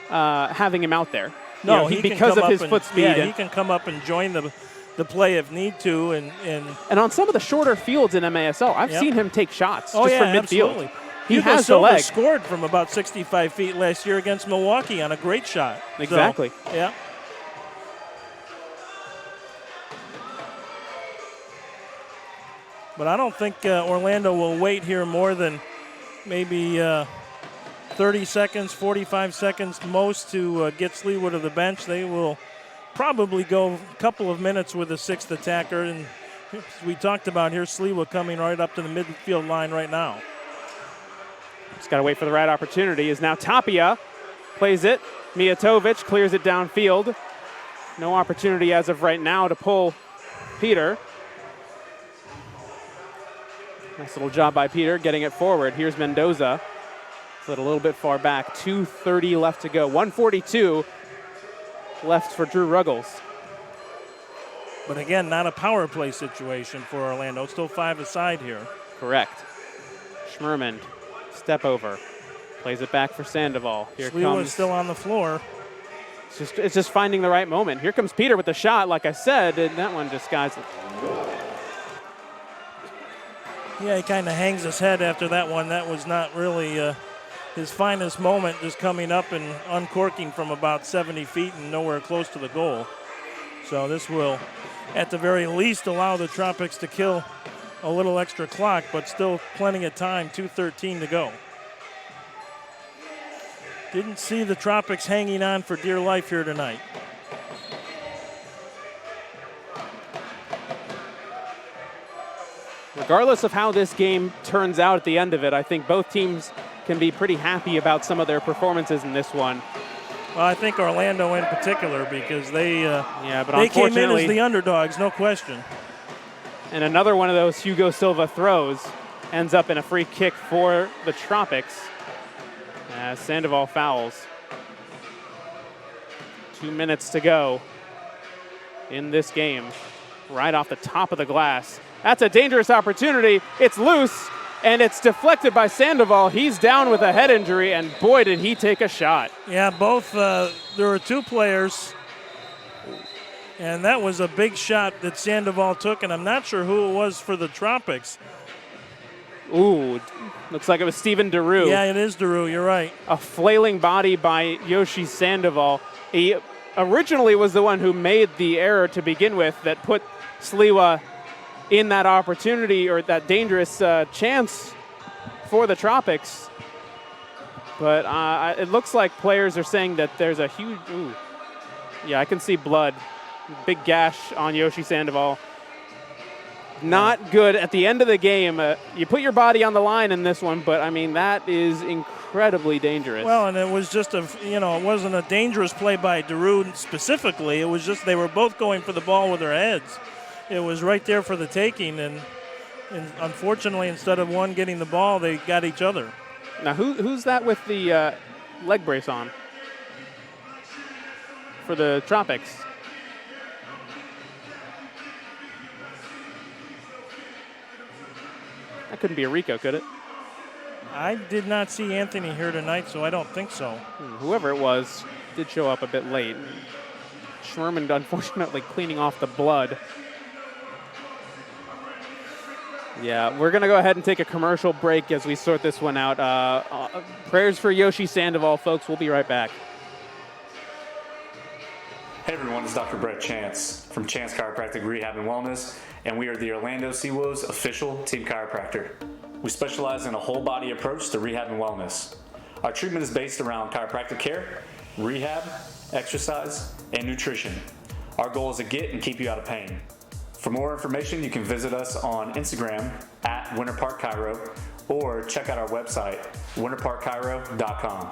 Speaker 1: having him out there.
Speaker 2: No,
Speaker 1: because of his foot speed.
Speaker 2: Yeah, he can come up and join the play if need to,
Speaker 1: and on some of the shorter fields in MASL, I've seen him take shots from midfield.
Speaker 2: Absolutely.
Speaker 1: He has the leg.
Speaker 2: Scored from about 65 feet last year against Milwaukee on a great shot.
Speaker 1: Exactly.
Speaker 2: So, yeah. But I don't think Orlando will wait here more than maybe 30 seconds, 45 seconds most to get Sliwa to the bench. They will probably go a couple of minutes with a sixth attacker. And as we talked about here, Sliwa coming right up to the midfield line right now.
Speaker 1: Just got to wait for the right opportunity. Is now Tapia. Plays it. Mijatovic clears it downfield. No opportunity as of right now to pull Peter. Nice little job by Peter getting it forward. Here's Mendoza. Slid a little bit far back. 2:30 left to go. 1:42 left for Drew Ruggles.
Speaker 2: But again, not a power play situation for Orlando. Still 5 aside here.
Speaker 1: Correct. Schmerman, step over. Plays it back for Sandoval. Here
Speaker 2: Sliwa
Speaker 1: comes.
Speaker 2: still on the floor.
Speaker 1: It's just finding the right moment. Here comes Peter with the shot, like I said, and that one just guys.
Speaker 2: Yeah, he kind of hangs his head after that one. That was not really his finest moment, just coming up and uncorking from about 70 feet and nowhere close to the goal. So this will, at the very least, allow the Tropics to kill a little extra clock, but still plenty of time, 2:13 to go. Didn't see the Tropics hanging on for dear life here tonight.
Speaker 1: Regardless of how this game turns out at the end of it, I think both teams can be pretty happy about some of their performances in this one.
Speaker 2: Well, I think Orlando in particular, because they
Speaker 1: but
Speaker 2: came in as the underdogs, no question.
Speaker 1: And another one of those Hugo Silva throws ends up in a free kick for the Tropics as Sandoval fouls. 2 minutes to go in this game, right off the top of the glass. That's a dangerous opportunity. It's loose, and it's deflected by Sandoval. He's down with a head injury, and boy, did he take a shot.
Speaker 2: Yeah, both, there were two players, and that was a big shot that Sandoval took, and I'm not sure who it was for the Tropics.
Speaker 1: Ooh, looks like it was Steven Daru.
Speaker 2: Yeah, it is Daru, you're right.
Speaker 1: A flailing body by Yoshi Sandoval. He originally was the one who made the error to begin with that put Sliwa in that opportunity or that dangerous chance for the Tropics. But it looks like players are saying that there's a huge, yeah, I can see blood. Big gash on Yoshi Sandoval. Not good at the end of the game. You put your body on the line in this one, but I mean, that is incredibly dangerous.
Speaker 2: Well, and it was just it wasn't a dangerous play by Daru specifically. It was just they were both going for the ball with their heads. It was right there for the taking, and unfortunately, instead of one getting the ball, they got each other.
Speaker 1: Now, who's that with the leg brace on for the Tropics? That couldn't be a Rico, could it?
Speaker 2: I did not see Anthony here tonight, so I don't think so.
Speaker 1: Whoever it was did show up a bit late. Schmerman, unfortunately, cleaning off the blood. Yeah, we're going to go ahead and take a commercial break as we sort this one out. Prayers for Yoshi Sandoval, folks. We'll be right back.
Speaker 4: Hey everyone, it's Dr. Brett Chance from Chance Chiropractic Rehab and Wellness, and we are the Orlando SeaWolves official team chiropractor. We specialize in a whole body approach to rehab and wellness. Our treatment is based around chiropractic care, rehab, exercise, and nutrition. Our goal is to get and keep you out of pain. For more information, you can visit us on Instagram at Winter Park Chiro or check out our website, winterparkchiro.com.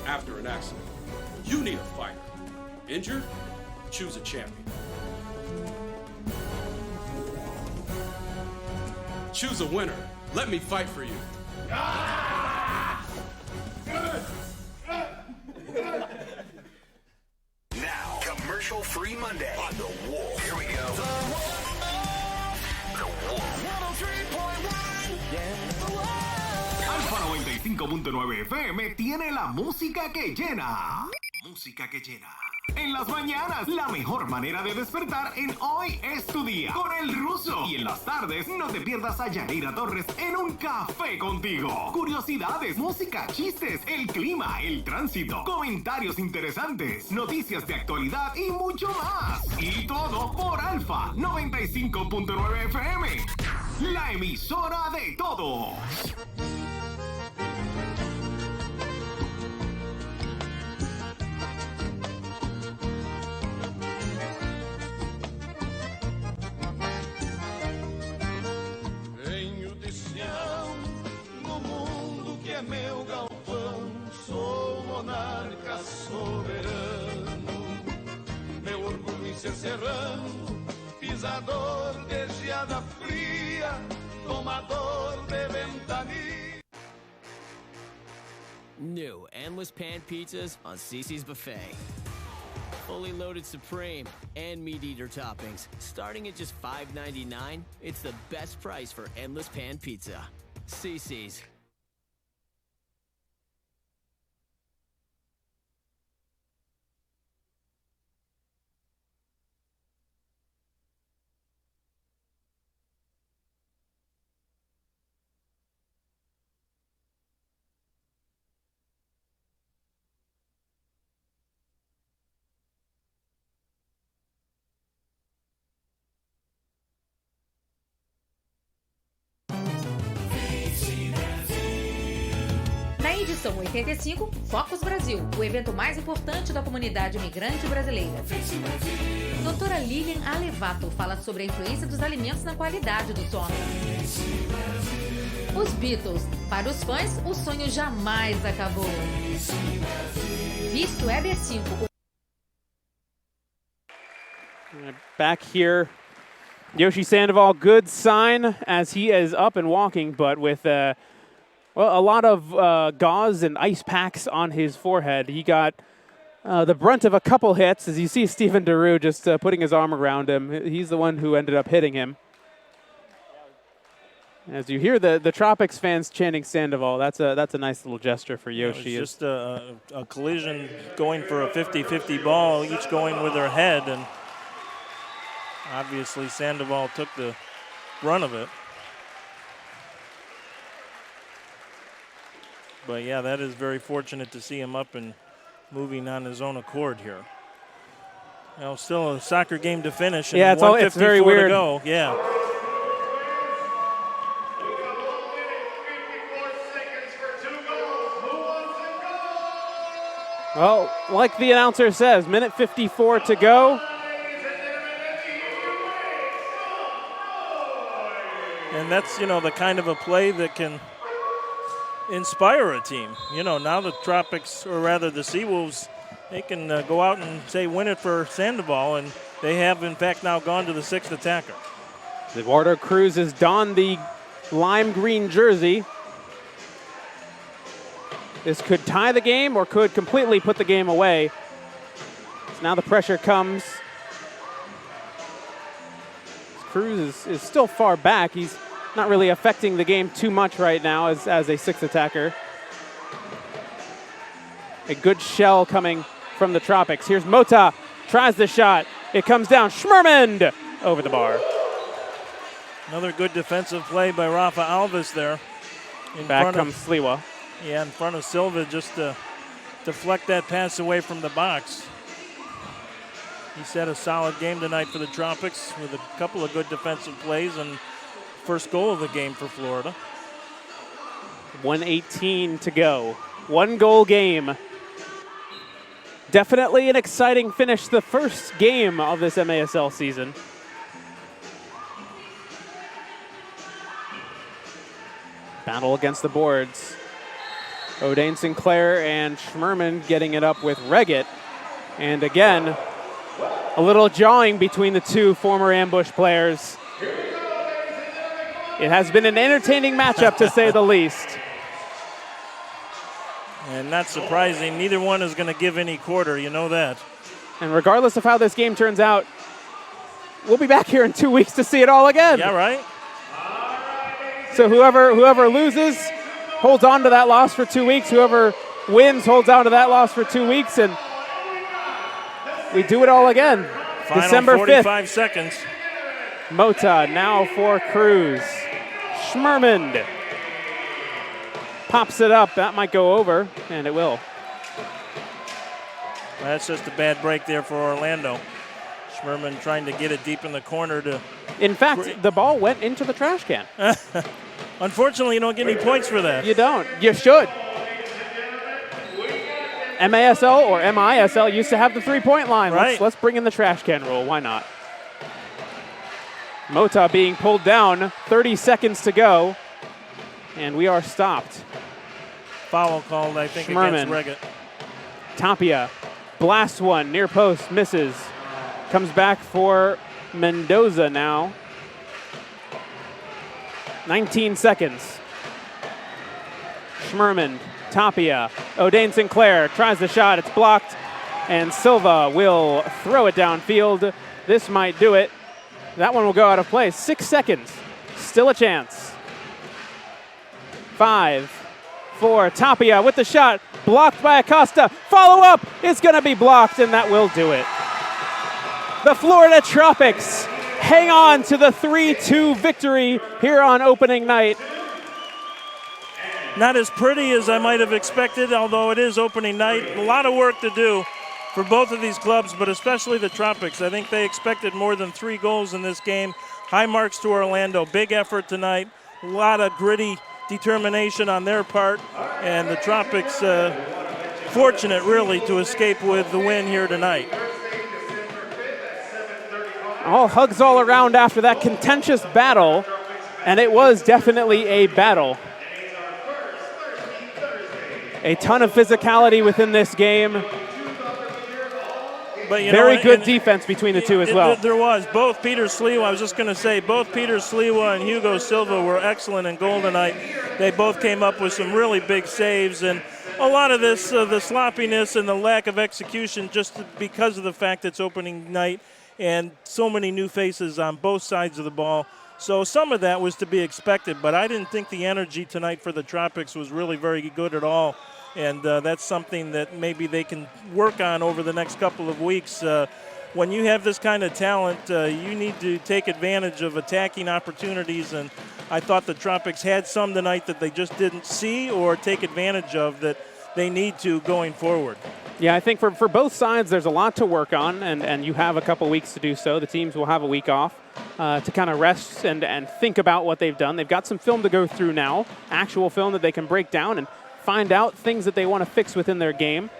Speaker 5: After an accident, you need a fighter. Injured? Choose a champion. Choose a winner. Let me fight for you.
Speaker 6: Now, commercial-free Monday on The Wolf. Here we go. The Wolf. 103.1.
Speaker 7: Alfa 95.9 FM tiene la música que llena. Música que llena. En las mañanas, la mejor manera de despertar en Hoy es tu día con el Ruso. Y en las tardes, no te pierdas a Yanira Torres en un café contigo. Curiosidades, música, chistes, el clima, el tránsito, comentarios interesantes, noticias de actualidad y mucho más. Y todo por Alfa 95.9 FM. La emisora de todos.
Speaker 8: monarca soberano, meu orgulho em ser serrano, pisador de geada fria, tomador de ventania.
Speaker 9: New endless pan pizzas on Cece's Buffet. Fully loaded supreme and meat eater toppings. Starting at just $5.99, it's the best price for endless pan pizza. Cece's.
Speaker 10: Na edição 85, Focus Brasil, o evento mais importante da comunidade imigrante brasileira. Doutora Lilian Alevato fala sobre a influência dos alimentos na qualidade do sono. Os Beatles, para os fãs, o sonho jamais acabou. Visto EB5.
Speaker 1: Back here, Yoshi Sandoval, good sign as he is up and walking, but with well, a lot of gauze and ice packs on his forehead. He got the brunt of a couple hits, as you see Stephen DeRue just putting his arm around him. He's the one who ended up hitting him. As you hear the Tropics fans chanting Sandoval, that's a nice little gesture for Yoshi.
Speaker 2: It was just a collision going for a 50-50 ball, each going with their head, and obviously Sandoval took the brunt of it. But yeah, that is very fortunate to see him up and moving on his own accord here. Now, still a soccer game to finish. And
Speaker 1: yeah, it's very weird.
Speaker 2: To go. Yeah.
Speaker 1: Well, like the announcer says, minute 54 to go.
Speaker 2: And that's, the kind of a play that can inspire a team. Now the Tropics, or rather the SeaWolves, they can go out and say win it for Sandoval, and they have in fact now gone to the sixth attacker.
Speaker 1: Eduardo Cruz has donned the lime green jersey. This could tie the game or could completely put the game away. So now the pressure comes. Cruz is still far back. He's not really affecting the game too much right now as a sixth attacker. A good shell coming from the Tropics. Here's Mota, tries the shot. It comes down, Schmermond over the bar.
Speaker 2: Another good defensive play by Rafa Alves there.
Speaker 1: Back comes Sliwa.
Speaker 2: Yeah, in front of Silva, just to deflect that pass away from the box. He's had a solid game tonight for the Tropics with a couple of good defensive plays and first goal of the game for Florida.
Speaker 1: 1:18 to go. One goal game. Definitely an exciting finish to the first game of this MASL season. Battle against the boards. O'Dane Sinclair and Schmerman getting it up with Reggett. And again, a little jawing between the two former ambush players. It has been an entertaining matchup, to say the least.
Speaker 2: And not surprising, neither one is going to give any quarter, you know that.
Speaker 1: And regardless of how this game turns out, we'll be back here in 2 weeks to see it all again.
Speaker 2: Yeah, right.
Speaker 1: So whoever loses holds on to that loss for 2 weeks. Whoever wins holds on to that loss for 2 weeks, and we do it all again.
Speaker 2: Final
Speaker 1: December
Speaker 2: 45
Speaker 1: 5th.
Speaker 2: seconds.
Speaker 1: Mota now for Cruz. Schmermond pops it up. That might go over, and it will.
Speaker 2: That's just a bad break there for Orlando. Schmerman trying to get it deep in the corner to...
Speaker 1: In fact, the ball went into the trash can.
Speaker 2: Unfortunately, you don't get any points for that.
Speaker 1: You don't. You should. MASL or MISL used to have the three-point line.
Speaker 2: Right.
Speaker 1: Let's bring in the trash can rule. Why not? Mota being pulled down. 30 seconds to go. And we are stopped.
Speaker 2: Foul called, I think,
Speaker 1: Schmerman.
Speaker 2: against Reggett.
Speaker 1: Tapia blasts one, near post, misses. Comes back for Mendoza now. 19 seconds. Schmerman, Tapia, O'Dane Sinclair tries the shot, it's blocked, and Silva will throw it downfield. This might do it. That one will go out of play. 6 seconds, still a chance. 5, 4, Tapia with the shot, blocked by Acosta. Follow up, it's gonna be blocked, and that will do it. The Florida Tropics hang on to the 3-2 victory here on opening night.
Speaker 2: Not as pretty as I might have expected, although it is opening night. A lot of work to do for both of these clubs, but especially the Tropics. I think they expected more than 3 goals in this game. High marks to Orlando. Big effort tonight. A lot of gritty determination on their part, and the Tropics fortunate, really, to escape with the win here tonight.
Speaker 1: All hugs all around after that contentious battle, and it was definitely a battle. A ton of physicality within this game.
Speaker 2: But
Speaker 1: very good defense between the two as well.
Speaker 2: There was. Both Peter Sliwa, I was just going to say, both Peter Sliwa and Hugo Silva were excellent in goal tonight. They both came up with some really big saves, and a lot of this, the sloppiness and the lack of execution, just because of the fact it's opening night and so many new faces on both sides of the ball. So some of that was to be expected, but I didn't think the energy tonight for the Tropics was really very good at all. And that's something that maybe they can work on over the next couple of weeks. When you have this kind of talent, you need to take advantage of attacking opportunities, and I thought the Tropics had some tonight that they just didn't see or take advantage of that they need to going forward.
Speaker 1: Yeah, I think for both sides there's a lot to work on, and you have a couple weeks to do so. The teams will have a week off to kind of rest and think about what they've done. They've got some film to go through now, actual film that they can break down and find out things that they want to fix within their game.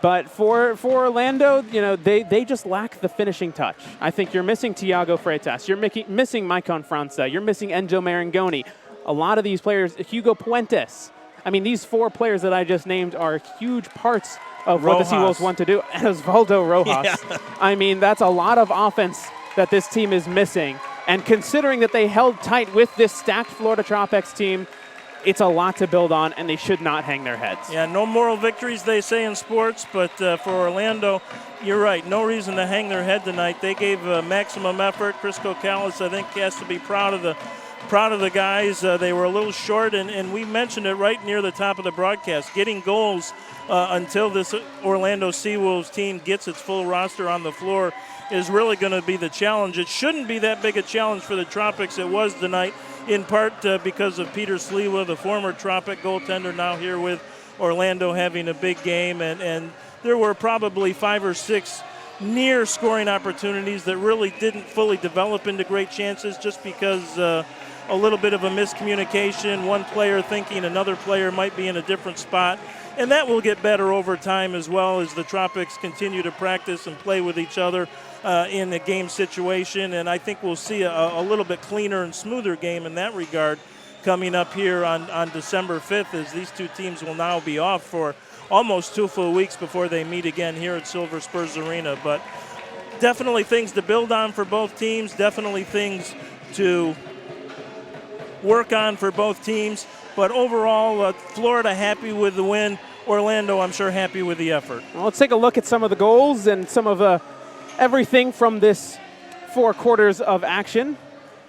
Speaker 1: But for Orlando, you know, they just lack the finishing touch. I think you're missing Thiago Freitas. You're missing Maicon França. You're missing Enzo Marangoni. A lot of these players, Hugo Puentes. I mean, these 4 players that I just named are huge parts of what the SeaWolves want to do. And Osvaldo Rojas. Yeah. I mean, that's a lot of offense that this team is missing. And considering that they held tight with this stacked Florida Tropics team, it's a lot to build on, and they should not hang their heads.
Speaker 2: Yeah, no moral victories, they say in sports, but for Orlando, you're right. No reason to hang their head tonight. They gave maximum effort. Chris Kokalis, I think, has to be proud of the guys. They were a little short, and we mentioned it right near the top of the broadcast. Getting goals until this Orlando SeaWolves team gets its full roster on the floor is really going to be the challenge. It shouldn't be that big a challenge for the Tropics. It was tonight, in part because of Peter Sliwa, the former Tropic goaltender, now here with Orlando having a big game. And there were probably 5 or 6 near scoring opportunities that really didn't fully develop into great chances just because a little bit of a miscommunication, one player thinking another player might be in a different spot. And that will get better over time as well as the Tropics continue to practice and play with each other in the game situation. And I think we'll see a little bit cleaner and smoother game in that regard coming up here on December 5th, as these two teams will now be off for almost 2 full weeks before they meet again here at Silver Spurs Arena. But definitely things to build on for both teams, definitely things to work on for both teams. But overall, Florida happy with the win. Orlando, I'm sure, happy with the effort.
Speaker 1: Well, let's take a look at some of the goals and some of everything from this 4 quarters of action.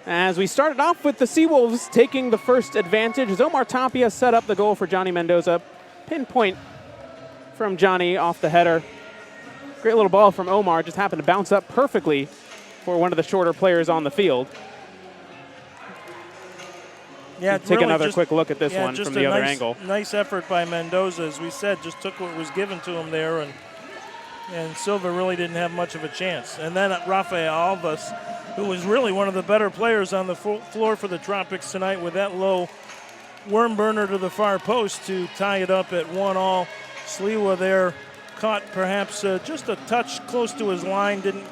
Speaker 1: As we started off with the SeaWolves taking the first advantage, as Omar Tapia set up the goal for Johnny Mendoza. Pinpoint from Johnny off the header. Great little ball from Omar, just happened to bounce up perfectly for one of the shorter players on the field.
Speaker 2: Yeah,
Speaker 1: take really another quick look at this one from the other angle.
Speaker 2: Nice effort by Mendoza, as we said, just took what was given to him there, and Silva really didn't have much of a chance. And then Rafael Alves, who was really one of the better players on the floor for the Tropics tonight, with that low worm burner to the far post to tie it up at 1-1. Sliwa there caught perhaps just a touch close to his line, didn't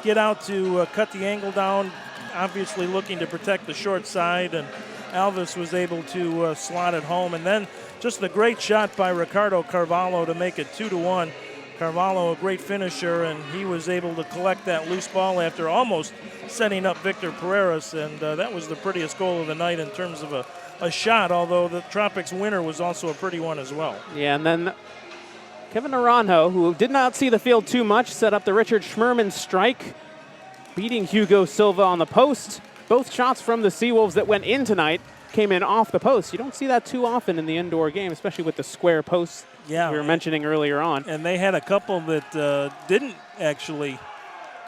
Speaker 2: get out to cut the angle down, obviously looking to protect the short side, and Alvis was able to slot it home. And then just the great shot by Ricardo Carvalho to make it 2-1. Carvalho, a great finisher, and he was able to collect that loose ball after almost setting up Victor Pereras, and that was the prettiest goal of the night in terms of a shot, although the Tropics winner was also a pretty one as well.
Speaker 1: Yeah, and then Kevin Naranjo, who did not see the field too much, set up the Richard Schmerman strike, beating Hugo Silva on the post. Both shots from the SeaWolves that went in tonight came in off the post. You don't see that too often in the indoor game, especially with the square posts we were mentioning earlier on.
Speaker 2: And they had a couple that didn't actually.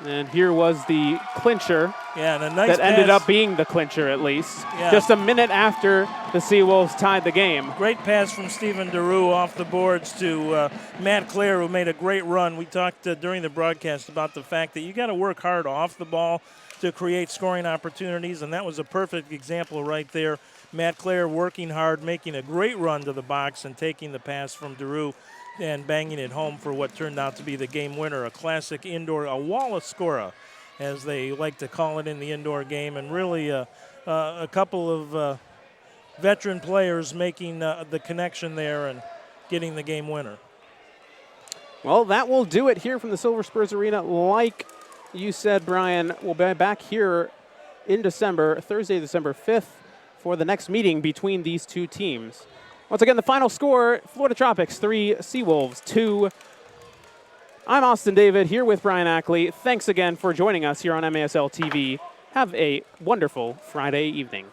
Speaker 1: And here was the clincher.
Speaker 2: Yeah, and a nice
Speaker 1: that ended
Speaker 2: pass.
Speaker 1: up being the clincher at least.
Speaker 2: Yeah.
Speaker 1: Just a minute after the SeaWolves tied the game.
Speaker 2: Great pass from Stephen DeRue off the boards to Matt Clare, who made a great run. We talked during the broadcast about the fact that you got to work hard off the ball to create scoring opportunities, and that was a perfect example right there. Matt Clare working hard, making a great run to the box and taking the pass from DeRue and banging it home for what turned out to be the game winner, a classic indoor, a Wallace Scora, as they like to call it in the indoor game, and really a couple of veteran players making the connection there and getting the game winner.
Speaker 1: Well, that will do it here from the Silver Spurs Arena. Like you said, Brian, we'll be back here in December, Thursday, December 5th, for the next meeting between these two teams. Once again, the final score, Florida Tropics 3, SeaWolves 2. I'm Austin David here with Brian Ackley. Thanks again for joining us here on MASL TV. Have a wonderful Friday evening.